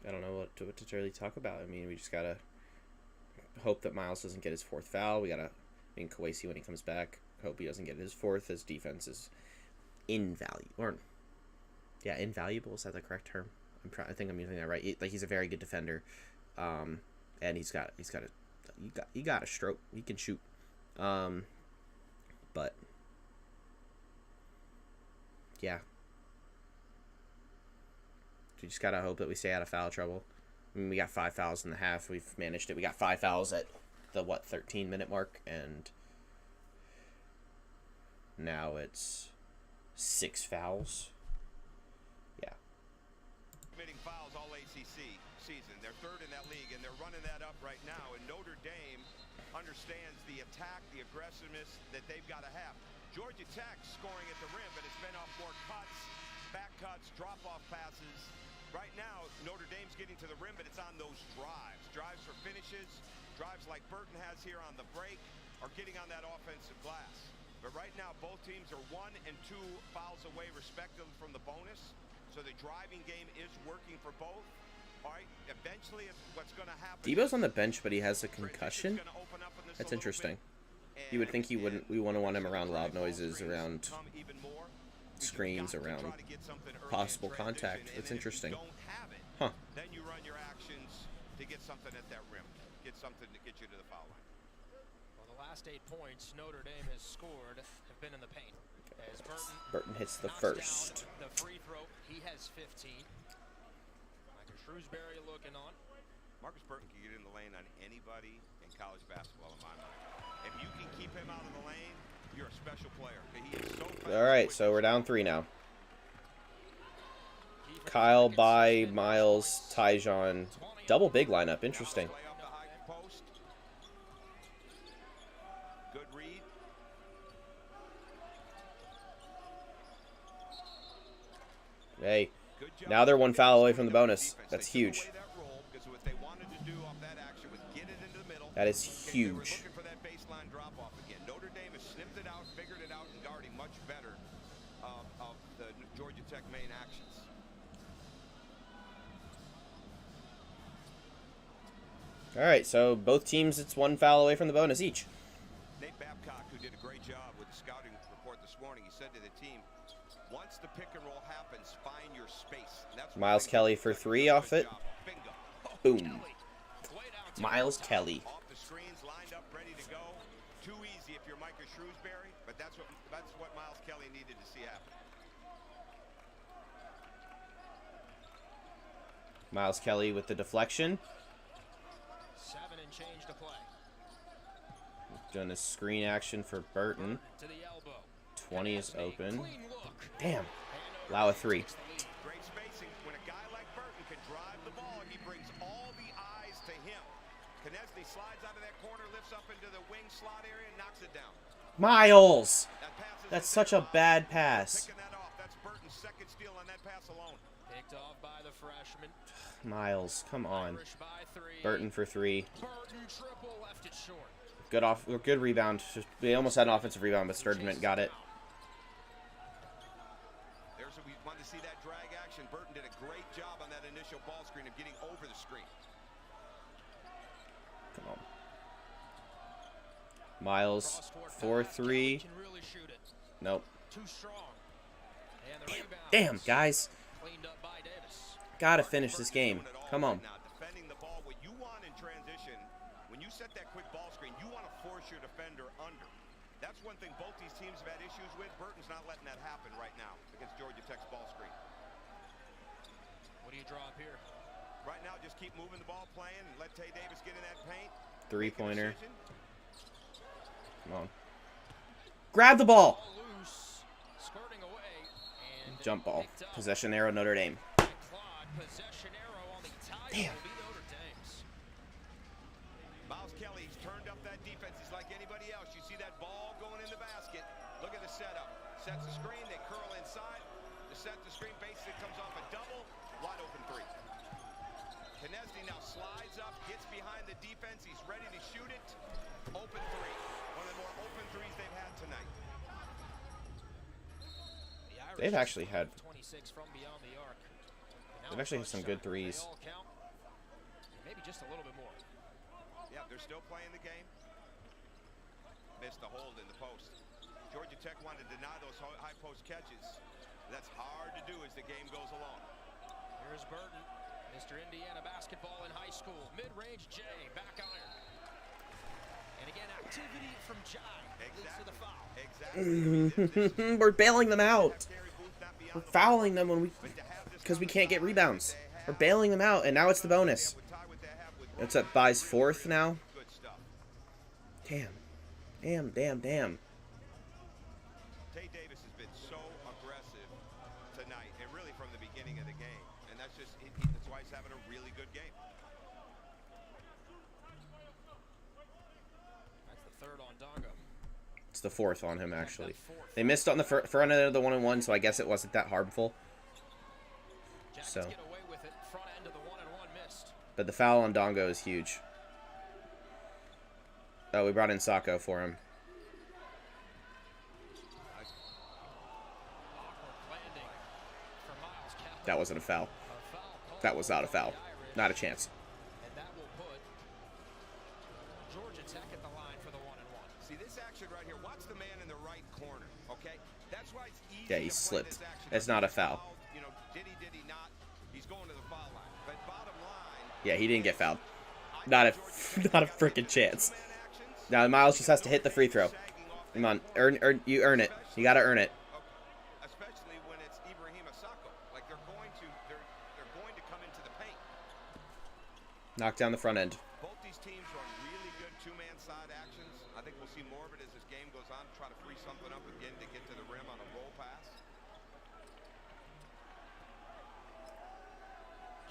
I don't know what to really talk about. I mean, we just gotta hope that Miles doesn't get his fourth foul. We gotta, Kawasi when he comes back, hope he doesn't get his fourth. His defense is invaluable. Invaluable, is that the correct term? I think I'm using that right. He's a very good defender, and he's got a stroke. He can shoot, but yeah. We just gotta hope that we stay out of foul trouble. I mean, we got 5 fouls in the half. We've managed it. We got 5 fouls at the 13-minute mark, and now it's 6 fouls. Yeah. Committing fouls all ACC season. They're third in that league, and they're running that up right now. And Notre Dame understands the attack, the aggressiveness that they've got to have. Georgia Tech scoring at the rim, but it's been off more cuts, back cuts, drop-off passes. Right now, Notre Dame's getting to the rim, but it's on those drives. Drives for finishes, drives like Burton has here on the break, are getting on that offensive glass. But right now, both teams are 1 and 2 fouls away, respectively, from the bonus. So the driving game is working for both. All right, eventually, what's going to happen... Debo's on the bench, but he has a concussion? That's interesting. You would think we wouldn't want him around loud noises, around screens, around possible contact. It's interesting. Huh. Then you run your actions to get something at that rim. Get something to get you to the foul line. Well, the last 8 points Notre Dame has scored have been in the paint. As Burton hits the first. The free throw, he has 15. Micah Shrewsbury looking on. Marcus Burton can get in the lane on anybody in college basketball, in my mind. If you can keep him out of the lane, you're a special player. He is so fast. All right, so we're down 3 now. Kyle, Bai, Miles, Tyjon. Double big lineup. Interesting. Good read. Hey, now they're 1 foul away from the bonus. That's huge. That is huge. Notre Dame has sniffed it out, figured it out, and guarding much better of the Georgia Tech main actions. All right, so both teams, it's 1 foul away from the bonus each. Nate Babcock, who did a great job with the scouting report this morning, he said to the team, once the pick and roll happens, find your space. That's Miles Kelly for 3 off it. Boom. Miles Kelly. Off the screens, lined up, ready to go. Too easy if you're Micah Shrewsbury, but that's what Miles Kelly needed to see happen. Miles Kelly with the deflection. 7 and change to play. Doing a screen action for Burton. To the elbow. 20 is open. Damn. Allow a 3. Great spacing. When a guy like Burton can drive the ball, he brings all the eyes to him. Knesny slides out of that corner, lifts up into the wing slot area, and knocks it down. Miles! That's such a bad pass. Picking that off. That's Burton's second steal on that pass alone. Picked off by the freshman. Miles, come on. Irish by 3. Burton for 3. Burton triple, left it short. Good rebound. They almost had an offensive rebound, but Sturgeon got it. There's we wanted to see that drag action. Burton did a great job on that initial ball screen of getting over the screen. Come on. Miles, 4-3. Can really shoot it. Nope. Too strong. And the rebound. Damn, guys. Cleaned up by Davis. Gotta finish this game. Come on. Now, defending the ball, what you want in transition, when you set that quick ball screen, you want to force your defender under. That's one thing both these teams have had issues with. Burton's not letting that happen right now against Georgia Tech's ball screen. What do you draw up here? Right now, just keep moving the ball, playing, and let Tay Davis get in that paint. Three-pointer. Come on. Grab the ball. Ball loose. Skirting away. And Jump ball. picked up Possession arrow, Notre Dame. by Claude. Possession arrow on the tie. Damn. Will be Notre Dame's. Miles Kelly's turned up that defense. He's like anybody else. You see that ball going in the basket. Look at the setup. Sets the screen. They curl inside. The set the screen basically comes off a double. Wide open three. Knesny now slides up, gets behind the defense. He's ready to shoot it. Open three. One of the more open threes they've had tonight. The Irish They've actually had 26 from beyond the arc. They've actually had some good threes. They all count. Maybe just a little bit more. Yeah, they're still playing the game. Missed the hold in the post. Georgia Tech wanted to deny those high post catches. That's hard to do as the game goes along. Here's Burton, Mr. Indiana basketball in high school. Mid-range J, back iron. And again, activity from Jai leads to the foul. Exactly. We're bailing them out. We're fouling them when because we can't get rebounds. We're bailing them out, and now it's the bonus. It's at Bai's fourth now. Good stuff. Damn. Damn. Tay Davis has been so aggressive tonight, and really from the beginning of the game. And that's just that's why he's having a really good game. That's the third on Dongo. It's the fourth on him, actually. They missed on the front end of the 1-and-1, so I guess it wasn't that harmful. Jackets So. get away with it. Front end of the 1-and-1 missed. But the foul on Dongo is huge. Oh, we brought in Sacco for him. Awkward landing for Miles Kelly. That wasn't a foul. A foul called That was not a foul. by the Irish. Not a chance. And that will put Georgia Tech at the line for the 1-and-1. See this action right here. Watch the man in the right corner. Okay, that's why it's easy. Yeah, he to play slipped. this action. It's not a foul. You know, did he not? He's going to the foul line. But bottom line. Yeah, he didn't get fouled. Not a freaking chance. Now Miles just has to hit the free throw. Come on, you earn it. You gotta earn it. Especially when it's Ibrahim Asako. Like they're going to come into the paint. Knock down the front end. Both these teams are really good two-man side actions. I think we'll see more of it as this game goes on. Try to free something up again to get to the rim on a roll pass.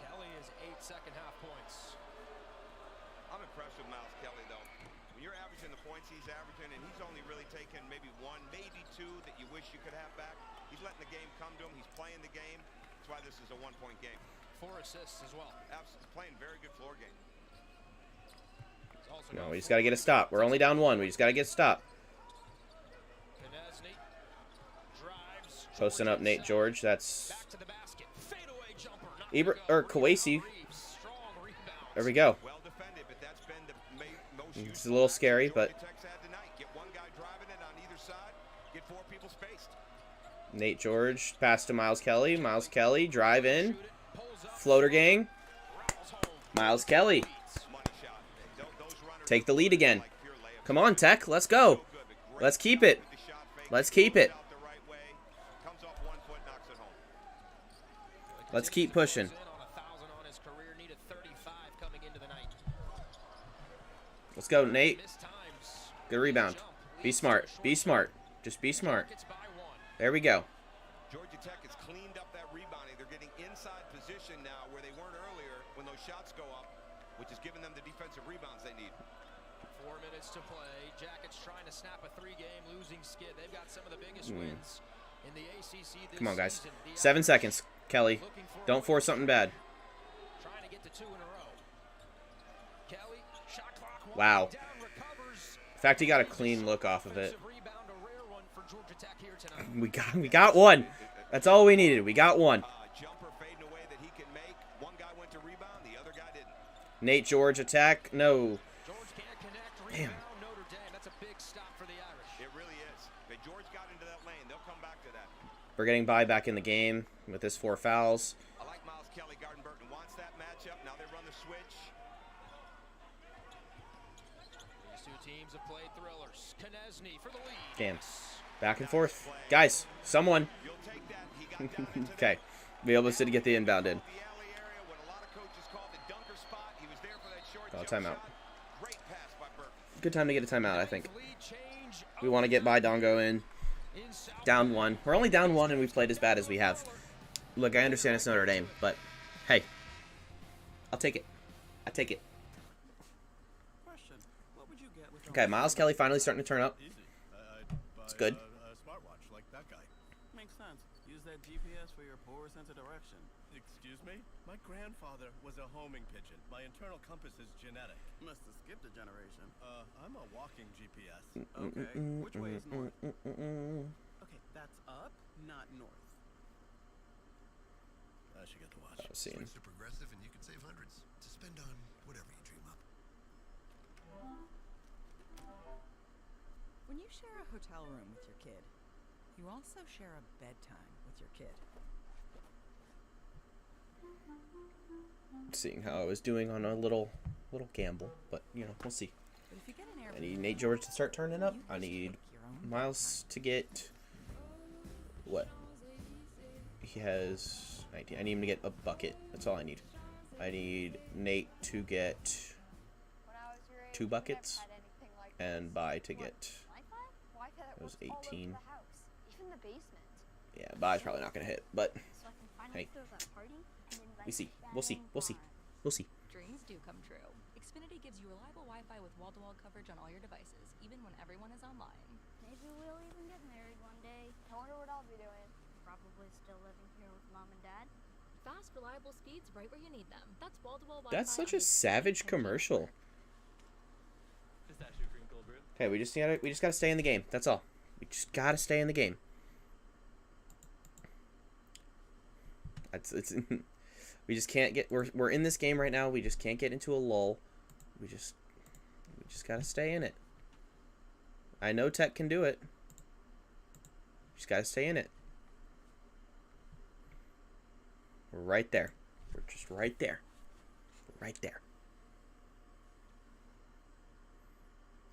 Kelly is 8 second-half points. I'm impressed with Miles Kelly, though. When you're averaging the points he's averaging, and he's only really taken maybe one, maybe two that you wish you could have back, he's letting the game come to him. He's playing the game. That's why this is a one-point game. 4 assists as well. Absolutely playing very good floor game. He's also No, got we just gotta get a stop. We're only down one. We just gotta get a stop. Knesny drives. Posting up Nate George. That's Back to the basket. Fadeaway jumper. Not Kawasi. Strong rebound. There we go. Well defended, but that's been the most It's a little scary, but Georgia Tech's had tonight. Get one guy driving it on either side. Get 4 people spaced. Nate George pass to Miles Kelly. Miles Kelly drive in. Floater gang. Miles Kelly. Money shot. Those runners Take the lead again. like pure layups. Come on, Tech. Let's go. Good, but great Let's keep job it. with the shot fake. Let's keep it. Out the right way. Comes off 1 foot, knocks it home. Let's keep pushing. On 1,000 on his career, needed 35 coming into the night. Let's go, Nate. Missed times. Good rebound. Be smart. Be smart. Just be smart. Gets by 1. There we go. Georgia Tech has cleaned up that rebounding. They're getting inside position now where they weren't earlier when those shots go up, which is giving them the defensive rebounds they need. 4 minutes to play. Jackets trying to snap a 3-game losing skid. They've got some of the biggest wins in the ACC this Come on, guys. season. The 7 Irish seconds. Kelly, looking for don't force something bad. Trying to get to 2 in a row. Kelly, shot clock Wow. down, recovers. In fact, he got a clean look off of it. Offensive rebound, a rare one for Georgia Tech here tonight. We got one. That's all we needed. We got one. Jumper fading away that he can make. One guy went to rebound, the other guy didn't. Nate George attack. No. George can't connect. Damn. Rebound, Notre Dame. That's a big We're getting by back in the game with his 4 fouls. I like Miles Kelly. Garden Burton wants that matchup. Now they run the switch. These two teams have played thrillers. Konechny for the lead. Damn. Back and forth. Guys, someone. You'll take that. He got down into Okay. We almost did get the inbound in. the alley area, what a lot of coaches call the dunker spot. He was there for that short Oh, jump timeout. shot. Great pass by Burton. Good time to get a timeout, I think. Lead change. We want to get by Dongo in. Down 1. We're only down 1 and we've played as bad as we have. Look, I understand it's Notre Dame, but hey. I'll take it. I take it. Okay, Miles Kelly finally starting to turn up. It's good. Smartwatch like that guy. Makes sense. Use that GPS for your poor sense of direction. Excuse me? My grandfather was a homing pigeon. My internal compass is genetic. Must have skipped a generation. I'm a walking GPS. Okay. Which way is north? Okay, that's up, not north. I should get the watch. I was seeing. Switch to Progressive and you can save hundreds to spend on whatever you dream up. When you share a hotel room with your kid, you also share a bedtime with your kid. Seeing how I was doing on a little gamble, but you know, we'll see. But if you get an I Airbnb, need Nate George to start turning up. you I just need pick your own Miles to get what? He has 19. I need him to get a bucket. That's all I need. I need Nate to get 2 buckets and Bai to get. It was 18. Yeah, Bai's probably not gonna hit, but hey, we see. We'll see. We'll see. We'll see. Dreams do come true. Xfinity gives you reliable Wi-Fi with wall-to-wall coverage on all your devices, even when everyone is online. Maybe we'll even get married one day. I wonder what I'll be doing. Probably still living here with Mom and Dad. Fast, reliable speeds right where you need them. That's wall-to-wall Wi-Fi. That's such on a the savage Xfinity commercial. Pistachio cream cold brew. Okay, we just gotta stay in the game. That's all. We just gotta stay in the game. It's we just can't get. We're in this game right now. We just can't get into a lull. We just gotta stay in it. I know Tech can do it. Just gotta stay in it. We're right there. We're just right there. We're right there.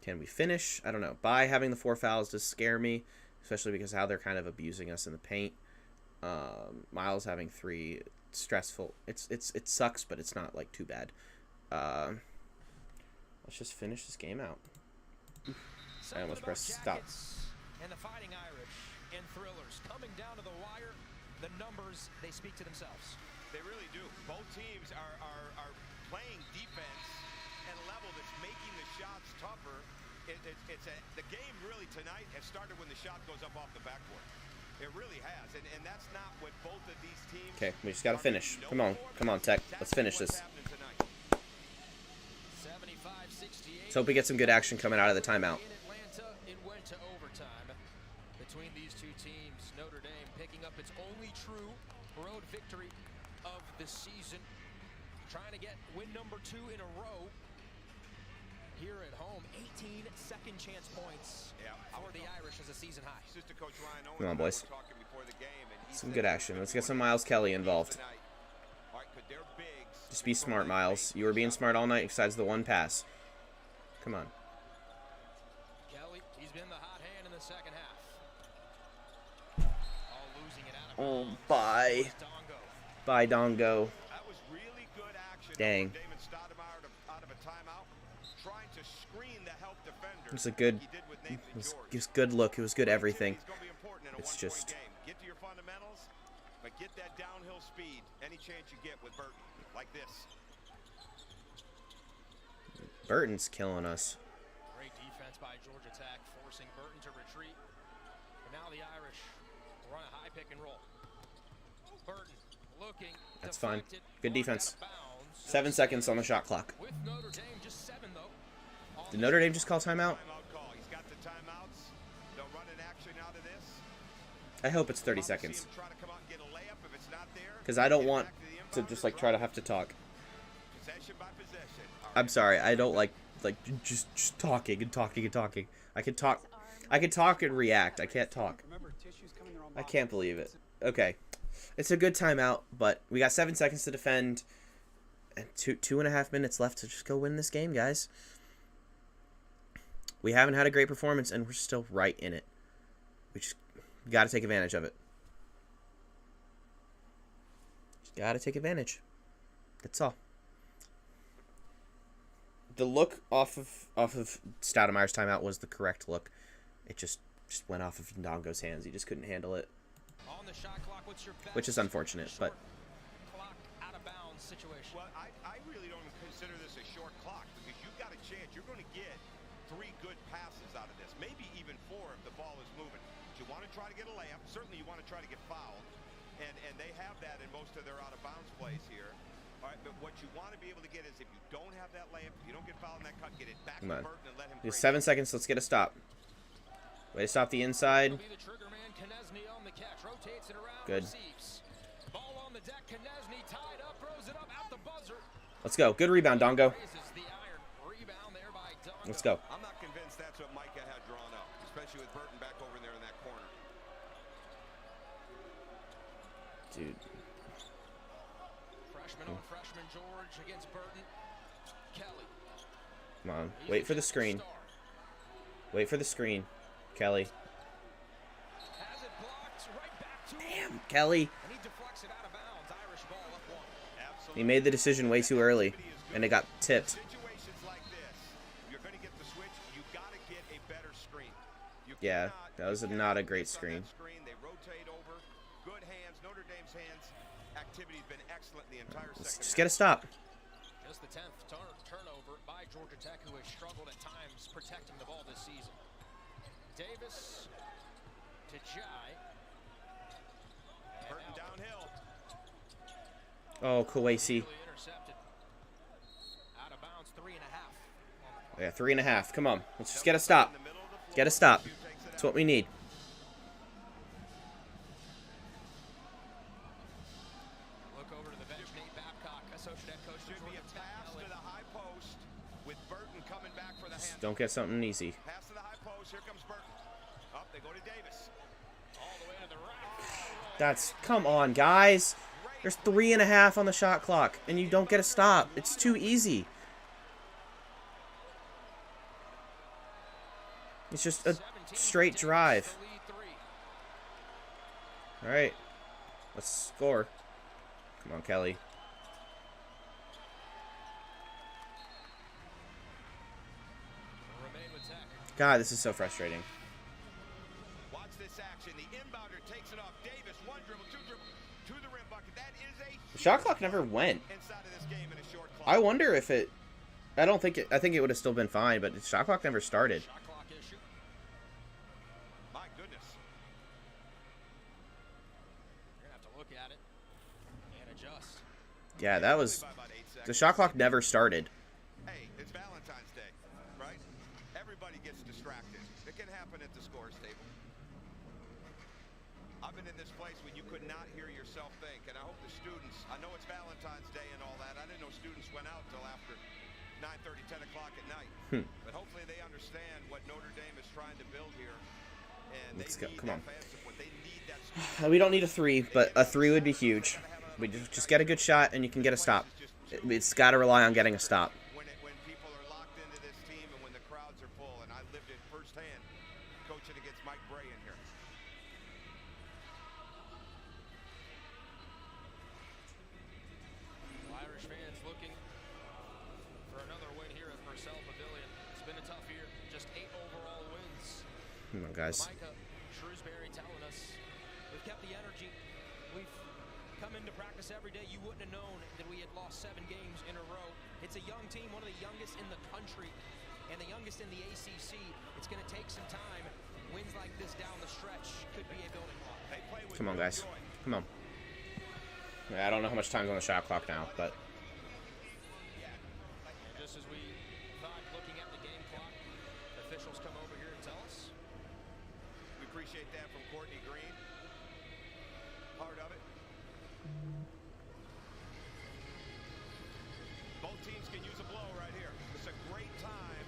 Can we finish? I don't know. By having the 4 fouls does scare me, especially because how they're kind of abusing us in the paint. Miles having 3, stressful. It sucks, but it's not like too bad. Let's just finish this game out. I almost pressed stop. And the Fighting Irish and thrillers coming down to the wire. The numbers, they speak to themselves. They really do. Both teams are playing defense at a level that's making the shots tougher. The game really tonight has started when the shot goes up off the backboard. It really has, and that's not what both of these teams. Okay, we just gotta finish. Come on, Tech. Let's finish this. 75-68. Let's hope we get some good action coming out of the timeout. In Atlanta, it went to overtime. Between these two teams, Notre Dame picking up its only true road victory of the season, trying to get win number 2 in a row. Here at home, 18 second chance points for the Irish as a season high. Assistant Coach Ryan Owens Come on, boys. were talking before the game, and he Some said good action. Let's get some Miles Kelly involved. tonight, all right, could their bigs Just be smart, Miles. You were being smart all night besides the 1 pass. Come on. Kelly, he's been the hot hand in the second half. All losing it out of Oh, bounds. bye. Dongo. Bye, Dongo. That was really good action. Dang. Damon Stoudemire out of a timeout, trying to screen the help defender. It was a good. He did with Nathan It was George. good look. It was good everything. It's gonna be important in a It's one-point just. game. Get to your fundamentals, but get that downhill speed any chance you get with Burton, like this. Burton's killing us. Great defense by Georgia Tech, forcing Burton to retreat. And now the Irish run a high pick and roll. Burton looking. That's fine. deflected, Good going defense. out of bounds. 7 seconds on the shot clock. With Notre Dame, just 7 though. On Did the Notre Dame just call timeout? Timeout call. He's got the timeouts. They'll run an action out of this. I hope it's 30 Love to see seconds. him try to come out and get a layup. If it's not there, Because I don't get want back the to inbounders, just like try to have to talk. Possession by possession. All I'm right. sorry. I don't like just talking and talking and talking. I can talk and react. I can't talk. Remember, tissues come in their own I body. can't believe it. Okay. It's a good timeout, but we got 7 seconds to defend. And 2.5 minutes left to just go win this game, guys. We haven't had a great performance, and we're still right in it. We just got to take advantage of it. Just got to take advantage. That's all. The look off of Stoudemire's timeout was the correct look. It just went off of Ndongo's hands. He just couldn't handle it, On the shot clock, what's your best which is unfortunate. But clock out of bounds situation? Well, I really don't consider this a short clock because you've got a chance. You're going to get 3 good passes out of this, maybe even 4 if the ball is moving. But you want to try to get a layup. Certainly you want to try to get fouled, and they have that in most of their out-of-bounds plays here. All right, but what you want to be able to get is if you don't have that layup, if you don't get fouled in that cut, get it back to come on. Burton and let him We have create 7 seconds. Let's get a stop. Way to stop the inside. Be the trigger man, Konechny on the catch, rotates it around, Good. receives. Ball on the deck, Konechny tied up, throws it up at the buzzer. Let's go. Good rebound, Dongo. Raises the iron. Rebound there by Dongo. Let's go. I'm not convinced that's what Micah had drawn up, especially with Burton back over there in that corner. Dude. Freshman on freshman, George against Burton. Kelly. Come on. Wait for the screen. Wait for the screen. Kelly. Has it blocked, right back to Damn, Kelly. and he deflects it out of bounds. Irish ball up 1. Absolutely. He made the decision way too early, and it got tipped. Situations like this, you're going to get the switch. You got to get a better screen. You Yeah, cannot- that was you not a cannot great miss on screen. that screen. They rotate over. Good hands. Notre Dame's hands activity's been excellent the entire Let's second just half. get a stop. Just the 10th turnover by Georgia Tech, who has struggled at times protecting the ball this season. Davis to Jai. And Burton now downhill. Oh, Kawasi. easily intercepted. Out of bounds, 3.5. Yeah, 3.5. Come on. Let's just get a stop. In the middle of the floor. Get a stop. Takes it That's out. what we need. Look over to the bench, Nate Babcock, associate head coach. Should be a pass to the high post with Burton coming back for the Just hand. don't get something easy. Pass to the high post. Here comes Burton. Up, they go to Davis. All the way to the rack. That's... Come on, guys. There's 3.5 on the shot clock, and you don't get a stop. It's too easy. It's just a straight drive. The lead 3. All right. Let's score. Come on, Kelly. Remain with Tech. God, this is so frustrating. Watch this action. The inbounder takes it off. Davis, 1 dribble, 2 dribble, to the rim bucket. That is a The shot clock never went. inside of this game in a short clock. I wonder if it... I don't think it... I think it would have still been fine, but the shot clock never started. Shot clock issue. My goodness. You're gonna have to look at it and adjust. Yeah, that was... By about 8 seconds. The shot clock never started. Hey, it's Valentine's Day, right? Everybody gets distracted. It can happen at the scores table. I've been in this place when you could not hear yourself think, and I hope the students, I know it's Valentine's Day and all that. I didn't know students went out until after 9:30, 10 o'clock at night. But hopefully they understand what Notre Dame is trying to build here. And Let's they go. need Come that on. fan support. They need that support. We don't need a 3, but a 3 would be huge. We just get a good shot, and you can get a stop. It's got to rely on getting a stop. When people are locked into this team and when the crowds are full, and I lived it firsthand coaching against Mike Bray in here. Irish fans looking for another win here at Purcell Pavilion. It's been a tough year. Just 8 overall wins. Come on, guys. Micah Shrewsbury telling us we've kept the energy. We've come into practice every day. You wouldn't have known that we had lost 7 games in a row. It's a young team, one of the youngest in the country, and the youngest in the ACC. It's going to take some time. Wins like this down the stretch could be a building block. They play with Come on, real guys. joy. Come on. Yeah, I don't know how much time's on the shot clock now, but... And just as we thought, looking at the game clock, officials come over here and tell us. We appreciate that from Courtney Green. Part of it. Both teams can use a blow right here. It's a great time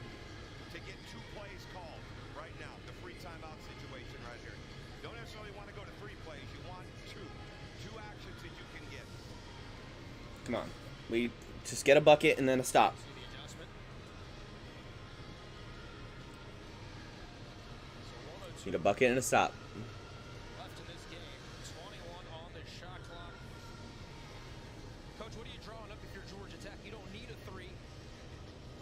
to get 2 plays called right now. The free timeout situation right here. Don't have necessarily want to go to 3 plays. You want 2 actions that you can get. Come on. We just get a bucket and then a stop. Need a bucket and a stop. Left in this game, 21 on the shot clock. Coach, what are you drawing up if you're Georgia Tech? You don't need a 3,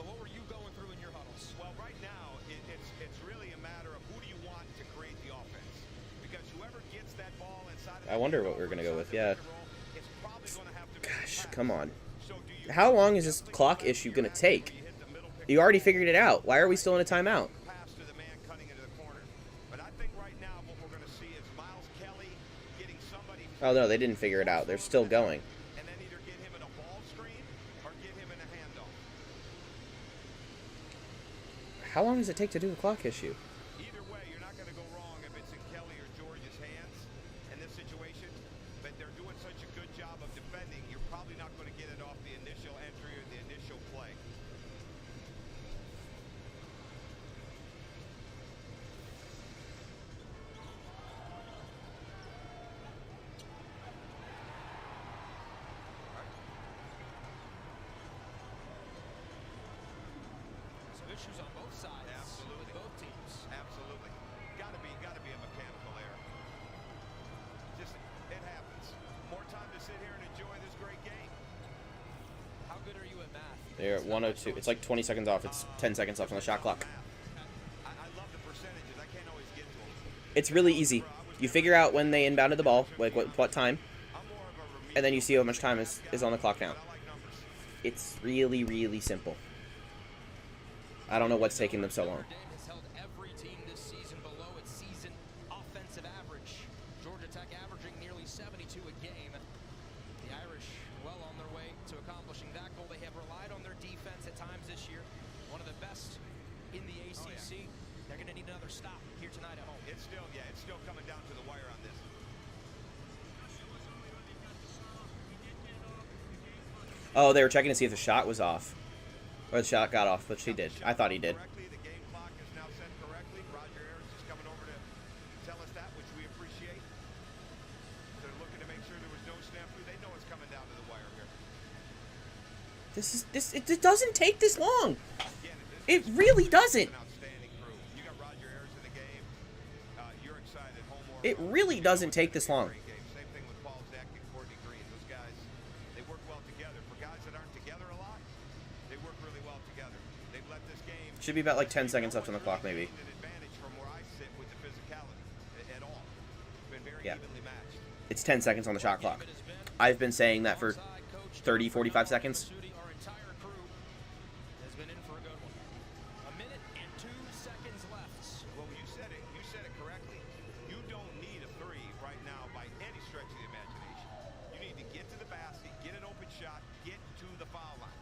but what were you going through in your huddles? Well, right now, it's really a matter of who do you want to create the offense. Because whoever gets that ball inside of I wonder what we're going to go with. Yeah. it's probably going to have to be Gosh, a pass. come on. So do you How long is this clock issue going to take? You already figured it out. Why are we still in a timeout? pass to the man cutting into the corner? But I think right now what we're going to see is Miles Kelly getting somebody Oh, no, they didn't figure it out. They're still going. and then either get him in a ball screen or get him in a handoff. How long does it take to do the clock issue? Either way, you're not going to go wrong if it's in Kelly or George's hands in this situation. But they're doing such a good job of defending, you're probably not going to get it off the initial entry or the initial play. Some issues on both sides. Absolutely. With both teams. Absolutely. Gotta be a mechanical error. Just, it happens. More time to sit here and enjoy this great game. How good are you at math? They're at 102. It's like 20 seconds off. It's 10 seconds left on the shot clock. I love the percentages. I can't always get to them. It's really easy. You figure out when they inbounded the ball, like what time, I'm more of a remedial, and then you see how much time is on the clock now. but I like numbers. It's really, really simple. I don't know what's taking them so long. Notre Dame has held every team this season below its season offensive average. Georgia Tech averaging nearly 72 a game. The Irish well on their way to accomplishing that goal. They have relied on their defense at times this year. One of the best in the ACC. They're going to need another stop here tonight at home. It's still coming down to the wire on this. Oh, they were checking to see if the shot was off. Or the shot got off, which he did. I thought he did. Correctly, the game clock is now set correctly. Roger Ayers is coming over to tell us that, which we appreciate. They're looking to make sure there was no snafu. They know it's coming down to the wire here. It doesn't take this long. Again, It really doesn't. an outstanding crew. You got Roger Ayers in the game. You're excited. Homework. It really doesn't take this long. Great game. Same thing with Paul Zach and Courtney Green. Those guys, they work well together. For guys that aren't together a lot, they work really well together. They've let this game. Should be about like 10 seconds left on the clock, maybe. An advantage from where I sit with the physicality at all. It's been very Yeah. evenly matched. It's 10 seconds on the shot clock. I've been saying that for 30, 45 seconds. Our entire crew has been in for a good one. A minute and 2 seconds left. Well, you said it correctly. You don't need a 3 right now by any stretch of the imagination. You need to get to the basket, get an open shot, get to the foul line.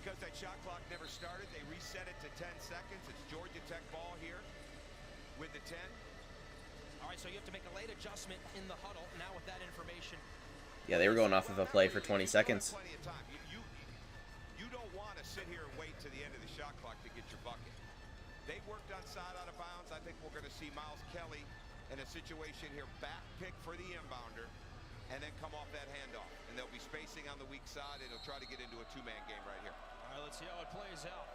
Because that shot clock never started, they reset it to 10 seconds. It's Georgia Tech ball here with the 10. All right, so you have to make a late adjustment in the huddle. Now with that information, Yeah, they were going off of a play for 20 seconds. Plenty of time. You don't want to sit here and wait to the end of the shot clock to get your bucket. They worked on side out of bounds. I think we're going to see Miles Kelly in a situation here, back pick for the inbounder, and then come off that handoff. And they'll be spacing on the weak side, and he'll try to get into a 2-man game right here. all right, let's see how it plays out.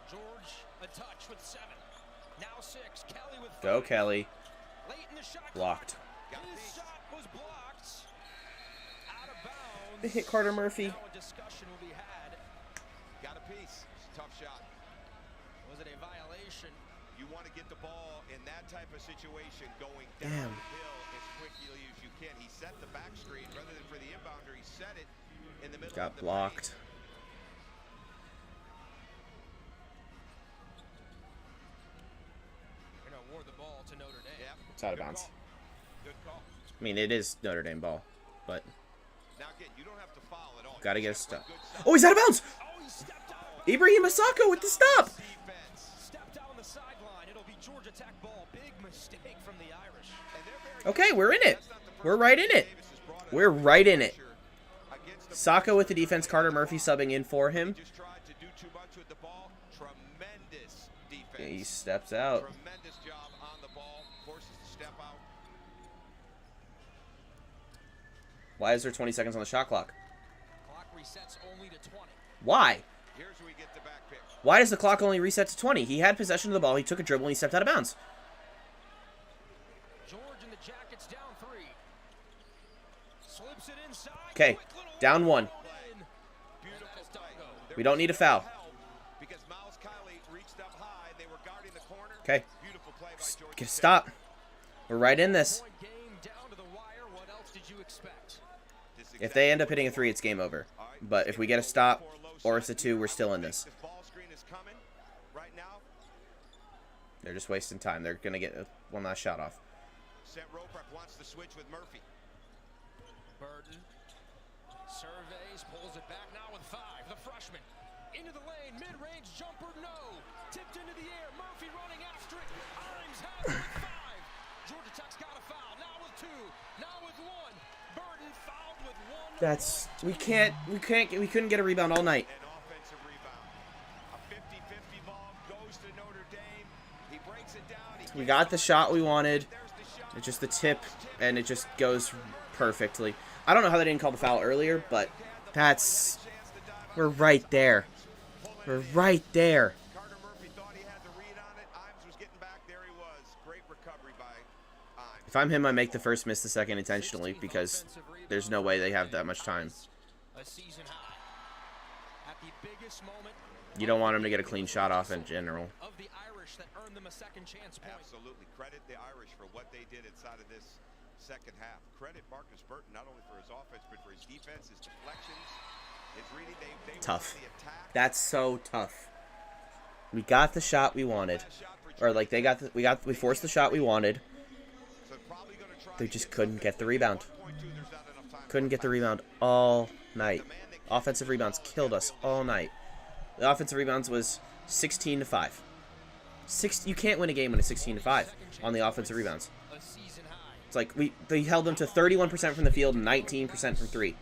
George, a touch with 7. Now 6. Kelly with 5. Go, Kelly. Late in the shot Blocked. clock. His shot was blocked. Out of bounds. They hit Carter Murphy. Now a discussion will be had. Got a piece. Tough shot. Was it a violation? You want to get the ball in that type of situation going Damn. downhill as quickly as you can. He set the back screen rather than for the inbounder. He set it in the middle Got of the blocked. They're going to award the ball to Notre Dame. Yep. It's out of Good bounds. call. Good call. I mean, it is Notre Dame ball, but Now again, you don't have to foul at all. gotta You get a just stop. have to good Oh, he's out of bounds! Oh, he stepped out. Ibrahim Asako with the stop! defense. Stepped out on the sideline. It'll be Georgia Tech ball. Big mistake from the Irish. And they're very Okay, we're in it. That's not the first We're right time in it. Davis has brought We're enough right in it. pressure against the Saka with the defense, Carter Murphy subbing in for him. just tried to do too much with the He steps out. Tremendous job on the ball. Forces to step out. Why is there 20 seconds on the shot clock? Clock resets only to 20. Why? Here's where we get the back pitch. Why does the clock only reset to 20? He had possession of the ball. He took a dribble and he stepped out of bounds. George and the Jackets down 3. Slips it inside. Okay, down 1. Beautiful play. We don't need a foul. Because Miles Kiley reached up high. They were guarding the corner. Okay. Beautiful play by George. Stop. We're right in this. Point game down to the wire. What else did you expect? If they end up hitting a 3, it's game over. But if we get a stop or it's a 2, we're still in this. This ball screen is coming right now. They're just wasting time. They're going to get one last shot off. Sent Roprek wants to switch with Murphy. Burton surveys, pulls it back now with 5. The freshman into the lane, mid-range jumper, no. Tipped into the air. Murphy running after it. Imes has it with 5. Georgia Tech's got a foul. Now with 2. Now with 1. Burton fouled with 1. That's we couldn't get a rebound all night. An offensive rebound. A 50-50 ball goes to Notre Dame. He breaks it down. We got the shot we wanted. It's just the tip, and it just goes perfectly. I don't know how they didn't call the foul earlier, but we're right there. We're right there. Carter Murphy thought he had the read on it. Imes was getting back. There he was. Great recovery by Imes. If I'm him, I make the first, miss the second intentionally because there's no way they have that much time. A season high. At the biggest moment You don't want him to get a clean shot off in general. of the Irish that earned them a second chance point. Absolutely. Credit the Irish for what they did inside of this second half. Credit Marcus Burton not only for his offense, but for his defense, his deflections, his reading. They Tough. were on the attack. That's so tough. We got the shot we wanted, or like we forced the shot we wanted. So probably gonna try They to just get couldn't get the rebound. 1.2, there's not enough time. Couldn't get the rebound all night. Offensive rebounds killed us all night. The offensive rebounds was 16-5. You can't win a game when it's 16-5 on the offensive rebounds. A season high. It's like they held them to 31% from the field and 19% from 3.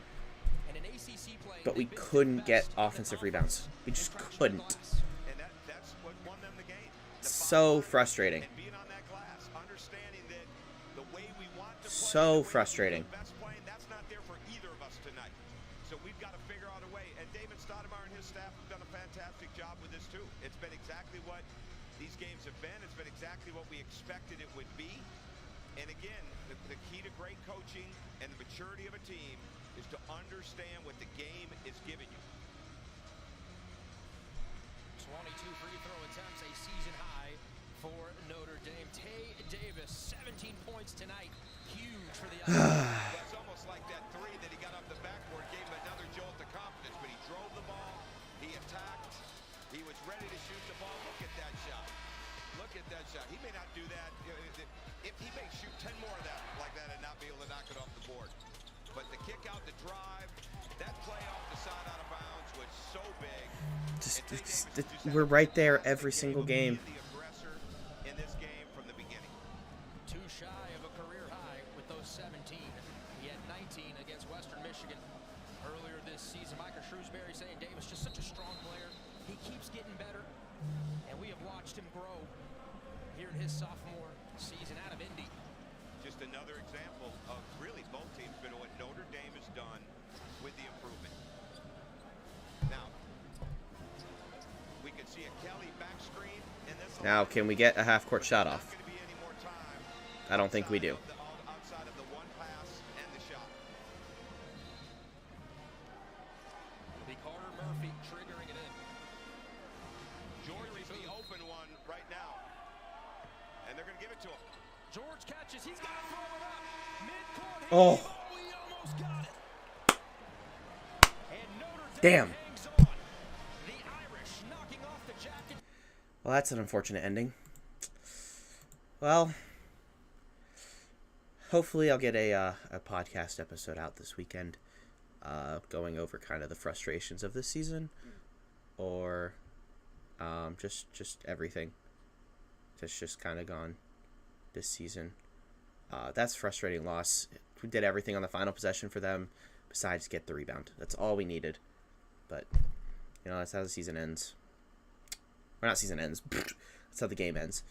And an ACC play, But we couldn't get offensive rebounds. We just couldn't. And that's what won them the game. So frustrating. And being on that glass, understanding that the way we want to play, So frustrating. the best playing, that's not there for either of us tonight. So we've got to figure out a way. And David Stoudemire and his staff have done a fantastic job with this too. It's been exactly what these games have been. It's been exactly what we expected it would be. And again, the key to great coaching and the maturity of a team is to understand what the game is giving you. 22 free throw attempts, a season high for Notre Dame. Tay Davis, 17 points tonight. Huge for the Irish. It's almost like that 3 that he got off the backboard gave him another jolt of confidence, but he drove the ball, he attacked, he was ready to shoot the ball. Look at that shot. Look at that shot. He may not do that. If he may shoot 10 more of that like that and not be able to knock it off the board. But the kick out, the drive, that play off the side out of bounds was so big. We're right there every single game. The aggressor in this game from the beginning. Too shy of a career high with those 17. He had 19 against Western Michigan earlier this season. Micah Shrewsbury saying Davis just such a strong player. He keeps getting better, and we have watched him grow here in his sophomore season out of Indy. Just another example of really both teams, but what Notre Dame has done with the improvement. Now, we could see a Kelly back screen in this. Now, can we get a half-court shot Not off? going to be any more time I don't think we do. outside of the one pass and the shot. It'll be Carter Murphy triggering it in. George is the open one right now, and they're going to give it to him. George catches. He's got to throw it up. Midcourt. Oh. We almost got it. And Notre Damn. Dame hangs on. The Irish knocking off the Jacket. Well, that's an unfortunate ending. Well, hopefully I'll get a podcast episode out this weekend, going over kind of the frustrations of this season, or just everything that's just kind of gone this season. That's a frustrating loss. We did everything on the final possession for them besides get the rebound. That's all we needed. But, that's how the season ends. Or not season ends. That's how the game ends.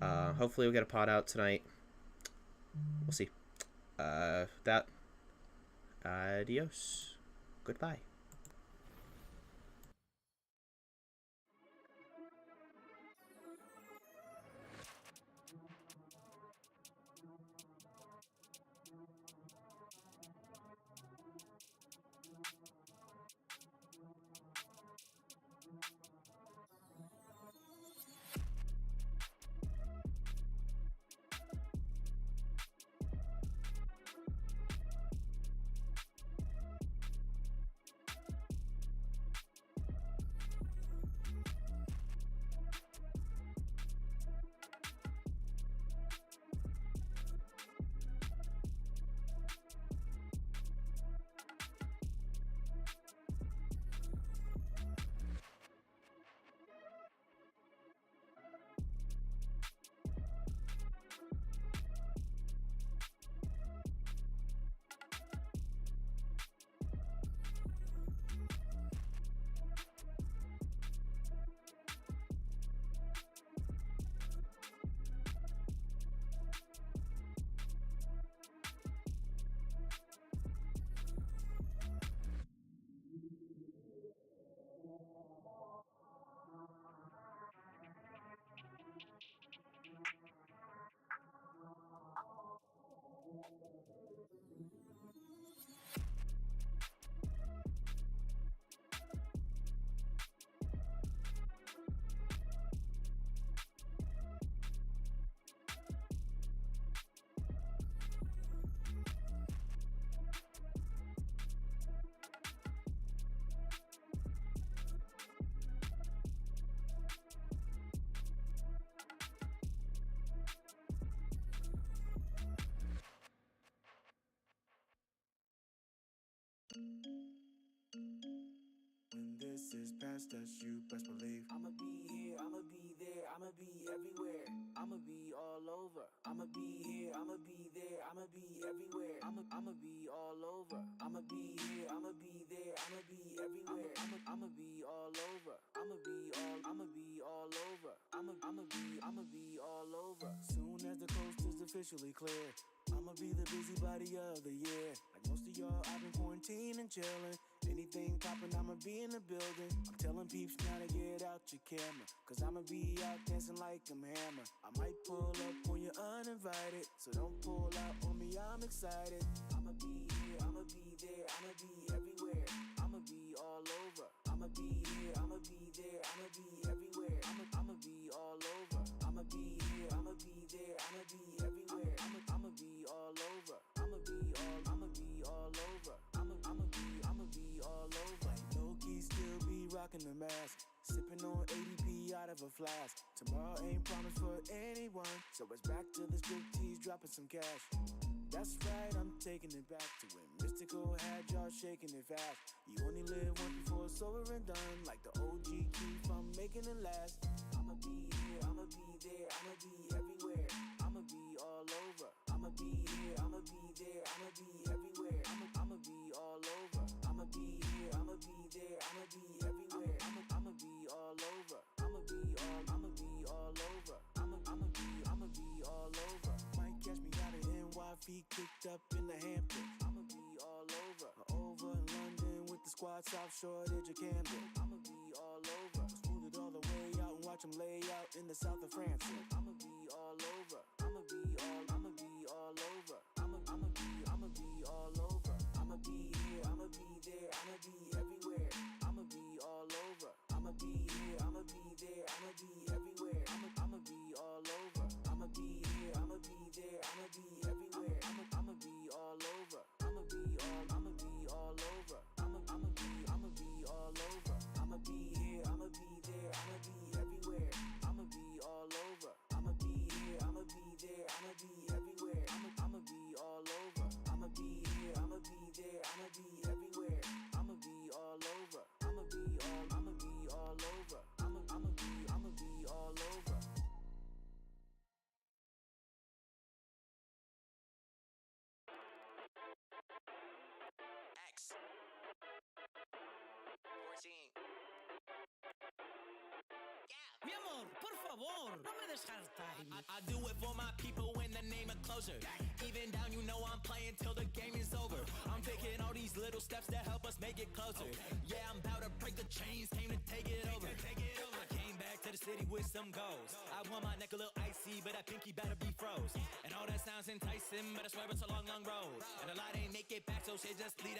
Hopefully we'll get a pod out tonight. We'll see. That. Adios. Goodbye. When this is past us, you best believe I'ma be here, I'ma be there, I'ma be everywhere. I'ma be all over. I'ma be here, I'ma be there, I'ma be everywhere. I'ma be all over. I'ma be here, I'ma be there, I'ma be everywhere. I'ma be all over. I'ma be all over. I'ma be all over. Soon as the coast is officially clear, I'ma be the busybody of the year. Like most of y'all, I've been quarantined and chilling. Anything poppin', I'ma be in the building. I'm telling peeps now to get out your camera, cause I'ma be out dancing like I'm Hammer. I might pull up when you're uninvited, so don't pull out on me, I'm excited. I'ma be here, I'ma be there, I'ma be everywhere. I'ma be all over. I'ma be here, I'ma be there, I'ma be everywhere. I'ma be all over. I'ma be here, I'ma be there, I'ma be everywhere. I'ma be all over. I'ma be all over. I'ma be all over. Like low key still be rocking the mask, sipping on ADP out of a flask. Tomorrow ain't promised for anyone, so it's back to the striptease, dropping some cash. That's right, I'm taking it back to when Mystical had y'all shaking it fast. You only live once before it's over and done, like the OG keep on making it last. I'ma be here, I'ma be there, I'ma be everywhere. I'ma be all over. I'ma be here, I'ma be there, I'ma be everywhere. I'ma be all over. I'ma be here, I'ma be there, I'ma be everywhere. I'ma be all over. I'ma be all over. I'ma be all over. Might catch me out of NY, feet kicked up in the Hamptons. I'ma be all over. Over in London with the squad, South Shore, edge of Camden. I'ma be all over. Smooth it all the way out and watch them lay out in the south of France. I'ma be all over. I'ma be all over. I'ma be all over. I'ma be here, I'ma be there, I'ma be everywhere. I'ma be all over. I'ma be here, I'ma be there, I'ma be everywhere. I'ma be all over. I'ma be here, I'ma be there, I'ma be everywhere. I'ma be all over. I'ma be all over. I'ma be all over. I'ma be here, I'ma be there, I'ma be everywhere. I'ma be all over. I'ma be here, I'ma be there, I'ma be everywhere. I'ma be all over. I'ma be here, I'ma be there, I'ma be everywhere. I'ma be all over. I'ma be all over. I'ma be all over. X 14. Mi amor, por favor. favor, no me des hard time. I do it for my people in the name of closure. Even down, you know I'm playing till the game is over. I'm taking all these little steps to help us make it closer. Yeah, I'm about to break the chains, came to take it over. I came back to the city with some goals. I want my neck a little icy, but that pinky better be froze. And all that sounds enticing, but I swear it's a long, long road. And a lot ain't make it back, so shit, just leave that